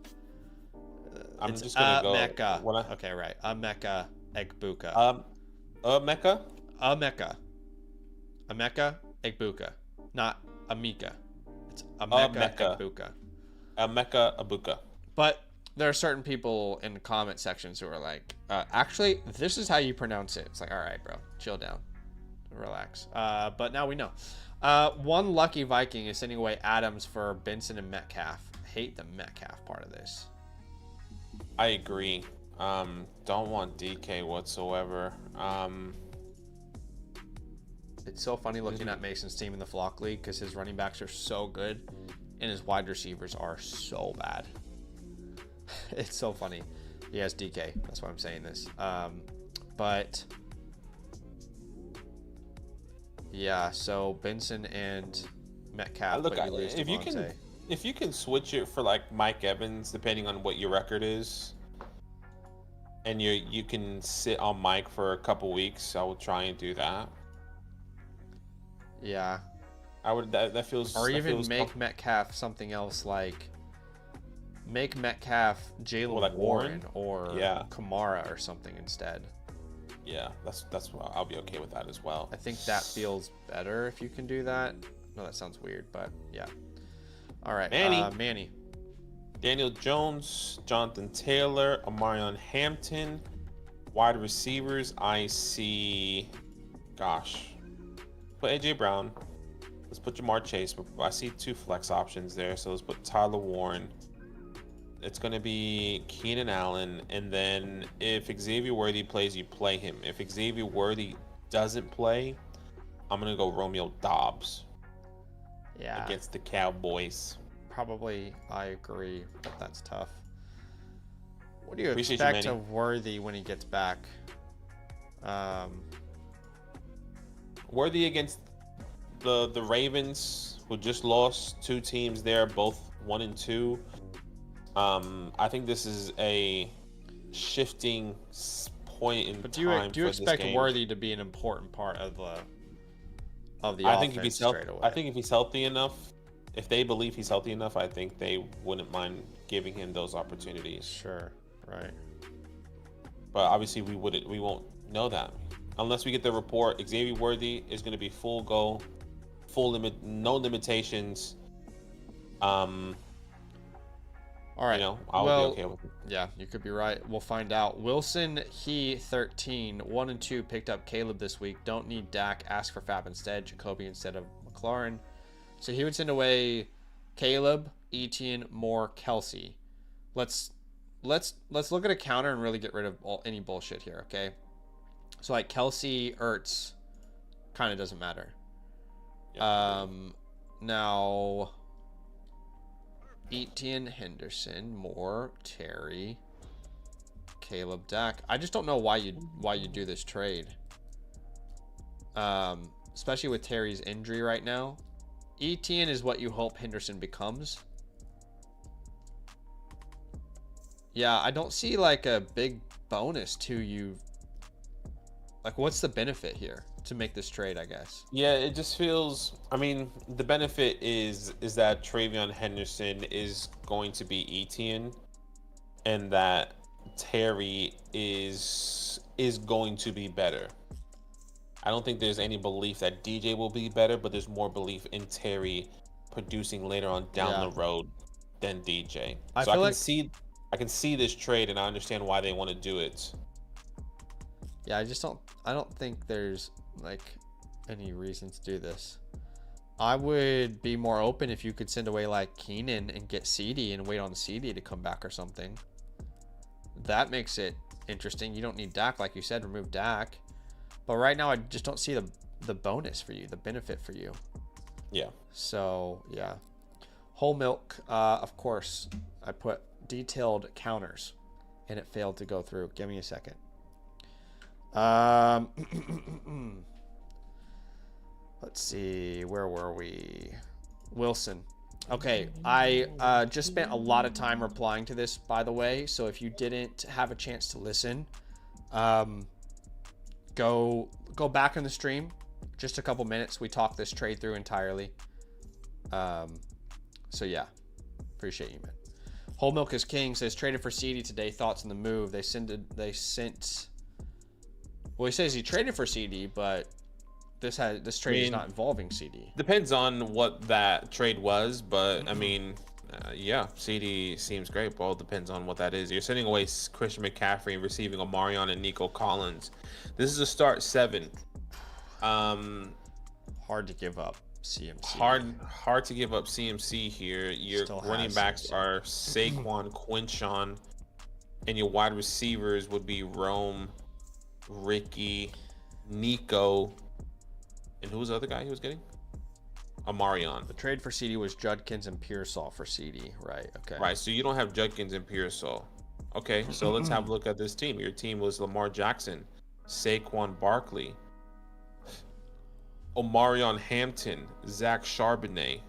I'm just gonna go. Emeka. Okay, right. Emeka Egbuka. Emeka. Emeka Egbuka, not Amika. It's Emeka Egbuka. Emeka Egbuka. But there are certain people in the comment sections who are like, actually, this is how you pronounce it. It's like, all right, bro, chill down, relax. But now we know. One lucky Viking is sending away Adams for Benson and Metcalf. Hate the Metcalf part of this. I agree. Don't want DK whatsoever. It's so funny looking at Mason's team in the Flock League because his running backs are so good and his wide receivers are so bad. It's so funny. He has DK. That's why I'm saying this. But yeah, so Benson and Metcalf. Look, if you can switch it for like Mike Evans, depending on what your record is, and you can sit on Mike for a couple weeks, I will try and do that. Yeah, I would. That feels. Or even make Metcalf something else, like make Metcalf Jaylen Warren or Kamara or something instead. Yeah, that's what I'll be okay with that as well. I think that feels better if you can do that. No, that sounds weird, but yeah. All right, Manny. Daniel Jones, Jonathan Taylor, Amarion Hampton. Wide receivers, I see. Gosh. Put AJ Brown. Let's put Jamar Chase. But I see two flex options there. So let's put Tyler Warren. It's going to be Keenan Allen. And then if Xavier Worthy plays, you play him. If Xavier Worthy doesn't play, I'm going to go Romeo Doubs. Yeah. Against the Cowboys. Probably, I agree. But that's tough. What do you expect of Worthy when he gets back? Worthy against the Ravens, who just lost two teams there, both 1-2. I think this is a shifting point in time. Do you expect Worthy to be an important part of the offense? I think if he's healthy enough, if they believe he's healthy enough, I think they wouldn't mind giving him those opportunities. Sure, right. But obviously, we won't know that unless we get the report. Xavier Worthy is going to be full go, no limitations. All right. I'll be okay with it. Yeah, you could be right. We'll find out. Wilson, 13, 1-2 picked up Caleb this week. Don't need Dak. Ask for Fab instead. Jacoby instead of McLaurin. So he would send away Caleb, Etienne, Moore, Kelsey. Let's look at a counter and really get rid of any bullshit here, okay? So like Kelsey, Ertz, kind of doesn't matter. Yep. Now Etienne, Henderson, Moore, Terry, Caleb, Dak. I just don't know why you do this trade. Especially with Terry's injury right now. Etienne is what you hope Henderson becomes. Yeah, I don't see like a big bonus to you. Like, what's the benefit here to make this trade, I guess? Yeah, it just feels, I mean, the benefit is that Travion Henderson is going to be Etienne and that Terry is going to be better. I don't think there's any belief that DJ will be better, but there's more belief in Terry producing later on down the road than DJ. I can see this trade, and I understand why they want to do it. Yeah, I don't think there's like any reason to do this. I would be more open if you could send away like Keenan and get CD and wait on CD to come back or something. That makes it interesting. You don't need Dak, like you said, remove Dak. But right now, I just don't see the bonus for you, the benefit for you. Yeah. So, yeah. Whole milk, of course, I put detailed counters, and it failed to go through. Give me a second. Let's see. Where were we? Wilson. Okay, I just spent a lot of time replying to this, by the way. So if you didn't have a chance to listen, go back in the stream. Just a couple minutes. We talked this trade through entirely. So yeah, appreciate you, man. Whole Milk is King says traded for CD today. Thoughts on the move? They sent. Well, he says he traded for CD, but this trade is not involving CD. Depends on what that trade was, but I mean, yeah, CD seems great. But all depends on what that is. You're sending away Christian McCaffrey and receiving Omarion and Nico Collins. This is a start 7. Hard to give up CMC. Hard to give up CMC here. Your running backs are Saquon, Quinshon, and your wide receivers would be Rome, Ricky, Nico, and who was the other guy he was getting? Omarion. The trade for CD was Judkins and Pearsall for CD, right? Okay. Right, so you don't have Judkins and Pearsall. Okay, so let's have a look at this team. Your team was Lamar Jackson, Saquon Barkley, Omarion Hampton, Zach Charbonnet,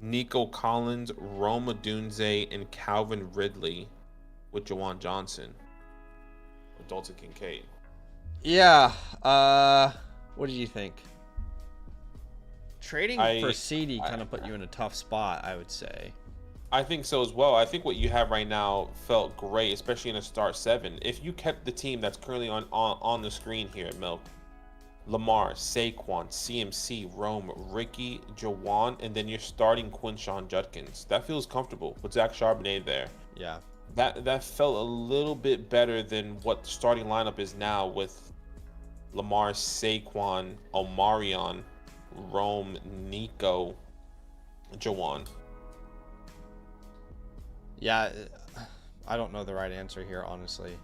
Nico Collins, Roma Dunze, and Calvin Ridley with Jawan Johnson. With Dalton Kincaid. Yeah. What do you think? Trading for CD kind of put you in a tough spot, I would say. I think so as well. I think what you have right now felt great, especially in a start 7. If you kept the team that's currently on the screen here at Milk, Lamar, Saquon, CMC, Rome, Ricky, Jawan, and then you're starting Quinshon Judkins. That feels comfortable with Zach Charbonnet there. Yeah. That felt a little bit better than what the starting lineup is now with Lamar, Saquon, Omarion, Rome, Nico, Jawan. Yeah, I don't know the right answer here, honestly.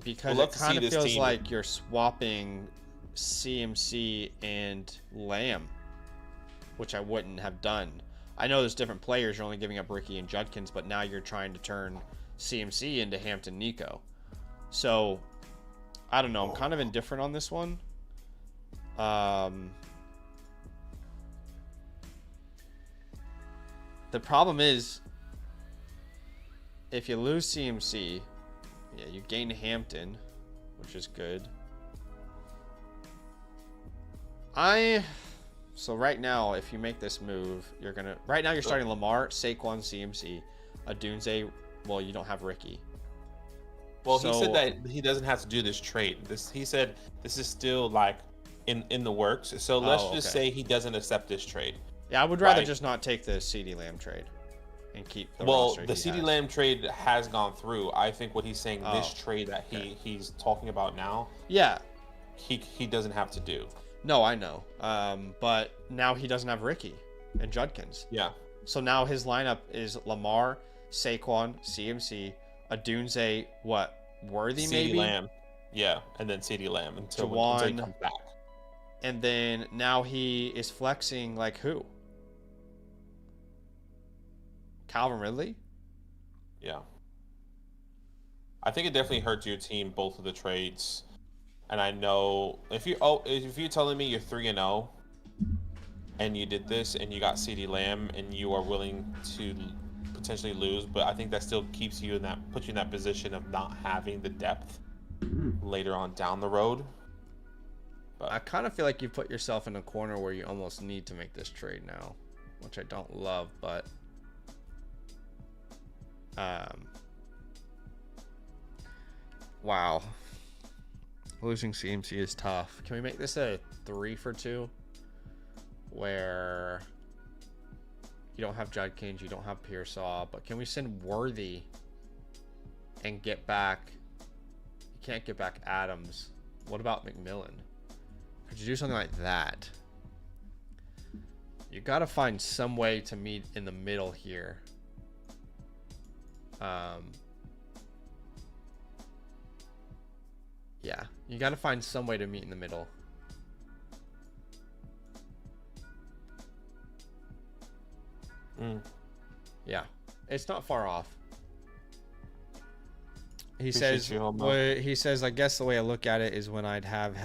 Because it kind of feels like you're swapping CMC and Lamb, which I wouldn't have done. I know there's different players. You're only giving up Ricky and Judkins, but now you're trying to turn CMC into Hampton Nico. So, I don't know. I'm kind of indifferent on this one. The problem is, if you lose CMC, yeah, you gain Hampton, which is good. So right now, if you make this move, right now you're starting Lamar, Saquon, CMC, Adunze. Well, you don't have Ricky. Well, he said that he doesn't have to do this trade. He said this is still like in the works. So let's just say he doesn't accept this trade. Yeah, I would rather just not take the CD Lamb trade and keep the roster the CD Lamb trade has gone through. I think what he's saying, this trade that he's talking about now, yeah, he doesn't have to do. No, I know. But now he doesn't have Ricky and Judkins. Yeah. So now his lineup is Lamar, Saquon, CMC, Adunze, Worthy CD maybe? Lamb. Yeah, and then CD Lamb until he comes back. And then now he is flexing like who? Calvin Ridley? Yeah. I think it definitely hurts your team, both of the trades. And I know if you're telling me you're 3-0 and you did this and you got CD Lamb and you are willing to potentially lose, but I think that still puts you in that position of not having the depth later on down the road. But I kind of feel like you put yourself in a corner where you almost need to make this trade now, which I don't love, but wow. Losing CMC is tough. Can we make this a 3-for-2? Where you don't have Judkins, you don't have Pearsall, but can we send Worthy and get back? You can't get back Adams. What about McMillan? you do something like that, you got to find some way to meet in the middle here. Yeah, you got to find some way to meet in the middle. Yeah, it's not far off. He says, I guess the way I look at it is when I'd have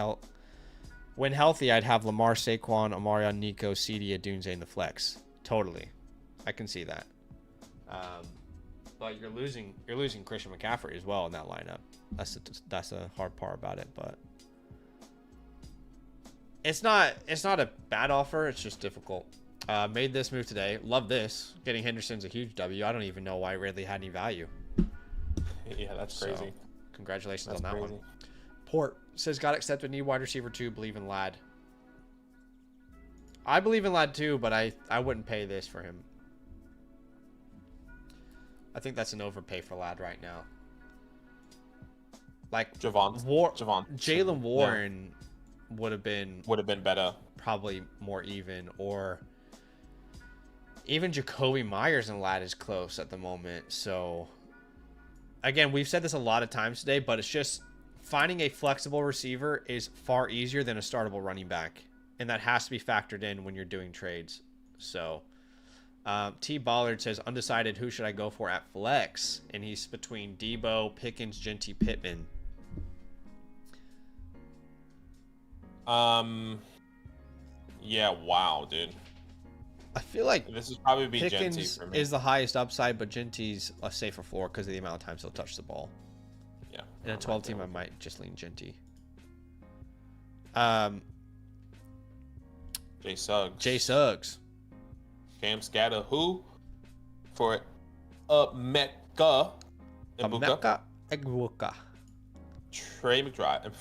when healthy, I'd have Lamar, Saquon, Amarion, Nico, CD, Adunze in the flex. Totally. I can see that. But you're losing Christian McCaffrey as well in that lineup. That's a hard part about it, but it's not a bad offer, it's just difficult. Made this move today. Love this. Getting Henderson's a huge W. I don't even know why Ridley had any value. Yeah, that's crazy. So, congratulations on that one. Port says, got accepted, need wide receiver 2, believe in Lad. I believe in Lad too, but I wouldn't pay this for him. I think that's an overpay for Lad right now. Like Jalen Warren would have been better. Probably more even, or even Jacoby Myers and Lad is close at the moment. So again, we've said this a lot of times today, but it's just finding a flexible receiver is far easier than a startable running back. And that has to be factored in when you're doing trades. So T. Ballard says, undecided, who should I go for at flex? And he's between Debo, Pickens, Genty, Pittman. Yeah, wow, dude. I feel like this is probably be Pickens Genty for me. Is the highest upside, but Genty's a safer floor because of the amount of times he'll touch the ball. Yeah. In a 12 team, I might just lean Genty. Jay Suggs. Cam Scatter, who? For Mecca. Mecca Egwuka. Trey McBride.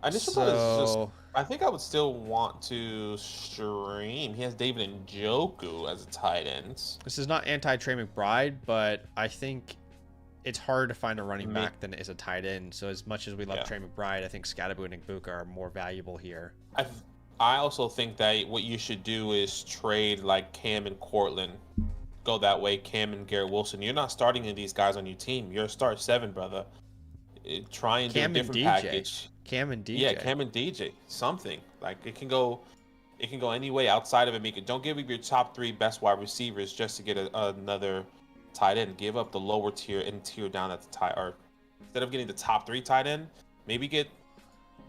I think I would still want to stream. He has David Njoku as a tight end. This is not anti-Trey McBride, but I think it's harder to find a running back than it is a tight end. So as much as we love Trey McBride, I think Scatterbo and Igbuka are more valuable here. I also think that what you should do is trade like Cam and Cortland. Go that way, Cam and Garrett Wilson. You're not starting any of these guys on your team. You're a start 7, brother. Try and do a different package. Cam and DJ. Yeah, Cam and DJ. Something. Like it can go any way outside of it. Don't give up your top 3 best wide receivers just to get another tight end. Give up the lower tier and tier down at the tight, or instead of getting the top 3 tight end, maybe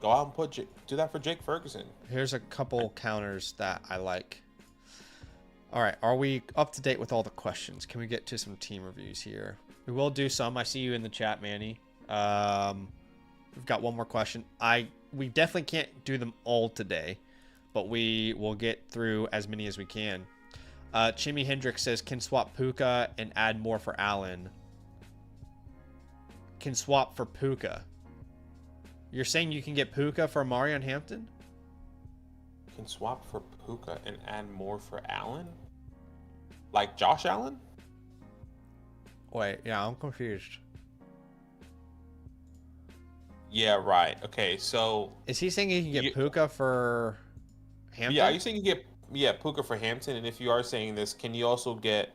go out and do that for Jake Ferguson. Here's a couple counters that I like. All right, are we up to date with all the questions? Can we get to some team reviews here? We will do some. I see you in the chat, Manny. We've got one more question. We definitely can't do them all today, but we will get through as many as we can. Chimmy Hendricks says, can swap Puka and add more for Allen. Can swap for Puka. You're saying you can get Puka for Marion Hampton? Can swap for Puka and add more for Allen? Like Josh Allen? Wait, yeah, I'm confused. Yeah, right. Okay, so is he saying he can get Puka for Hampton? Yeah, are you saying you can get Puka for Hampton? And if you are saying this, can you also get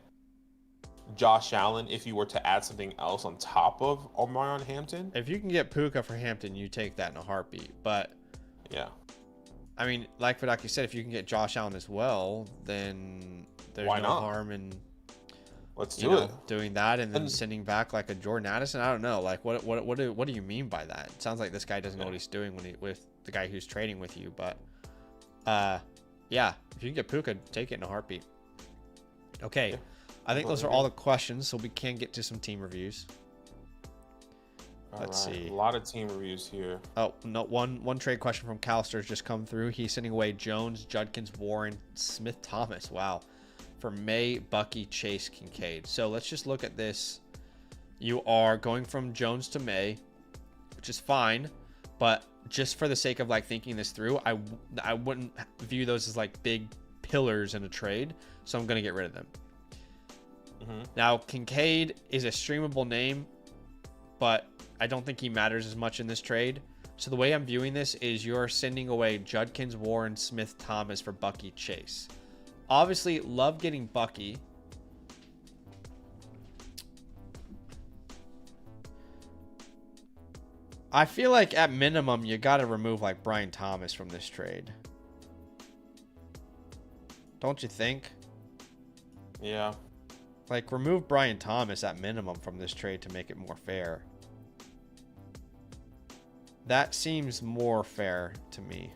Josh Allen if you were to add something else on top of Omarion Hampton? If you can get Puka for Hampton, you take that in a heartbeat. But yeah, I mean, like Vidaki said, if you can get Josh Allen as well, then there's no harm in doing that and then sending back like a Jordan Addison. I don't know. Like what do you mean by that? It sounds like this guy doesn't know what he's doing with the guy who's trading with you. But yeah, if you can get Puka, take it in a heartbeat. Okay. Yeah. I think those are all the questions, so we can get to some team reviews. Let's see. A lot of team reviews here. Oh, no, one trade question from Calster's just come through. He's sending away Jones, Judkins, Warren, Smith, Thomas. Wow. For May, Bucky, Chase, Kincaid. So let's just look at this. You are going from Jones to May, which is fine, but just for the sake of like thinking this through, I wouldn't view those as like big pillars in a trade, so I'm going to get rid of them. Now, Kincaid is a streamable name, but I don't think he matters as much in this trade. So the way I'm viewing this is you're sending away Judkins, Warren, Smith, Thomas for Bucky, Chase. Obviously, love getting Bucky. I feel like at minimum, you got to remove like Brian Thomas from this trade. Don't you think? Yeah. Like, remove Brian Thomas at minimum from this trade to make it more fair. That seems more fair to me.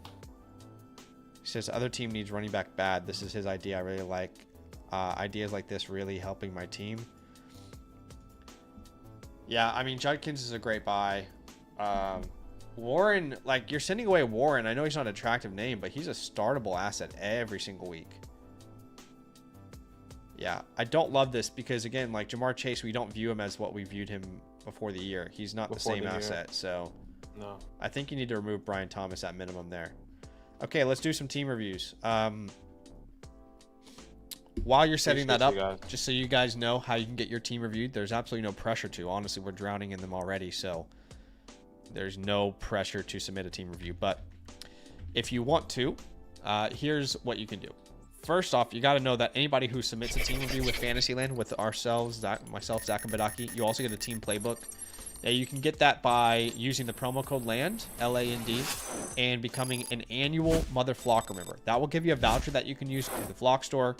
He says, other team needs running back bad. This is his idea. I really like ideas like this really helping my team. Yeah, I mean, Judkins is a great buy. Warren, like, you're sending away Warren. I know he's not an attractive name, but he's a startable asset every single week. Yeah, I don't love this because, again, like Jamar Chase, we don't view him as what we viewed him before the year. He's not the same asset, so no. I think you need to remove Brian Thomas at minimum there. Okay, let's do some team reviews. While you're setting that up, just so you guys know how you can get your team reviewed, there's absolutely no pressure to. Honestly, we're drowning in them already, so there's no pressure to submit a team review. But if you want to, here's what you can do. First off, you got to know that anybody who submits a team review with Fantasyland, with ourselves, myself, Zach, and Badaki, you also get a team playbook. Now, you can get that by using the promo code LAND, L-A-N-D, and becoming an annual Mother Flocker member. That will give you a voucher that you can use through the Flock store,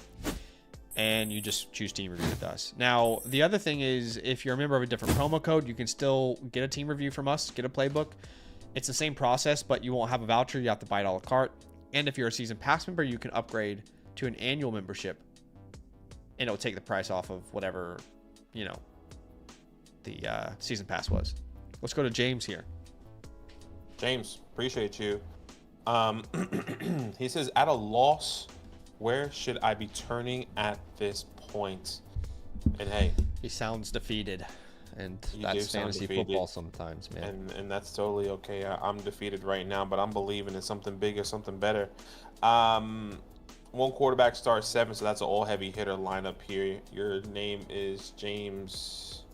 and you just choose team review with us. Now, the other thing is, if you're a member of a different promo code, you can still get a team review from us, get a playbook. It's the same process, but you won't have a voucher. You have to buy it a la carte. And if you're a season pass member, you can upgrade to an annual membership, and it'll take the price off of whatever, you know, the season pass was. Let's go to James here. James, appreciate you. He says, at a loss, where should I be turning at this point? And hey, he sounds defeated, and that's fantasy football sometimes, man. And that's totally okay. I'm defeated right now, but I'm believing in something bigger, something better. One quarterback starts 7, so that's an all heavy hitter lineup here. Your name is James.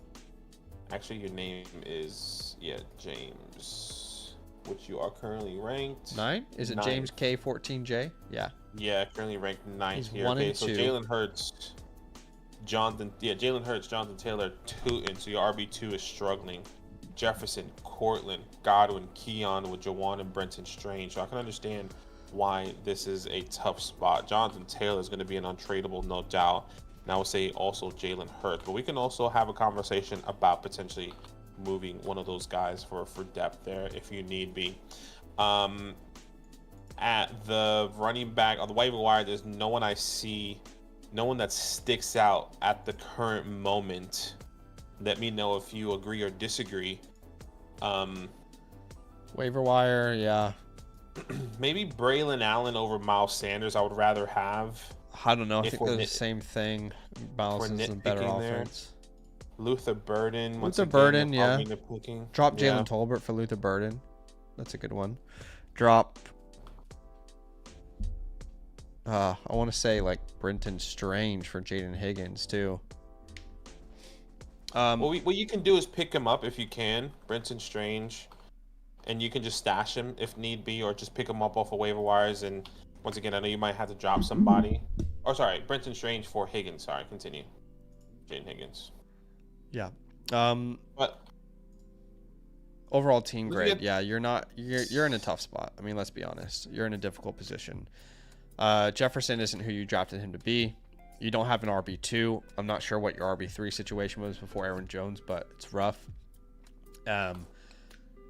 Actually, your name is James, which you are currently ranked 9. Is it 9? James K14J? Yeah. Yeah, currently ranked 9th He's here. 1 Okay, and so 2. Jalen Hurts, Jalen Hurts, Jonathan Taylor, Tootin. So your RB2 is struggling. Jefferson, Cortland, Godwin, Keon with Jawan and Brenton Strange. So I can understand why this is a tough spot. Jonathan Taylor is going to be an untradeable, no doubt. And I would say also Jalen Hurts. But we can also have a conversation about potentially moving one of those guys for depth there if you need be. At the running back on the waiver wire, there's no one I see, no one that sticks out at the current moment. Let me know if you agree or disagree. Waiver wire, yeah. Maybe Braylon Allen over Miles Sanders. I would rather have. I don't know. I think they're the same thing. Miles is a better offense. Luther Burden. Luther Burden, yeah. Drop Jalen Tolbert for Luther Burden. That's a good one. Drop. I want to say like Brenton Strange for Jaden Higgins too. What you can do is pick him up if you can, Brenton Strange, and you can just stash him if need be, or just pick him up off of waiver wires. And once again, I know you might have to drop somebody. Oh, sorry, Brenton Strange for Higgins. Sorry, continue. Jaden Higgins. Yeah. But overall team grade, yeah, you're in a tough spot. I mean, let's be honest. You're in a difficult position. Jefferson isn't who you drafted him to be. You don't have an RB2. I'm not sure what your RB3 situation was before Aaron Jones, but it's rough.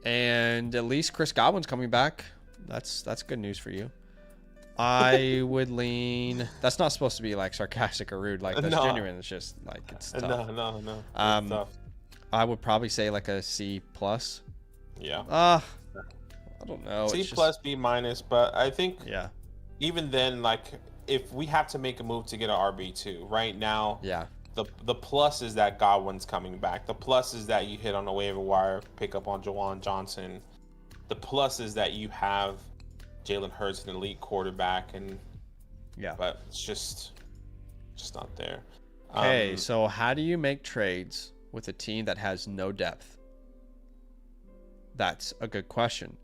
And at least Chris Godwin's coming back. That's good news for you. I would lean. That's not supposed to be like sarcastic or rude. Like, that's genuine. It's just like it's tough. No. It's tough. I would probably say like a C+. Yeah. I don't know. C+, B-, but I think yeah. Even then, like, if we have to make a move to get an RB2 right now, yeah. The plus is that Godwin's coming back. The plus is that you hit on a waiver wire pickup on Jawan Johnson. The plus is that you have Jalen Hurts, an elite quarterback, and but it's just not there. Okay, so how do you make trades with a team that has no depth? That's a good question.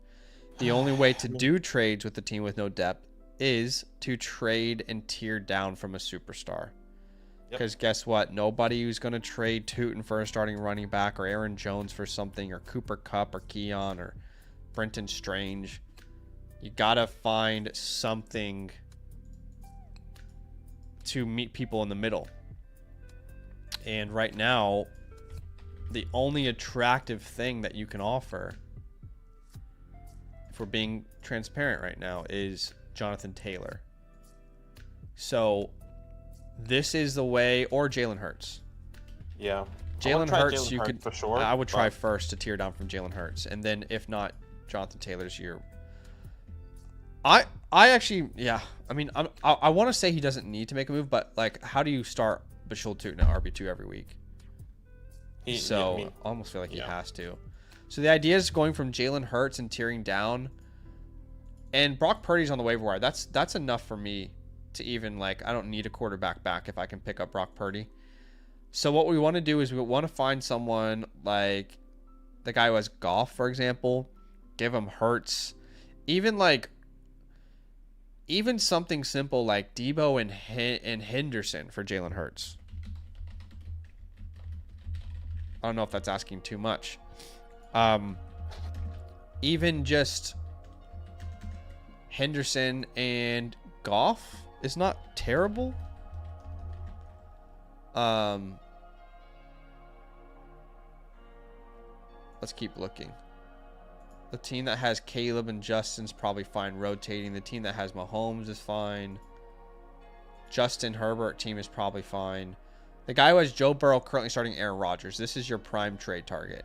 The only way to do trades with a team with no depth is to trade and tier down from a superstar. Because guess what? Nobody who's going to trade Tootin for a starting running back, or Aaron Jones for something, or Cooper Kupp, or Keon, or Brenton Strange. You got to find something to meet people in the middle. And right now, the only attractive thing that you can offer, if we're being transparent right now, is Jonathan Taylor. So this is the way, or Jalen Hurts. Yeah. Jalen Hurts, you could, for sure. I would try first to tear down from Jalen Hurts, and then if not, Jonathan Taylor's your. I actually, yeah. I mean, I want to say he doesn't need to make a move, but like, how do you start Bashul Tootin at RB2 every week? I almost feel like he has to. So the idea is going from Jalen Hurts and tearing down, and Brock Purdy's on the waiver wire. That's enough for me to even, like, I don't need a quarterback back if I can pick up Brock Purdy. So what we want to do is we want to find someone like the guy who has Goff, for example, give him Hurts, even something simple like Debo and Henderson for Jalen Hurts. I don't know if that's asking too much. Even just Henderson and Goff is not terrible. Let's keep looking. The team that has Caleb and Justin's probably fine rotating. The team that has Mahomes is fine. Justin Herbert team is probably fine. The guy who has Joe Burrow currently starting Aaron Rodgers. This is your prime trade target.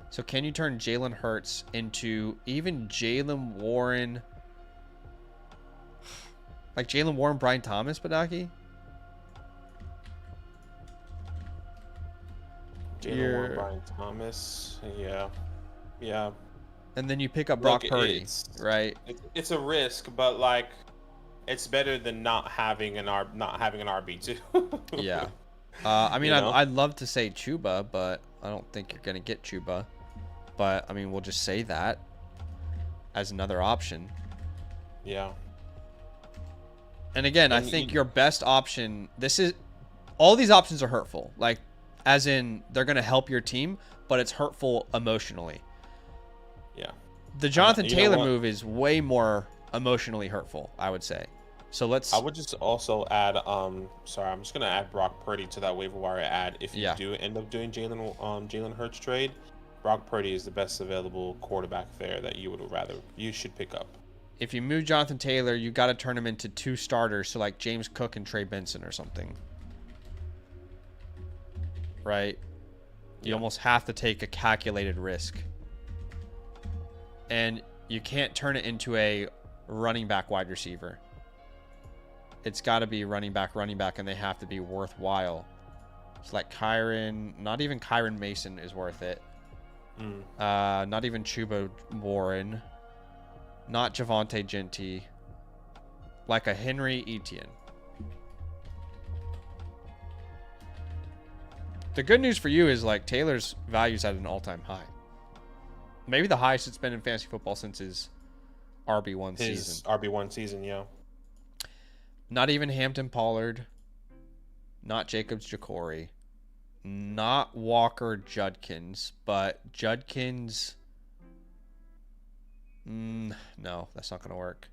So can you turn Jalen Hurts into even Jalen Warren? Like Jalen Warren, Brian Thomas, Badaki? Jalen Warren, Brian Thomas. Yeah. Yeah. And then you pick up Brock Purdy, right? It's a risk, but like, it's better than not having an RB2. Yeah. I mean, I'd love to say Chuba, but I don't think you're gonna get Chuba. But I mean, we'll just say that as another option. Yeah. And again, I think your best option. All these options are hurtful. Like, as in, they're gonna help your team, but it's hurtful emotionally. Yeah. The Jonathan Taylor move is way more emotionally hurtful, I would say. So I would just also add, I'm just gonna add Brock Purdy to that waiver wire ad. If you do end up doing Jalen Hurts trade, Brock Purdy is the best available quarterback there that you should pick up. If you move Jonathan Taylor, you got to turn him into two starters, so like James Cook and Trey Benson or something. Right? You almost have to take a calculated risk. And you can't turn it into a running back wide receiver. It's got to be running back, and they have to be worthwhile. It's like not even Kyron Mason is worth it. Not even Chuba Warren. Not Javonte Genty. Like a Henry Etienne. The good news for you is like Taylor's value's at an all-time high. Maybe the highest it's been in fantasy football since his RB1 season. RB1 season, yeah. Not even Hampton Pollard. Not Jacobs Jacory. Not Walker Judkins. But Judkins... no, that's not going to work.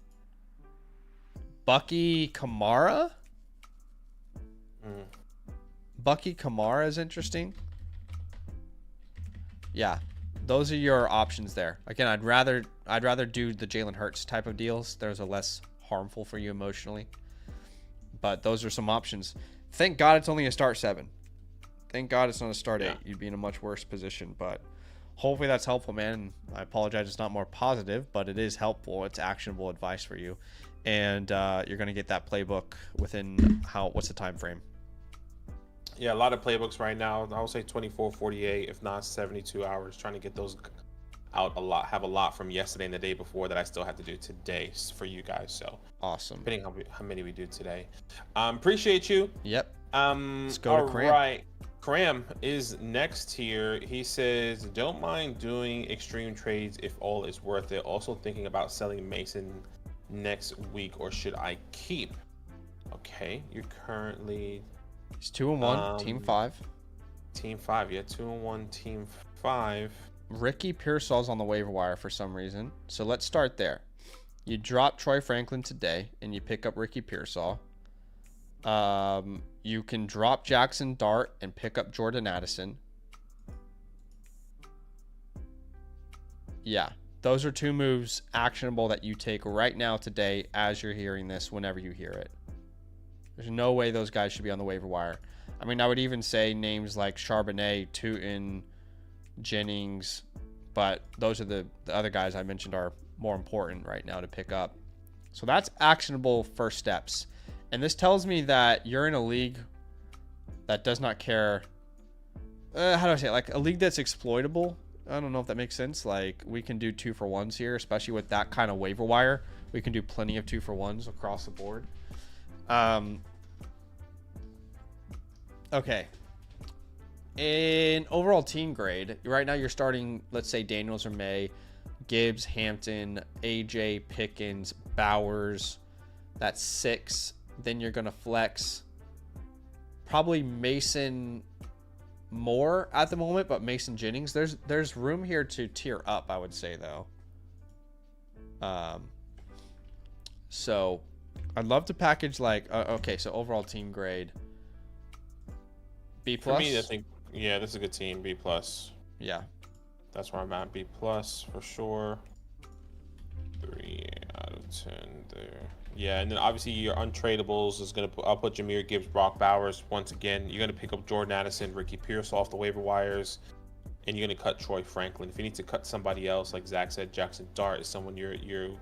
Bucky Kamara? Bucky Kamara is interesting. Yeah. Those are your options there. Again, I'd rather do the Jalen Hurts type of deals. Those are less harmful for you emotionally. But those are some options. Thank God it's only a start 7. Thank God it's not a start 8. You'd be in a much worse position. But hopefully that's helpful, man. I apologize it's not more positive, but it is helpful. It's actionable advice for you. And you're going to get that playbook within what's the time frame? Yeah, a lot of playbooks right now. I would say 24, 48, if not 72 hours. Trying to get those out a lot. Have a lot from yesterday and the day before that I still have to do today for you guys. So awesome. Depending how many we do today. Appreciate you. Yep. Let's go to Cram. Right. Cram is next here. He says, don't mind doing extreme trades if all is worth it. Also thinking about selling Mason next week, or should I keep? Okay, you're currently He's 2-1, team 5. Team 5, yeah, 2-1, team 5. Ricky Pearsall's on the waiver wire for some reason. So let's start there. You drop Troy Franklin today and you pick up Ricky Pearsall. You can drop Jackson Dart and pick up Jordan Addison. Yeah, those are 2 moves actionable that you take right now today as you're hearing this, whenever you hear it. There's no way those guys should be on the waiver wire. I mean, I would even say names like Charbonnet, Tootin, Jennings, but those are the other guys I mentioned are more important right now to pick up. So that's actionable first steps. And this tells me that you're in a league that does not care. How do I say it? Like a league that's exploitable. I don't know if that makes sense. Like we can do 2-for-1s here, especially with that kind of waiver wire. We can do plenty of 2-for-1s across the board. Okay. In overall team grade, right now you're starting, let's say Daniels or May, Gibbs, Hampton, AJ, Pickens, Bowers. That's 6. Then you're going to flex probably Mason more at the moment, but Mason Jennings. There's room here to tier up, I would say, though. So I'd love to package like, okay, so overall team grade. B+. For me, I think, yeah, this is a good team. B+. Yeah. That's where I'm at. B+ for sure. 3 out of 10 there. Yeah, and then obviously your untradables is gonna I'll put Jahmyr Gibbs, Brock Bowers once again. You're gonna pick up Jordan Addison, Ricky Pearsall off the waiver wires, and you're gonna cut Troy Franklin. If you need to cut somebody else, like Zach said, Jackson Dart is someone you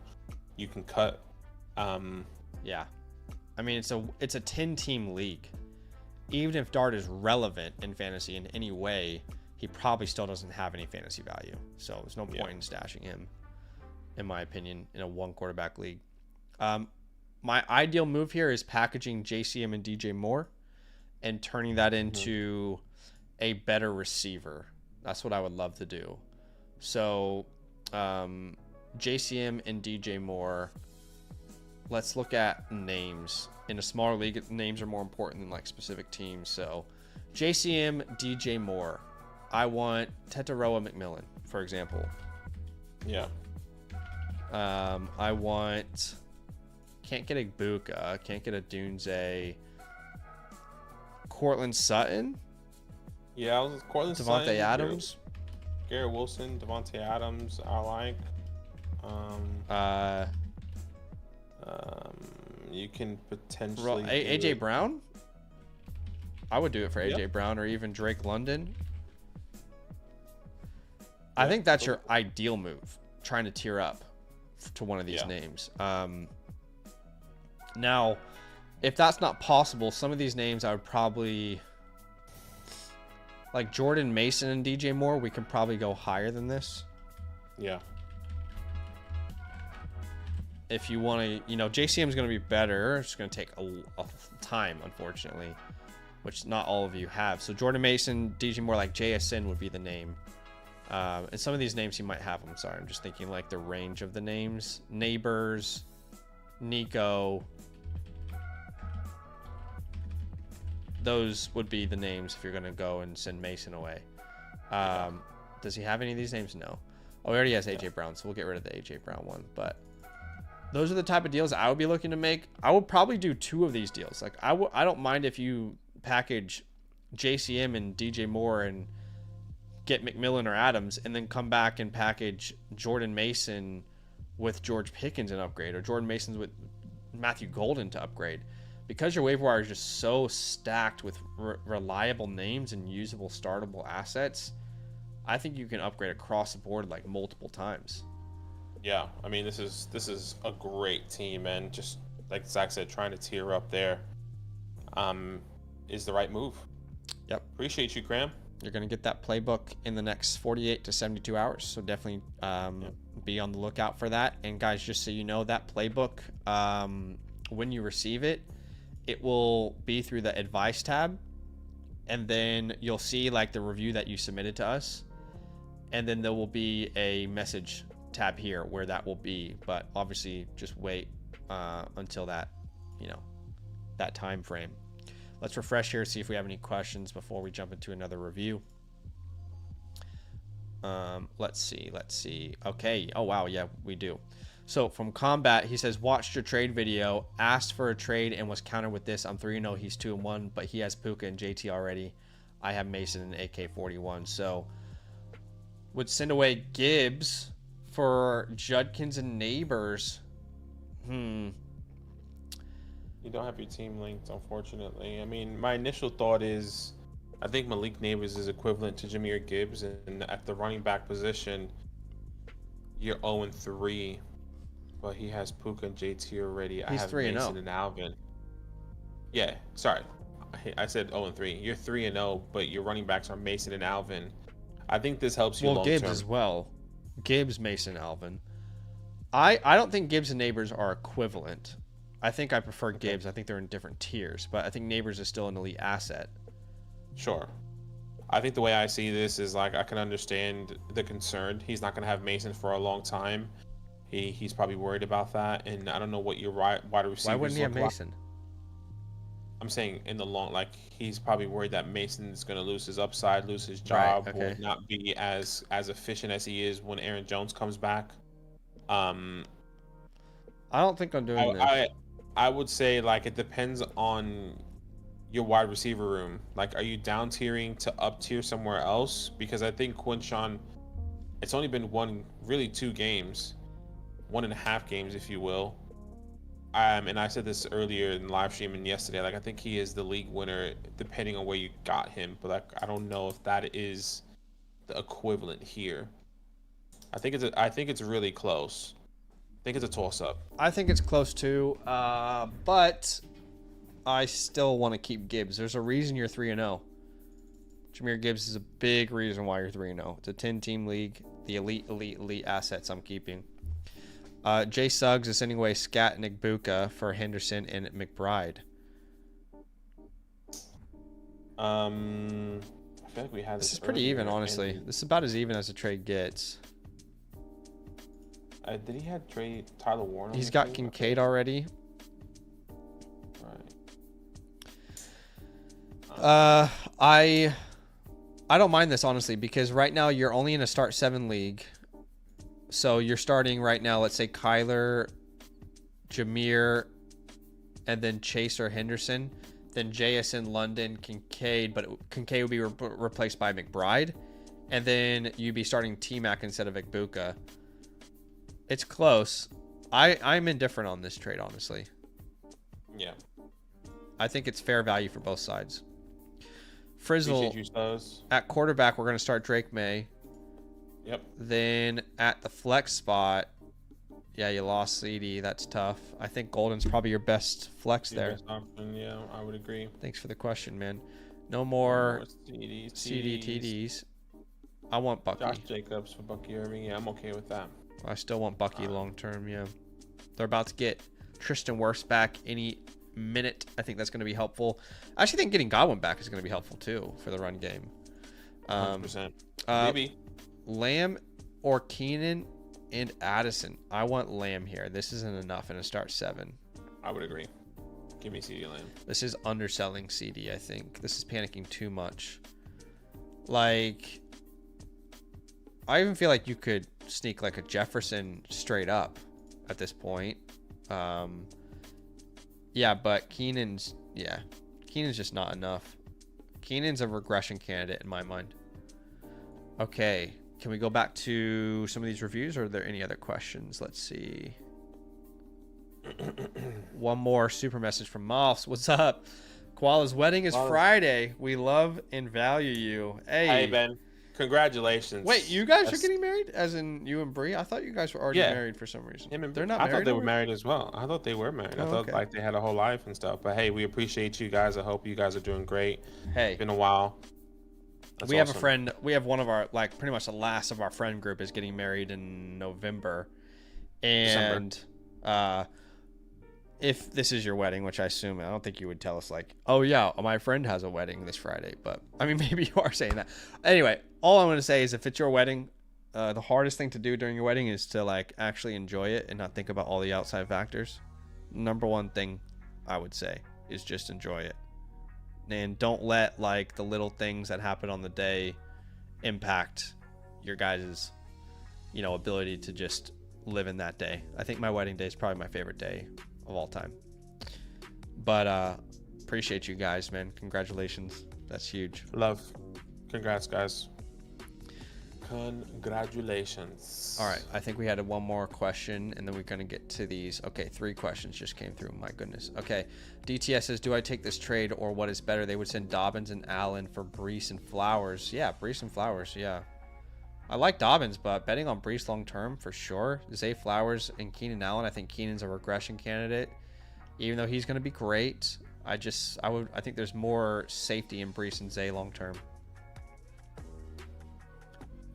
can cut. Yeah, I mean it's a 10-team league. Even if Dart is relevant in fantasy in any way, he probably still doesn't have any fantasy value. So there's no point in stashing him, in my opinion, in a 1-quarterback league. My ideal move here is packaging JCM and DJ Moore and turning that into a better receiver. That's what I would love to do. So JCM and DJ Moore, let's look at names. In a smaller league, names are more important than like specific teams. So JCM, DJ Moore. I want Tetaroa McMillan, for example. Yeah. I want... Can't get a Ibuka. Can't get a Dunze. Cortland Sutton. Yeah, Cortland Devontae Sutton, Adams. Garrett Wilson, Devontae Adams. I like. You can potentially AJ Brown. I would do it for AJ Brown or even Drake London. I think that's your ideal move. Trying to tier up to one of these names. Now, if that's not possible, some of these names I would probably, like Jordan Mason and DJ Moore, we can probably go higher than this. Yeah. If you want to, JCM is going to be better. It's going to take a time, unfortunately, which not all of you have. So Jordan Mason, DJ Moore, like JSN would be the name. And some of these names you might have. I'm sorry. I'm just thinking like the range of the names. Neighbors, Nico. Those would be the names if you're going to go and send Mason away. Does he have any of these names? No. Oh, he already has AJ Brown, so we'll get rid of the AJ Brown one. But those are the type of deals I would be looking to make. I would probably do 2 of these deals. Like I don't mind if you package JCM and DJ Moore and get McMillan or Adams, and then come back and package Jordan Mason with George Pickens and upgrade, or Jordan Mason's with Matthew Golden to upgrade. Because your waiver wire is just so stacked with reliable names and usable startable assets, I think you can upgrade across the board like multiple times. Yeah, I mean this is a great team, and just like Zach said, trying to tier up there is the right move. Yep. Appreciate you, Graham. You're going to get that playbook in the next 48 to 72 hours, so definitely be on the lookout for that. And guys, just so you know, that playbook, when you receive it, it will be through the advice tab, and then you'll see like the review that you submitted to us, and then there will be a message tab here where that will be. But obviously, just wait until that, that time frame. Let's refresh here, see if we have any questions before we jump into another review. Let's see. Okay. Oh, wow. Yeah, we do. So from Combat, he says, watched your trade video, asked for a trade, and was countered with this. I'm 3-0. He's 2-1, but he has Puka and JT already. I have Mason and AK-41. So would send away Gibbs for Judkins and Neighbors. You don't have your team linked, unfortunately. I mean, my initial thought is I think Malik Neighbors is equivalent to Jahmyr Gibbs, and at the running back position, you're 0-3, but he has Puka and JT already. He's 3-0. Mason and Alvin. Yeah, sorry. I said 0-3. You're 3-0, but your running backs are Mason and Alvin. I think this helps you long term. Well, Gibbs as well. Gibbs, Mason, Alvin. I don't think Gibbs and Neighbors are equivalent. I think I prefer Gibbs. I think they're in different tiers, but I think Neighbors is still an elite asset. Sure. I think the way I see this is like I can understand the concern. He's not going to have Mason for a long time. He's probably worried about that, and I don't know what your wide receivers. Why wouldn't he have Mason? I'm saying in the long, like he's probably worried that Mason's going to lose his upside, lose his job, right, okay. will not be as efficient as he is when Aaron Jones comes back. I don't think I'm doing this. I would say like it depends on your wide receiver room. Like, are you down tiering to up tier somewhere else? Because I think Quinshawn, it's only been 2 games, 1.5 games, if you will. And I said this earlier in live stream and yesterday. Like, I think he is the league winner, depending on where you got him. But like, I don't know if that is the equivalent here. I think it's really close. I think it's a toss up. I think it's close too. But I still want to keep Gibbs. There's a reason you're 3-0. Jahmyr Gibbs is a big reason why you're 3-0. It's a 10-team league. The elite assets I'm keeping. Jay Suggs is sending away Scat and Igbuka for Henderson and McBride. I feel like we had this is pretty even, honestly. This is about as even as a trade gets. Did he have trade Tyler Warren? He's got Kincaid already. Right. I don't mind this, honestly, because right now you're only in a start 7 league. So you're starting right now, let's say Kyler, Jahmyr, and then Chase or Henderson. Then JSN, London, Kincaid, but Kincaid would be replaced by McBride. And then you'd be starting T-Mac instead of Igbuka. It's close. I'm indifferent on this trade, honestly. Yeah. I think it's fair value for both sides. Frizzle, Appreciate you, at quarterback, we're going to start Drake May. Yep. Then at the flex spot, yeah, you lost CD. That's tough. I think Golden's probably your best flex there. Best option, yeah, I would agree. Thanks for the question, man. No more CD TDs. I want Bucky. Josh Jacobs for Bucky Irving. Yeah, I'm okay with that. I still want Bucky long term, yeah. They're about to get Tristan Wirfs back any minute. I think that's going to be helpful. I actually think getting Godwin back is going to be helpful too for the run game. 100%. Maybe. Lamb or Keenan and Addison. I want Lamb here. This isn't enough in a start 7. I would agree. Give me CD Lamb. This is underselling CD, I think. This is panicking too much. Like, I even feel like you could sneak like a Jefferson straight up at this point. Yeah, but Keenan's just not enough. Keenan's a regression candidate in my mind. Okay, can we go back to some of these reviews, or are there any other questions? Let's see. One more super message from Moffs. What's up? Koala's wedding is Friday. We love and value you. Hey, Ben. Congratulations. Wait, you guys are getting married? As in you and Bree? I thought you guys were already married for some reason. They're not married? I thought they were married as well. I thought they were married. I thought like they had a whole life and stuff. But hey, we appreciate you guys. I hope you guys are doing great. Hey. It's been a while. We have a friend. We have one of our, like, pretty much the last of our friend group is getting married in November. And if this is your wedding, which I assume, I don't think you would tell us like, oh yeah, my friend has a wedding this Friday, but I mean, maybe you are saying that. Anyway, all I'm going to say is if it's your wedding, the hardest thing to do during your wedding is to like actually enjoy it and not think about all the outside factors. Number one thing I would say is just enjoy it. And don't let like the little things that happen on the day impact your guys' ability to just live in that day. I think my wedding day is probably my favorite day of all time. But appreciate you guys, man. Congratulations. That's huge. Love. Congrats, guys. Congratulations. All right, I think we had one more question, and then we're going to get to these. Okay, 3 questions just came through. My goodness. Okay, DTS says, do I take this trade, or what is better? They would send Dobbins and Allen for Brees and Flowers. Yeah, Brees and Flowers, yeah. I like Dobbins, but betting on Brees long-term for sure. Zay Flowers and Keenan Allen, I think Keenan's a regression candidate. Even though he's going to be great, I think there's more safety in Brees and Zay long-term.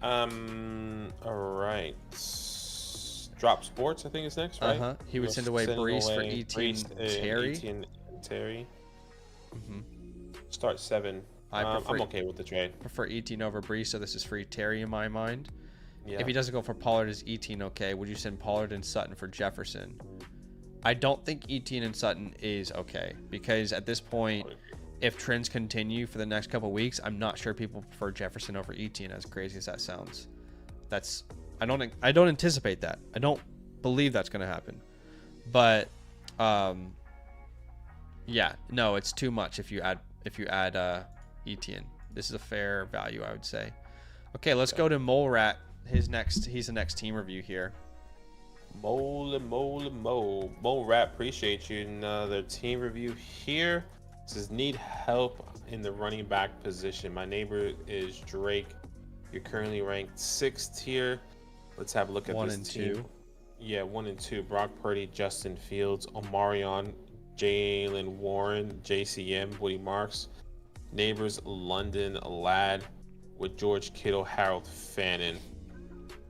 All right. Drop Sports, I think is next, right? He would send away Brees for Etienne Terry. Terry. Mm-hmm. Start 7. I'm okay with the trade. Prefer Etienne over Brees, so this is free Terry in my mind. Yeah. If he doesn't go for Pollard, is Etienne okay? Would you send Pollard and Sutton for Jefferson? I don't think Etienne and Sutton is okay, because at this point, if trends continue for the next couple of weeks, I'm not sure people prefer Jefferson over Etienne, as crazy as that sounds. I don't anticipate that. I don't believe that's going to happen. But yeah, no, it's too much if you add Etienne. This is a fair value, I would say. Okay, let's go to Mole Rat. He's the next team review here. Mole Rat, appreciate you. Another team review here. Says, need help in the running back position. My neighbor is Drake. You're currently ranked 6th here. Let's have a look at this team. 1 and 2. Yeah, 1 and 2. Brock Purdy, Justin Fields, Omarion, Jalen Warren, JCM, Woody Marks. Neighbors, London Ladd with George Kittle, Harold Fannin.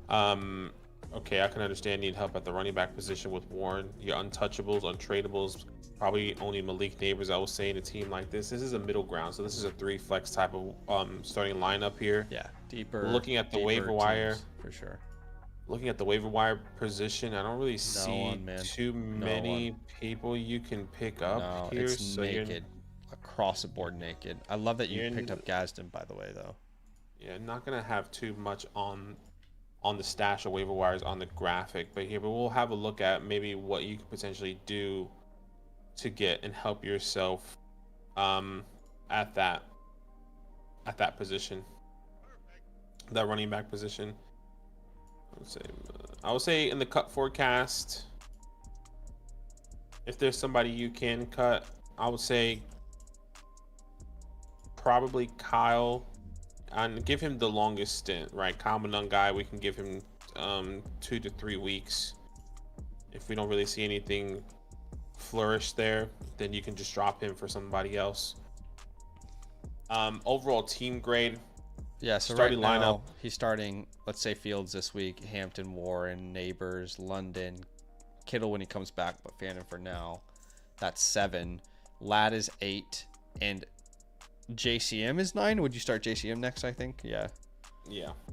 Okay, I can understand need help at the running back position with Warren. Your untouchables, untradables, probably only Malik Neighbors, I would say, in a team like this. This is a middle ground, so this is a 3 flex type of starting lineup here. Yeah, deeper. Looking at the waiver wire, for sure. Looking at the waiver wire position, I don't really see too many people you can pick up here. It's so naked, across the board naked. I love that you picked up Gadsden, by the way, though. Yeah, not gonna have too much on the stash of waiver wires on the graphic, but we'll have a look at maybe what you could potentially do to get and help yourself at that position, that running back position. I would say in the cut forecast, if there's somebody you can cut, I would say probably Kyle. And give him the longest stint, right? Kyle Manungai, we can give him 2 to 3 weeks. If we don't really see anything flourish there, then you can just drop him for somebody else. Overall team grade. Yeah, so starting right now, he's starting, let's say, Fields this week, Hampton, Warren, Neighbors, London, Kittle when he comes back, but Fannin for now. That's 7. Ladd is 8, and JCM is 9. Would you start JCM next, I think? Yeah.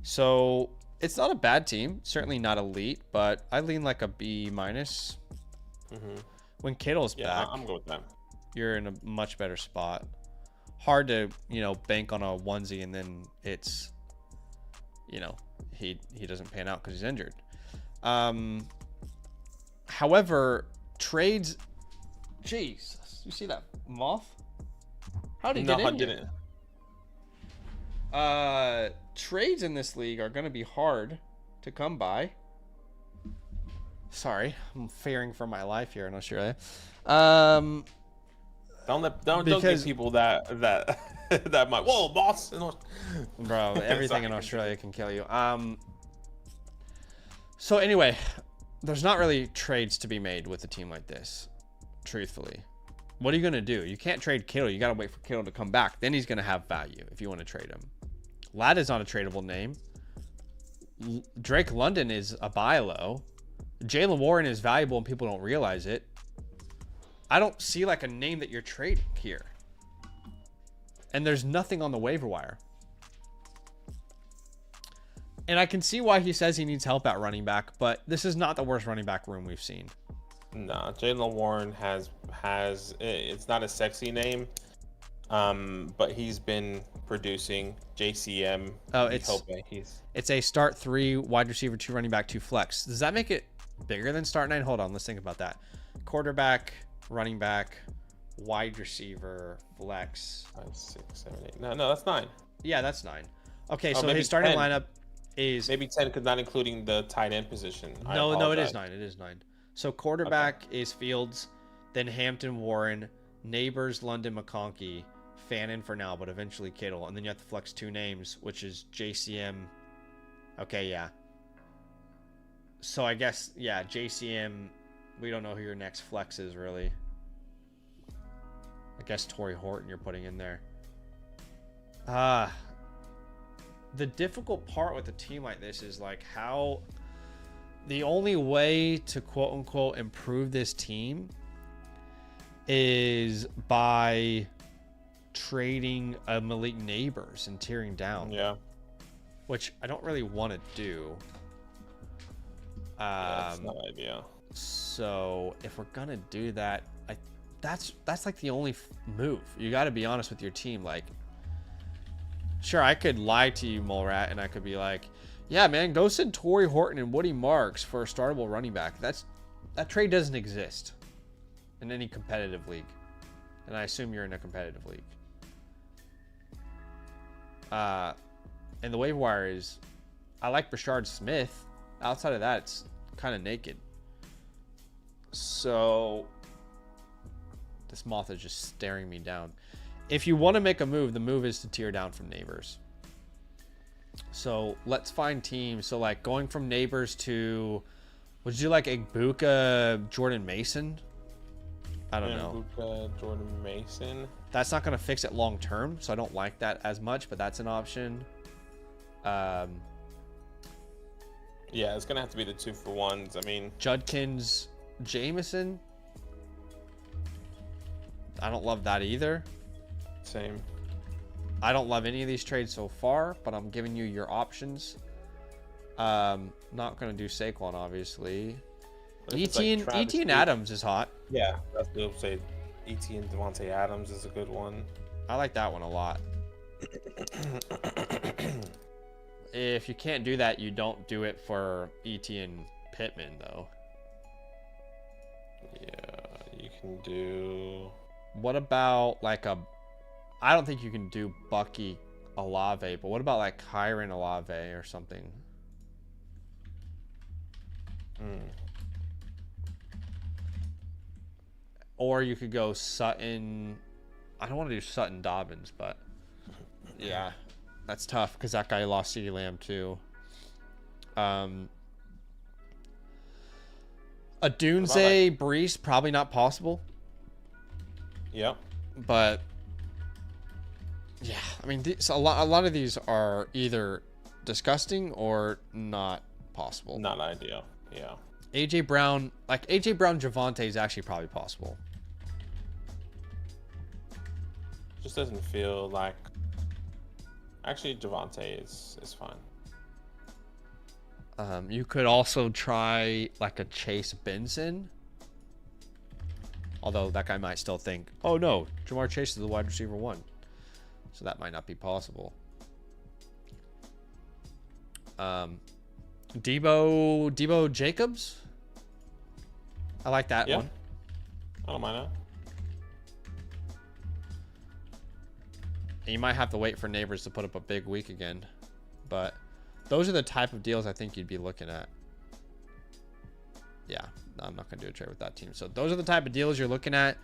So it's not a bad team. Certainly not elite, but I lean like a B-. When Kittle's back, I'm good with that. You're in a much better spot. Hard to, bank on a onesie and then it's, he doesn't pan out because he's injured. However, trades. Jeez, you see that moth? How did he get in here? I didn't. Trades in this league are going to be hard to come by. Sorry, I'm fearing for my life here in Australia. Don't give people that might. Whoa, boss! Bro, everything in Australia can kill you. So anyway, there's not really trades to be made with a team like this, truthfully. What are you going to do? You can't trade Kittle. You got to wait for Kittle to come back. Then he's going to have value if you want to trade him. Ladd is not a tradable name. Drake London is a buy low. Jalen Warren is valuable and people don't realize it. I don't see like a name that you're trading here. And there's nothing on the waiver wire. And I can see why he says he needs help at running back, but this is not the worst running back room we've seen. No, Jaylen Warren has it's not a sexy name, but he's been producing. JCM. Oh, it's a start 3 wide receiver, 2 running back, 2 flex. Does that make it bigger than start 9? Hold on, let's think about that. Quarterback, running back, wide receiver, flex. 5, 6, 7, 8. No, that's 9. Yeah, that's 9. Okay, so his starting 10. lineup is maybe 10 because not including the tight end position. No, it is 9. It is 9. So quarterback is Fields, then Hampton, Warren, Neighbors, London, McConkey, Fannin for now, but eventually Kittle, and then you have to flex 2 names, which is JCM. Okay, yeah. So I guess JCM. We don't know who your next flex is really. I guess Torrey Horton you're putting in there. The difficult part with a team like this is like how the only way to quote unquote improve this team is by trading a Malik Neighbors and tearing down. Yeah. Which I don't really want to do. That's not ideal. So if we're gonna do that, that's like the only move. You got to be honest with your team. Like, sure, I could lie to you, Mulrat, and I could be like, yeah, man, go send Torrey Horton and Woody Marks for a startable running back. That trade doesn't exist in any competitive league, and I assume you're in a competitive league. And the waiver wire is, I like Brashard Smith. Outside of that, it's kind of naked. So this moth is just staring me down. If you want to make a move, the move is to tear down from Neighbors. So let's find teams. So like going from Neighbors to, would you like Igbuka, Jordan Mason? I don't know. Igbuka, Jordan Mason. That's not going to fix it long term, so I don't like that as much, but that's an option. Yeah, it's going to have to be the 2-for-1s. I mean, Judkins, Jameson. I don't love that either. Same. I don't love any of these trades so far, but I'm giving you your options. Not going to do Saquon, obviously. ETN Adams is hot. Yeah, that's what I'll say. ETN Devontae Adams is a good one. I like that one a lot. If you can't do that, you don't do it for ETN Pittman, though. Yeah, you can do... What about like I don't think you can do Bucky Olave, but what about like Kyron Olave or something? Or you could go Sutton. I don't want to do Sutton Dobbins, but yeah, that's tough because that guy lost CeeDee Lamb too. A Dunze Brees, probably not possible. Yeah. But yeah, I mean, a lot of these are either disgusting or not possible. Not ideal. Yeah. AJ Brown, Javonte is actually probably possible. Just doesn't feel like. Actually, Javonte is fine. You could also try like a Chase Benson. Although that guy might still think, oh no, Jamar Chase is the wide receiver 1. So that might not be possible. Debo Jacobs. I like that one. I don't mind that. And you might have to wait for Neighbors to put up a big week again. But those are the type of deals I think you'd be looking at. Yeah, no, I'm not going to do a trade with that team. So those are the type of deals you're looking at.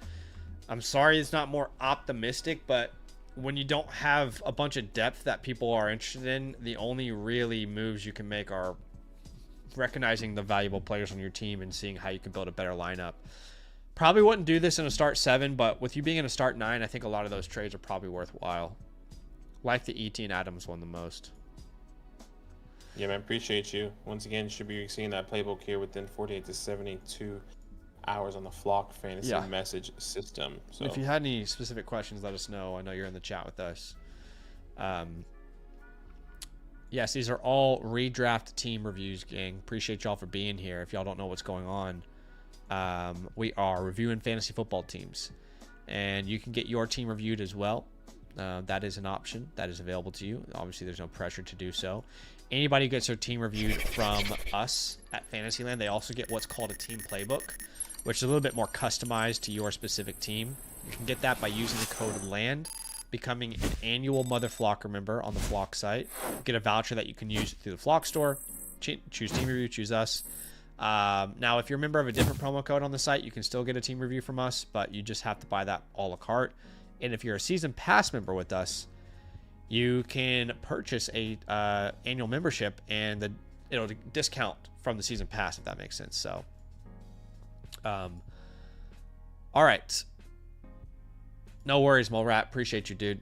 I'm sorry it's not more optimistic, but when you don't have a bunch of depth that people are interested in, the only really moves you can make are recognizing the valuable players on your team and seeing how you can build a better lineup. Probably wouldn't do this in a start 7, but with you being in a start 9, I think a lot of those trades are probably worthwhile. Like the ETN Adams one the most. Yeah, man, appreciate you. Once again, you should be seeing that playbook here within 48 to 72 hours on the Flock Fantasy message system. So if you had any specific questions, let us know. I know you're in the chat with us. Yes, these are all redraft team reviews, gang. Appreciate y'all for being here. If y'all don't know what's going on, we are reviewing fantasy football teams, and you can get your team reviewed as well. That is an option that is available to you. Obviously, there's no pressure to do so. Anybody who gets their team reviewed from us at Fantasyland, they also get what's called a team playbook, which is a little bit more customized to your specific team. You can get that by using the code LAND, becoming an annual Mother Flocker member on the Flock site. Get a voucher that you can use through the Flock store. Choose team review, choose us. Now, if you're a member of a different promo code on the site, you can still get a team review from us, but you just have to buy that a la carte. And if you're a season pass member with us, you can purchase a annual membership, and it'll discount from the season pass, if that makes sense. So, all right. No worries, Mulrat. Appreciate you, dude.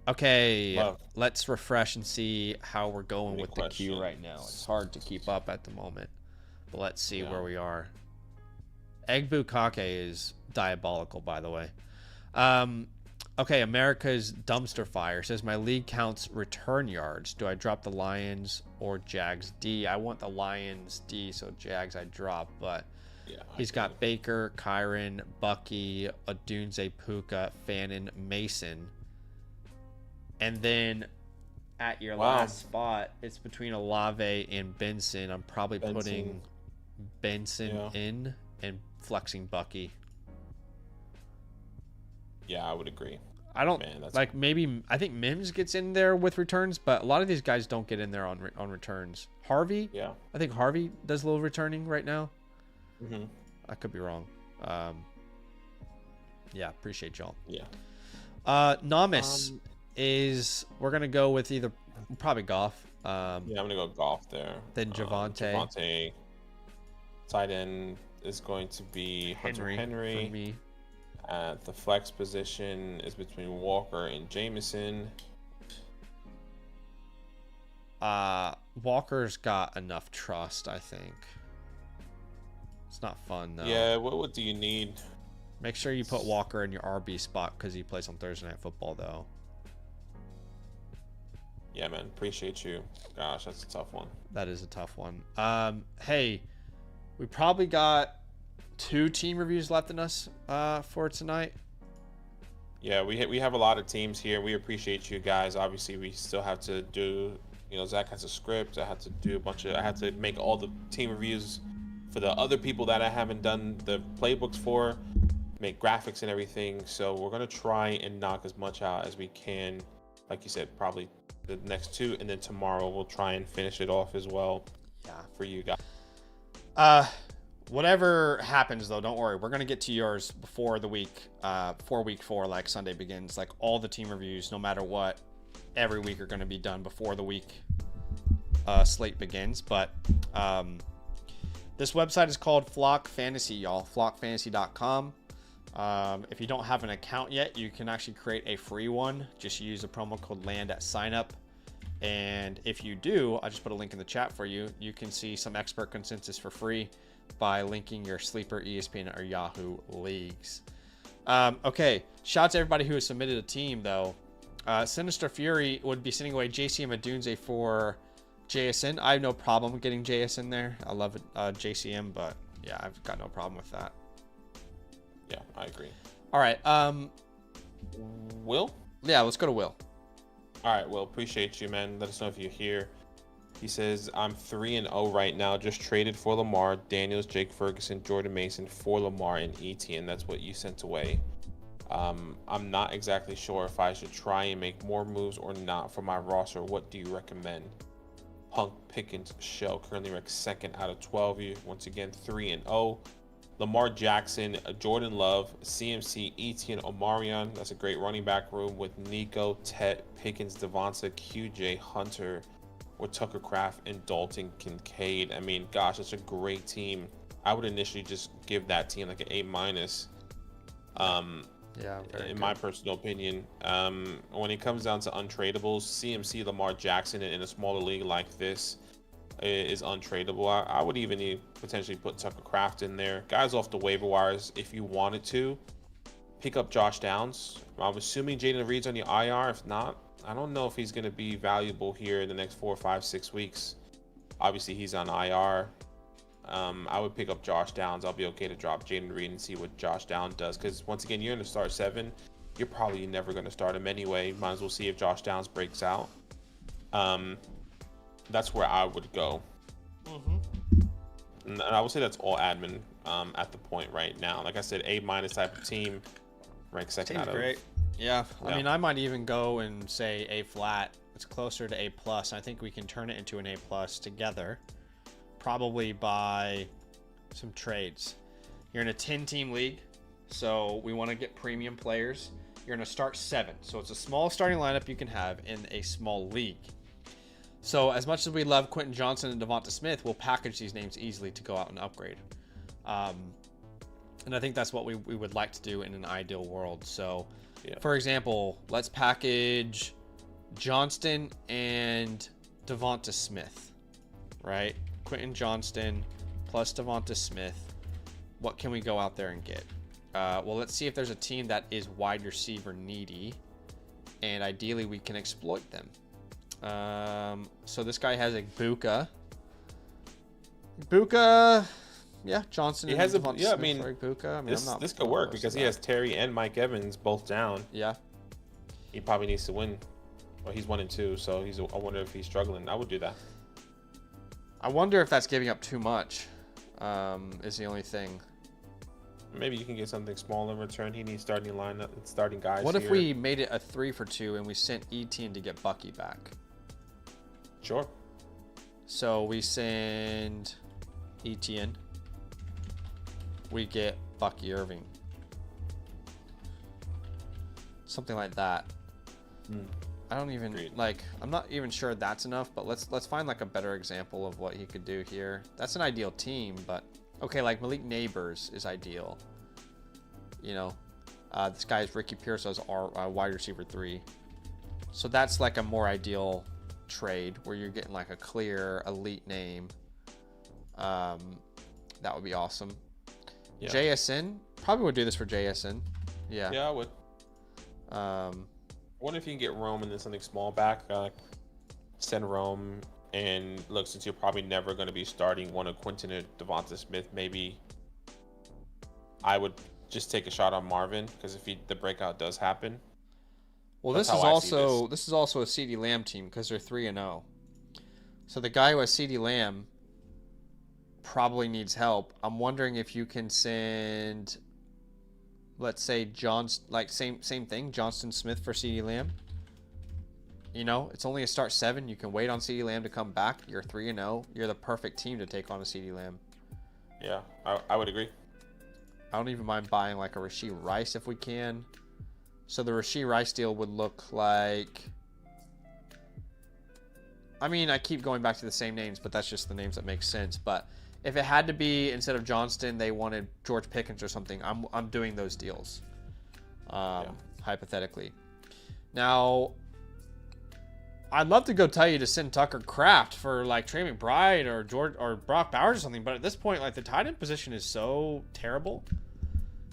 Okay, let's refresh and see how we're going with the queue right now. It's hard to keep up at the moment, but let's see where we are. Egg Bukake is diabolical, by the way. Okay, America's Dumpster Fire says, my league counts return yards. Do I drop the Lions or Jags D? I want the Lions D, so Jags I drop, but he's got Baker, Kyron, Bucky, Odunze, Puka, Fannin, Mason. And then at your last spot, it's between Olave and Benson. I'm probably putting Benson in and flexing Bucky. Yeah, I would agree. I don't maybe I think Mims gets in there with returns, but a lot of these guys don't get in there on returns. Harvey, I think Harvey does a little returning right now. I could be wrong. Yeah, appreciate y'all. Namis is we're gonna go with either probably Goff. I'm gonna go Goff there. Then Javonte. Javonte. Tight end is going to be Hunter Henry. For me. The flex position is between Walker and Jameson. Walker's got enough trust, I think. It's not fun, though. Yeah, what do you need? Make sure you put Walker in your RB spot because he plays on Thursday Night Football, though. Yeah, man. Appreciate you. Gosh, that's a tough one. That is a tough one. Hey, we probably got 2 team reviews left in us for tonight. Yeah, we have a lot of teams here. We appreciate you guys. Obviously, we still have to do, Zach has a script. I have to make all the team reviews for the other people that I haven't done the playbooks for, make graphics and everything. So we're going to try and knock as much out as we can. Like you said, probably the next 2, and then tomorrow we'll try and finish it off as well. Yeah, for you guys. Whatever happens, though, don't worry. We're going to get to yours before the week, before week 4, like Sunday begins. Like all the team reviews, no matter what, every week are going to be done before the week slate begins. But this website is called Flock Fantasy, y'all. Flockfantasy.com. If you don't have an account yet, you can actually create a free one. Just use the promo code LAND at sign up. And if you do, I just put a link in the chat for you. You can see some expert consensus for free by linking your Sleeper, ESPN, or Yahoo leagues. Okay, shout out to everybody who has submitted a team, though. Sinister Fury would be sending away JCM Adunze for JSN. I have no problem getting JSN there. I love it, JCM, but yeah, I've got no problem with that. Yeah, I agree. All right. Will? Yeah, let's go to Will. All right, Will, appreciate you, man. Let us know if you're here. He says, I'm 3-0 right now. Just traded for Lamar, Daniels, Jake Ferguson, Jordan Mason for Lamar and ETN. That's what you sent away. I'm not exactly sure if I should try and make more moves or not for my roster. What do you recommend? Punk Pickens Shell currently ranked 2nd out of 12. You once again 3-0. Lamar Jackson, Jordan Love, CMC, ETN, Omarion. That's a great running back room with Nico, Tet, Pickens, Devonta, QJ, Hunter, with Tucker Kraft and Dalton Kincaid. I mean, gosh, that's a great team. I would initially just give that team like an A-. Yeah, in my personal opinion. When it comes down to untradables, CMC, Lamar Jackson in a smaller league like this, is untradeable. I would even potentially put Tucker Kraft in there. Guys off the waiver wires, if you wanted to. Pick up Josh Downs. I'm assuming Jaden Reed's on the IR. If not, I don't know if he's going to be valuable here in the next 4, 5, 6 weeks. Obviously, he's on IR. I would pick up Josh Downs. I'll be okay to drop Jaden Reed and see what Josh Downs does. Because once again, you're in the start 7. You're probably never going to start him anyway. Might as well see if Josh Downs breaks out. That's where I would go. And I would say that's all admin at the point right now. Like I said, A- type of team. Rank second out of. Great. Yeah. I mean, I might even go and say A flat. It's closer to A plus. I think we can turn it into an A plus together, probably by some trades. You're in a 10-team league, so we want to get premium players. You're going to start 7, so it's a small starting lineup you can have in a small league. So as much as we love Quentin Johnson and Devonta Smith, we'll package these names easily to go out and upgrade. And I think that's what we would like to do in an ideal world. So, for example, let's package Johnston and Devonta Smith, right? Quentin Johnston plus Devonta Smith. What can we go out there and get? Well, let's see if there's a team that is wide receiver needy, and ideally we can exploit them. So this guy has a Buka. Yeah, Johnson. He has a Devonta yeah. Smith I mean, Buka. this could work because he has Terry and Mike Evans both down. Yeah. He probably needs to win. Well, he's 1 and 2, so I wonder if he's struggling. I would do that. I wonder if that's giving up too much. Is the only thing. Maybe you can get something small in return. He needs starting lineup, starting guys. What if we made it a 3-for-2 and we sent Etienne to get Bucky back? Sure. So we send Etienne. We get Bucky Irving. Something like that. I don't even I'm not even sure that's enough, but let's find like a better example of what he could do here. That's an ideal team, but okay, like Malik Neighbors is ideal. You know, this guy is Ricky Pierce as our wide receiver 3. So that's like a more ideal trade where you're getting like a clear elite name. That would be awesome. Yeah. JSN, probably would do this for JSN. Yeah. Yeah, I would. I wonder if you can get Rome and then something small back. Send Rome, and look, since you're probably never going to be starting one of Quentin or Devonta Smith, maybe I would just take a shot on Marvin, because if the breakout does happen. Well, this is also a CeeDee Lamb team because they're 3-0. So the guy who has CeeDee Lamb probably needs help. I'm wondering if you can send, let's say same thing, Johnston Smith for CeeDee Lamb. You know, it's only a start 7. You can wait on CeeDee Lamb to come back. You're 3-0. You're the perfect team to take on a CeeDee Lamb. Yeah, I would agree. I don't even mind buying like a Rashee Rice if we can. So the Rashee Rice deal would look like, I mean, I keep going back to the same names, but that's just the names that make sense. But if it had to be, instead of Johnston, they wanted George Pickens or something, I'm doing those deals, hypothetically. Now, I'd love to go tell you to send Tucker Kraft for like Trey McBride or Brock Bowers or something, but at this point, like the tight end position is so terrible,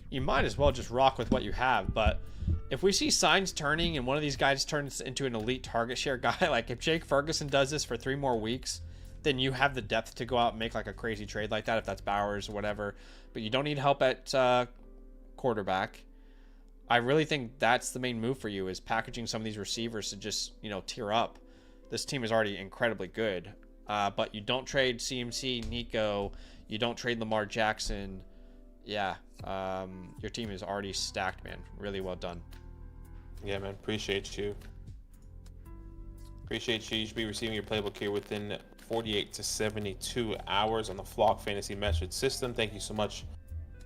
you might as well just rock with what you have. But if we see signs turning and one of these guys turns into an elite target share guy, like if Jake Ferguson does this for 3 more weeks, then you have the depth to go out and make like a crazy trade like that if that's Bowers or whatever. But you don't need help at quarterback. I really think that's the main move for you, is packaging some of these receivers to just, tier up. This team is already incredibly good. But you don't trade CMC, Nico. You don't trade Lamar Jackson. Yeah. Your team is already stacked, man. Really well done. Yeah, man. Appreciate you. You should be receiving your playbook here within 48 to 72 hours on the Flock Fantasy Message System. Thank you so much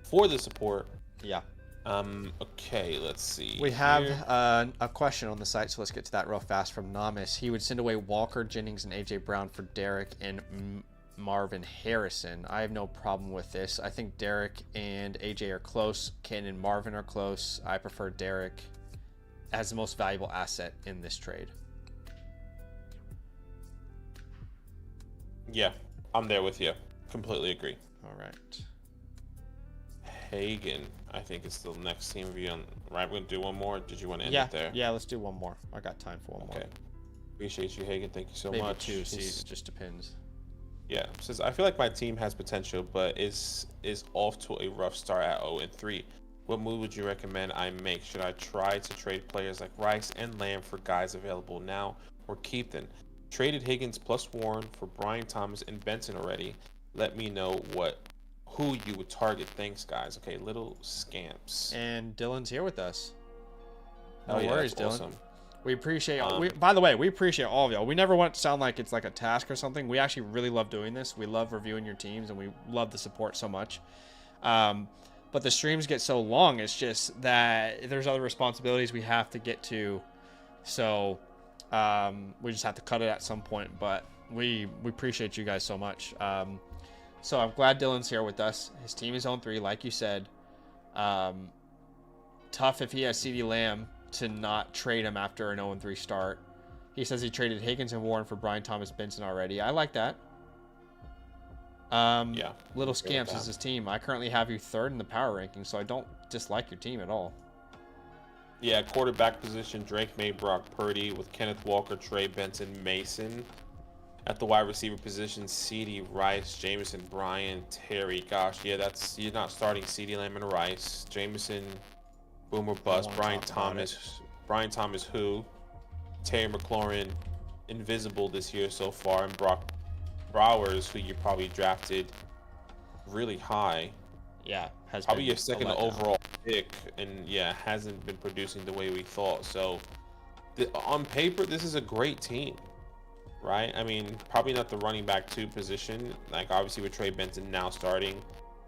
for the support. Yeah. Okay, let's see. We have a question on the site, so let's get to that real fast from Namis. He would send away Walker, Jennings, and A.J. Brown for Derek and Marvin Harrison. I have no problem with this. I think Derek and A.J. are close. Ken and Marvin are close. I prefer Derek as the most valuable asset in this trade. Yeah, I'm there with you. Completely agree. All right. Hagen, I think it's the next team review. Right, we're gonna do one more. Did you want to end Yeah, it there? yeah. Let's do one more. I got time for one more. Okay. Appreciate you, Hagen. Thank you so Maybe much. two. See, it just depends. Yeah, says I feel like my team has potential, but is off to a rough start at 0-3. What move would you recommend I make? Should I try to trade players like Rice and Lamb for guys available now, or keep them? Traded Higgins plus Warren for Brian Thomas and Benson already. Let me know who you would target. Thanks, guys. Okay, little scamps. And Dylan's here with us. No Oh, yeah, worries, that's Dylan. awesome. We appreciate. By the way, we appreciate all of y'all. We never want it to sound like it's like a task or something. We actually really love doing this. We love reviewing your teams, and we love the support so much. But the streams get so long. It's just that there's other responsibilities we have to get to, so we just have to cut it at some point. But we appreciate you guys so much. So I'm glad Dylan's here with us. His team is on 3, like you said. Tough if he has CeeDee Lamb to not trade him after an 0-3 start. He says he traded Higgins and Warren for Brian Thomas Benson already. I like that. Yeah. Little Scamps is his team. I currently have you 3rd in the power ranking, so I don't dislike your team at all. Yeah, quarterback position, Drake May, Brock Purdy, with Kenneth Walker, Trey Benson, Mason. At the wide receiver position, CeeDee, Rice, Jameson, Bryan, Terry. Gosh, yeah, you're not starting CeeDee Lamb and Rice. Jameson, boomer bust. Brian Thomas, who? Terry McLaurin, invisible this year so far, and Brock Bowers, who you probably drafted really high. Yeah, has probably been your second overall pick, and yeah, hasn't been producing the way we thought. So, on paper, this is a great team, right? I mean, probably not the running back 2 position. Like, obviously, with Trey Benson now starting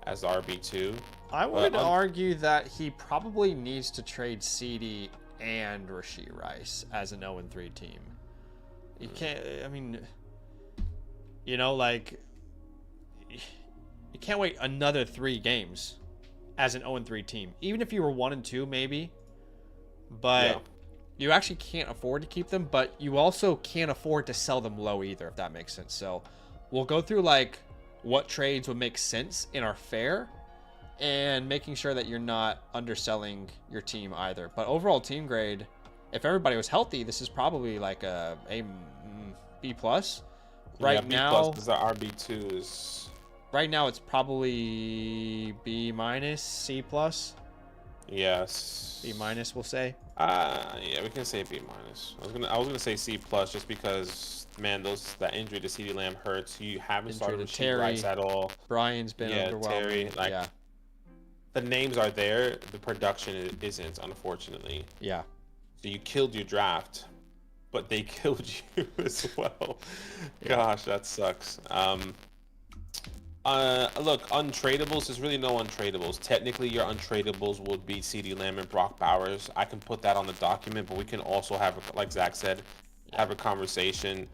as the RB2. I would argue that he probably needs to trade CeeDee and Rashee Rice as an 0-3 team. You can't, I mean, you know, like, you can't wait another 3 games as an 0-3 team. Even if you were 1-2, maybe. But you actually can't afford to keep them, but you also can't afford to sell them low either, if that makes sense. So we'll go through, like, what trades would make sense and are fair, and making sure that you're not underselling your team either. But overall team grade, if everybody was healthy, this is probably like a B+. Right now, because the RB2 is. Right now, it's probably B-, C+. Yes. B-, we'll say. Yeah, we can say B-. I was gonna say C+, just because, man, that injury to CeeDee Lamb hurts. You haven't started with Rashee Rice at all. Brian's been underwhelming. Terry, the names are there, the production isn't, unfortunately. Yeah. So you killed your draft, but they killed you as well. Gosh, that sucks. Look, untradables, there's really no untradables. Technically, your untradables would be CeeDee Lamb and Brock Bowers. I can put that on the document, but we can also have, like Zach said, have a conversation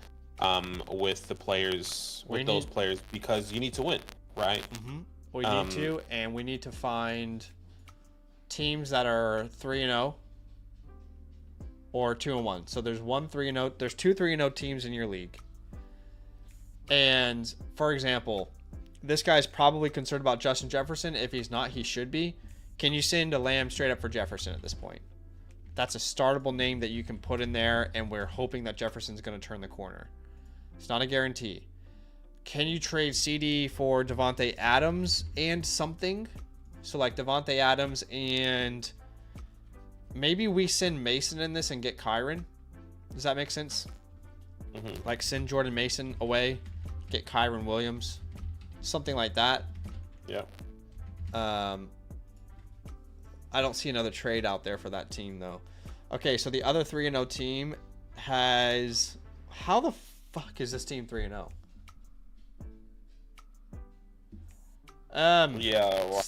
with the players, those players, because you need to win, right? Mm-hmm. We need to, and we need to find teams that are 3-0 or 2-1. So there's 3-0. There's 2 3-0 teams in your league. And for example, this guy's probably concerned about Justin Jefferson. If he's not, he should be. Can you send a Lamb straight up for Jefferson at this point? That's a startable name that you can put in there, and we're hoping that Jefferson's going to turn the corner. It's not a guarantee. Can you trade CeeDee for Devontae Adams and something? So like Devontae Adams, and maybe we send Mason in this and get Kyron. Does that make sense? Mm-hmm. Like send Jordan Mason away, get Kyron Williams, something like that. Yeah. I don't see another trade out there for that team though. Okay, so the other 3-0 team has, how the fuck is this team 3-0?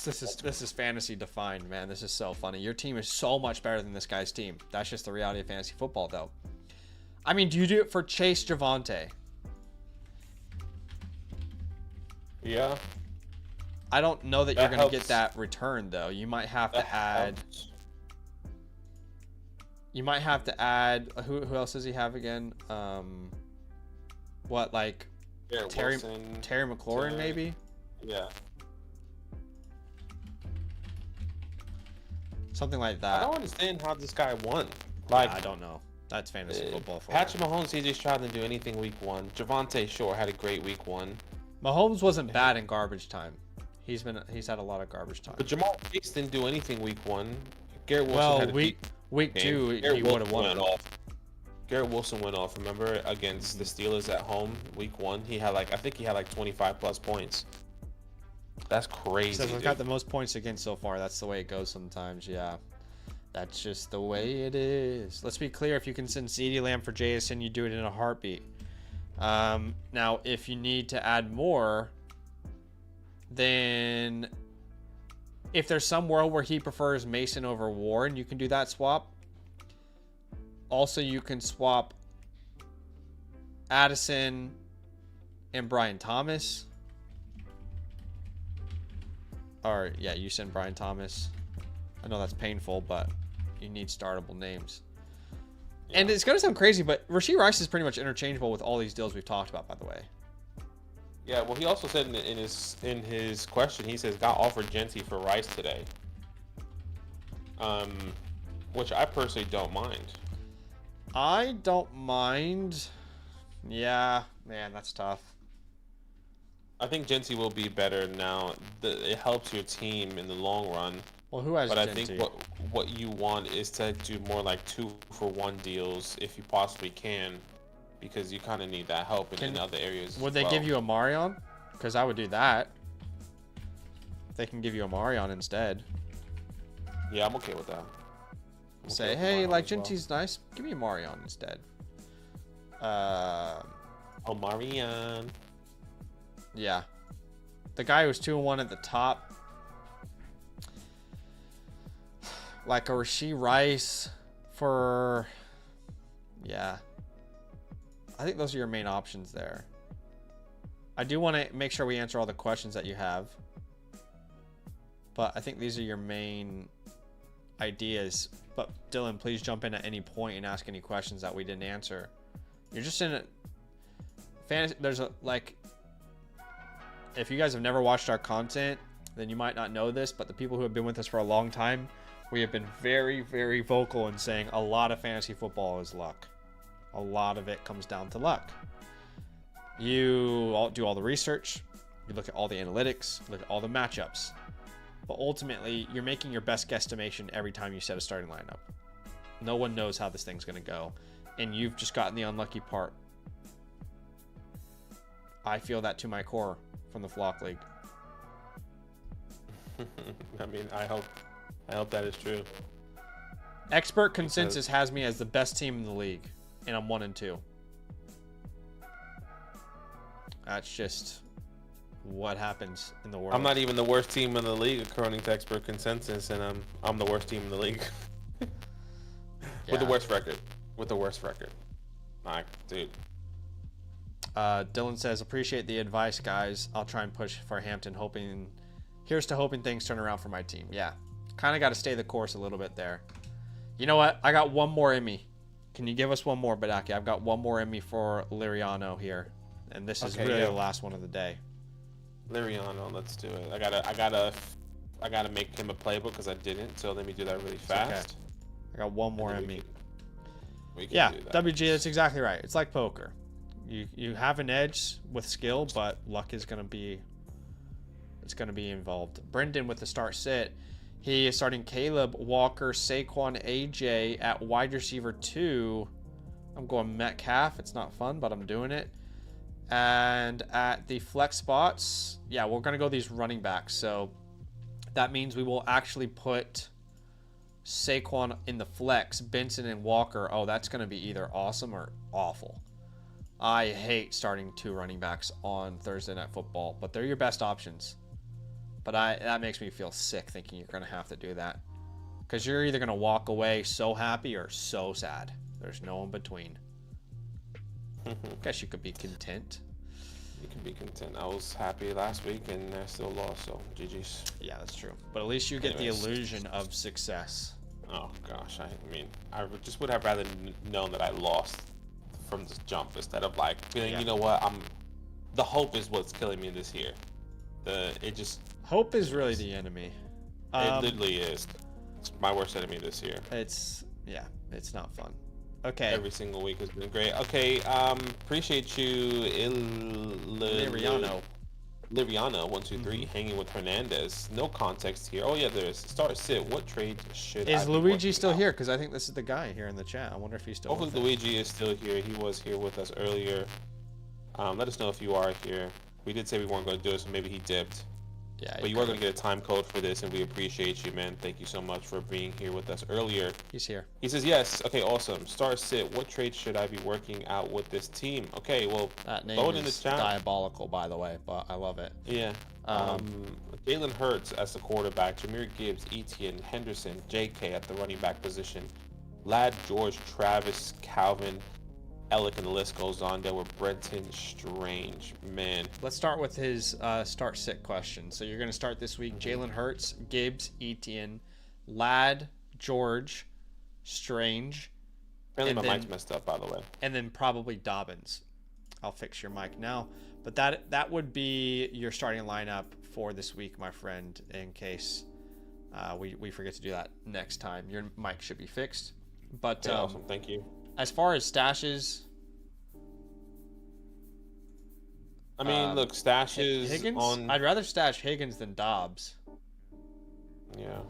This is fantasy defined, man. This is so funny. Your team is so much better than this guy's team. That's just the reality of fantasy football, though. I mean, do you do it for Chase Javonte? Yeah. I don't know that you're going to get that return, though. You might have to add. You might have to add. Who else does he have again? Garrett Terry Wilson, McLaurin, maybe. Yeah. Something like I that. don't understand how this guy won. Like, I don't know. That's fantasy football for Patrick Mahomes, CJ Stroud didn't do anything week 1. Javonte Shore had a great week 1. Mahomes wasn't bad in garbage time. He's had a lot of garbage time. But Jamal Chase didn't do anything week 1. Garrett Wilson Well, had a week 2, he would have won. Garrett Wilson went off. Remember against the Steelers at home, week 1, I think he had like 25 plus points. That's crazy. Says I've got the most points against so far. That's the way it goes sometimes. Yeah, that's just the way it is. Let's be clear. If you can send CeeDee Lamb for JSN, you do it in a heartbeat. Now, if you need to add more, then if there's some world where he prefers Mason over Warren, you can do that swap. Also, you can swap Addison and Brian Thomas. Or, yeah, you send Brian Thomas. I know that's painful, but you need startable names. Yeah. And it's going to sound crazy, but Rashee Rice is pretty much interchangeable with all these deals we've talked about, by the way. Yeah, well, he also said in his question, he says, got offered Genty for Rice today. Which I personally don't mind. I don't mind. Yeah, man, that's tough. I think Genty will be better now. It helps your team in the long run. Well, who has Genty? But I think what you want is to do more like 2-for-1 deals if you possibly can, because you kind of need that help in other areas. Would they give you a Marion? Because I would do that. They can give you a Marion instead. Yeah, I'm okay with that. Say, hey, like Genty's nice. Give me a Marion instead. Oh, Marion. Yeah. The guy who's 2-1 at the top. Like a Rashee Rice for... Yeah. I think those are your main options there. I do want to make sure we answer all the questions that you have. But I think these are your main ideas. But Dylan, please jump in at any point and ask any questions that we didn't answer. You're just in a... Fantasy, there's a, like... If you guys have never watched our content, then you might not know this, but the people who have been with us for a long time, we have been very, very vocal in saying a lot of fantasy football is luck. A lot of it comes down to luck. You do all the research, you look at all the analytics, look at all the matchups, but ultimately, you're making your best guesstimation every time you set a starting lineup. No one knows how this thing's going to go, and you've just gotten the unlucky part. I feel that to my core. From the Flock League. I mean, I hope that is true. Expert consensus has me as the best team in the league, and I'm 1-2. That's just what happens in the world. I'm not even the worst team in the league according to expert consensus, and I'm the worst team in the league. With the worst record. With the worst record. Like, dude. Dylan says, appreciate the advice, guys. I'll try and push for Hampton, here's to hoping things turn around for my team. Yeah, kind of got to stay the course a little bit there. You know what? I got one more in me. Can you give us one more, Badaki? I've got one more in me for Liriano here, and this is really the last one of the day. Liriano, let's do it. I gotta make him a playbook because I didn't. So let me do that really fast. Okay. I got one more in me. We can yeah, do that. WG, that's exactly right. It's like poker. You have an edge with skill, but luck is going to be involved. Brendan with the start sit. He is starting Caleb, Walker, Saquon, AJ at wide receiver 2. I'm going Metcalf. It's not fun, but I'm doing it. And at the flex spots, yeah, we're going to go these running backs. So that means we will actually put Saquon in the flex, Benson and Walker. Oh, that's going to be either awesome or awful. I hate starting 2 running backs on Thursday Night Football, but they're your best options. But that makes me feel sick thinking you're going to have to do that. Because you're either going to walk away so happy or so sad. There's no in between. Guess you could be content. You can be content. I was happy last week and I still lost, so GG's. Yeah, that's true. But at least you get the illusion of success. Oh, gosh. I mean, I just would have rather known that I lost from the jump instead of like feeling, you know what, the hope is what's killing me this year. It just Hope is really the enemy. it literally is. It's my worst enemy this year. It's not fun. Okay. Every single week has been great. Okay, appreciate you, Liriano 123 hanging with Hernandez. No context here. Oh yeah, there's start sit. What trade should is Luigi still here? Because I think this is the guy here in the chat. I wonder if he's still. Hopefully Luigi is still here. He was here with us earlier. Let us know if you are here. We did say we weren't going to do it, so maybe he dipped. Yeah. But you are going to get a time code for this, and we appreciate you, man. Thank you so much for being here with us earlier. He's here. He says, yes. Okay, awesome. Start sit. What trade should I be working out with this team? Okay, well, that name vote in the is chat. Diabolical, by the way, but I love it. Yeah. Jalen Hurts as the quarterback. Jahmyr Gibbs, Etienne, Henderson, JK at the running back position. Ladd, George, Travis, Calvin, Alec, and the list goes on. There were Brenton Strange. Man. Let's start with his start sit question. So you're going to start this week. Jalen Hurts, Gibbs, Etienne, Ladd, George, Strange. Apparently my mic's messed up, by the way. And then probably Dobbins. I'll fix your mic now. But that would be your starting lineup for this week, my friend, in case we forget to do that next time. Your mic should be fixed. But yeah, awesome. Thank you. As far as stashes, I mean, look, stashes Higgins? on. I'd rather stash Higgins than Dobbs. Yeah.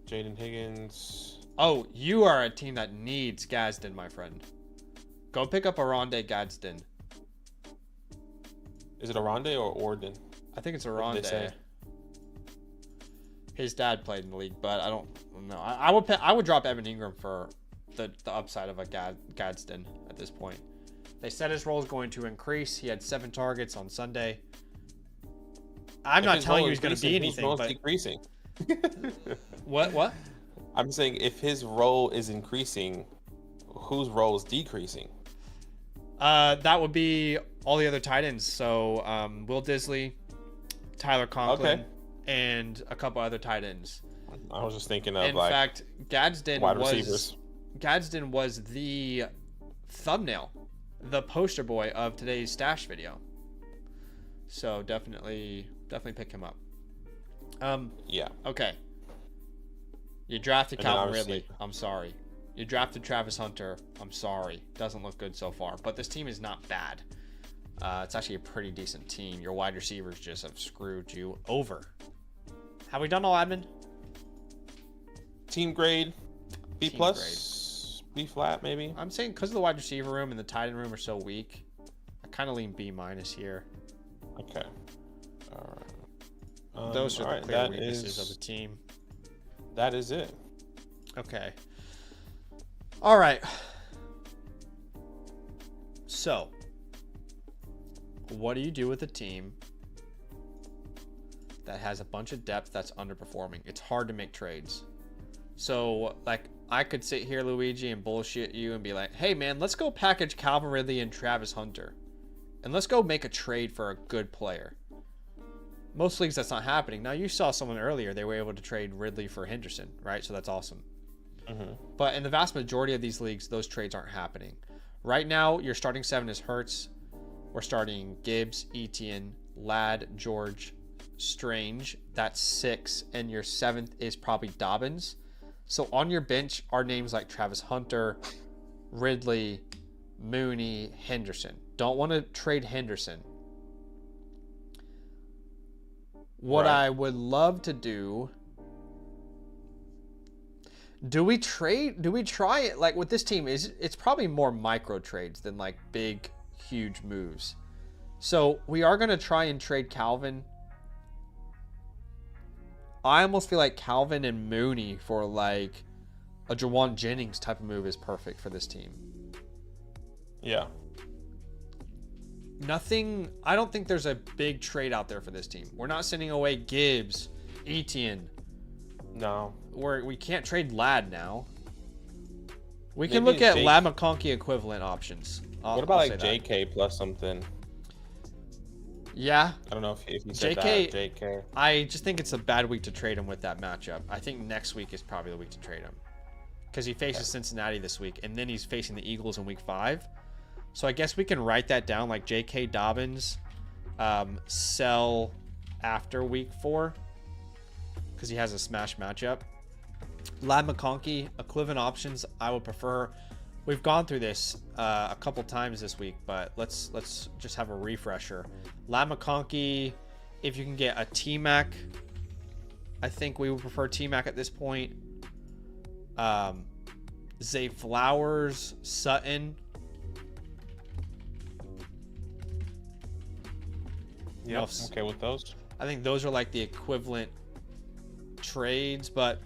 Jaden Higgins. Oh, you are a team that needs Gadsden, my friend. Go pick up Aronde Gadsden. Is it Aronde or Orden? I think it's Aronde. His dad played in the league, but I don't know. I would drop Evan Ingram for the upside of a Gadsden at this point. They said his role is going to increase. He had 7 targets on Sunday. I'm not telling you he's going to be anything, but decreasing. What? I'm saying if his role is increasing, whose role is decreasing? That would be all the other tight ends. So Will Disley, Tyler Conklin, and a couple other tight ends. I was just thinking of in fact, Gadsden wide receivers. Gadsden was the thumbnail, the poster boy of today's stash video. So definitely pick him up. Yeah. Okay. You drafted Calvin Ridley. I'm sorry. You drafted Travis Hunter. I'm sorry. Doesn't look good so far. But this team is not bad. It's actually a pretty decent team. Your wide receivers just have screwed you over. Have we done all admin? Team grade, B+, B flat maybe. I'm saying because of the wide receiver room and the tight end room are so weak, I kind of lean B- here. Okay. All right. Those are the clear weaknesses of the team. That is it. Okay. All right. So, what do you do with a team that has a bunch of depth that's underperforming? It's hard to make trades. So, like, I could sit here, Luigi, and bullshit you and be like, hey, man, let's go package Calvin Ridley and Travis Hunter. And let's go make a trade for a good player. Most leagues, that's not happening. Now, you saw someone earlier. They were able to trade Ridley for Henderson, right? So that's awesome. Mm-hmm. But in the vast majority of these leagues, those trades aren't happening. Right now, your starting 7 is Hurts. We're starting Gibbs, Etienne, Ladd, George, Strange. That's 6. And your 7th is probably Dobbins. So on your bench are names like Travis Hunter, Ridley, Mooney, Henderson. Don't want to trade Henderson. What I would love to do we try it like with this team? It's probably more micro trades than like big, huge moves. So we are going to try and trade Calvin. I almost feel like Calvin and Mooney for like a Jawan Jennings type of move is perfect for this team. Yeah. I don't think there's a big trade out there for this team. We're not sending away Gibbs, Etienne. No. We can't trade Ladd now. We can look at Ladd McConkey equivalent options. What about like JK plus something? Yeah. I don't know if you said JK, that. JK. I just think it's a bad week to trade him with that matchup. I think next week is probably the week to trade him. Because he faces Cincinnati this week, and then he's facing the Eagles in week 5. So I guess we can write that down like J.K. Dobbins, sell after week 4 because he has a smash matchup. Lad McConkey, equivalent options I would prefer. We've gone through this a couple times this week, but let's just have a refresher. Lad McConkey, if you can get a T-Mac, I think we would prefer T-Mac at this point. Zay Flowers, Sutton. Yeah, okay with those. I think those are like the equivalent trades, but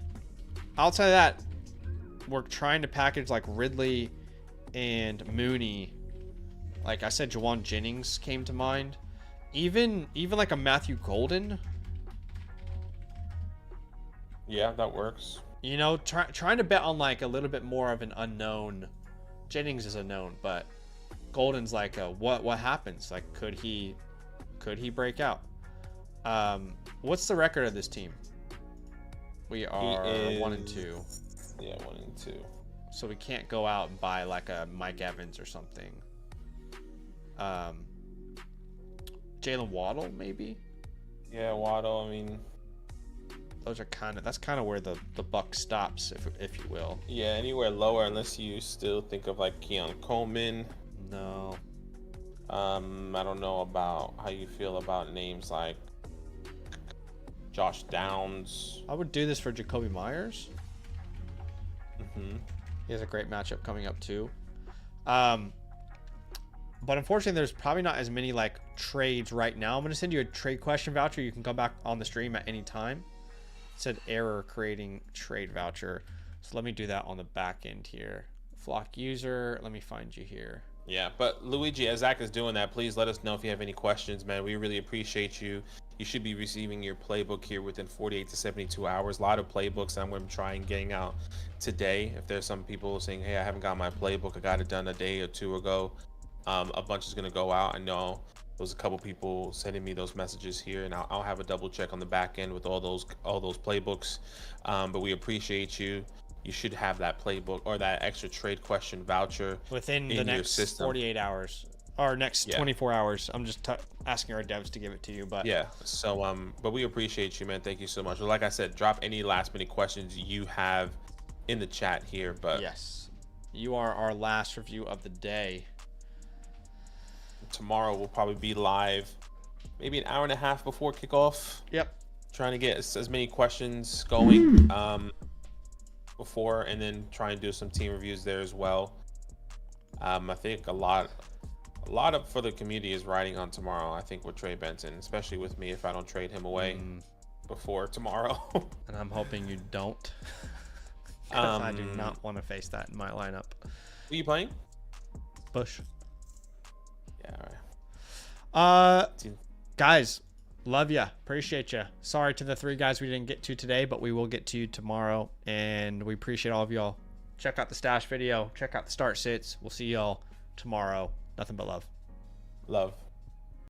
outside of that, we're trying to package like Ridley and Mooney. Like I said, Jawan Jennings came to mind. Even like a Matthew Golden. Yeah, that works. You know, trying to bet on like a little bit more of an unknown. Jennings is a known, but Golden's like a what happens? Like could he break out? What's the record of this team? We are 1-2. Yeah, 1-2. So we can't go out and buy like a Mike Evans or something. Jalen Waddle maybe. Yeah, Waddle. I mean, those are that's kind of where the buck stops, if you will. Yeah, anywhere lower unless you still think of like Keon Coleman. No. I don't know about how you feel about names like Josh Downs. I would do this for Jacoby Myers. He has a great matchup coming up too. But unfortunately, there's probably not as many like trades right now. I'm going to send you a trade question voucher. You can come back on the stream at any time. It said error creating trade voucher. So let me do that on the back end here. Flock user. Let me find you here. Yeah, but Luigi, as Zach is doing that, please let us know if you have any questions, man. We really appreciate you. You should be receiving your playbook here within 48 to 72 hours. A lot of playbooks I'm going to try and getting out today. If there's some people saying, hey, I haven't got my playbook, I got it done a day or two ago, a bunch is going to go out. I know there's a couple people sending me those messages here, and I'll have a double check on the back end with all those playbooks. But we appreciate you. You should have that playbook or that extra trade question voucher within the next 48 hours or next 24 hours. I'm just asking our devs to give it to you, but yeah. So but we appreciate you, man. Thank you so much. Like I said, drop any last minute questions you have in the chat here. But yes, you are our last review of the day. Tomorrow we'll probably be live, maybe an hour and a half before kickoff. Yep. Trying to get as many questions going. Before, and then try and do some team reviews there as well. I think a lot of for the community is riding on tomorrow. I think with Trey Benson, especially with me, if I don't trade him away before tomorrow. And I'm hoping you don't, because I do not want to face that in my lineup. Who are you playing? Bush. Yeah. All right. Guys. Love ya. Appreciate ya. Sorry to the 3 guys we didn't get to today, but we will get to you tomorrow. And we appreciate all of y'all. Check out the stash video. Check out the start sits. We'll see y'all tomorrow. Nothing but love. Love.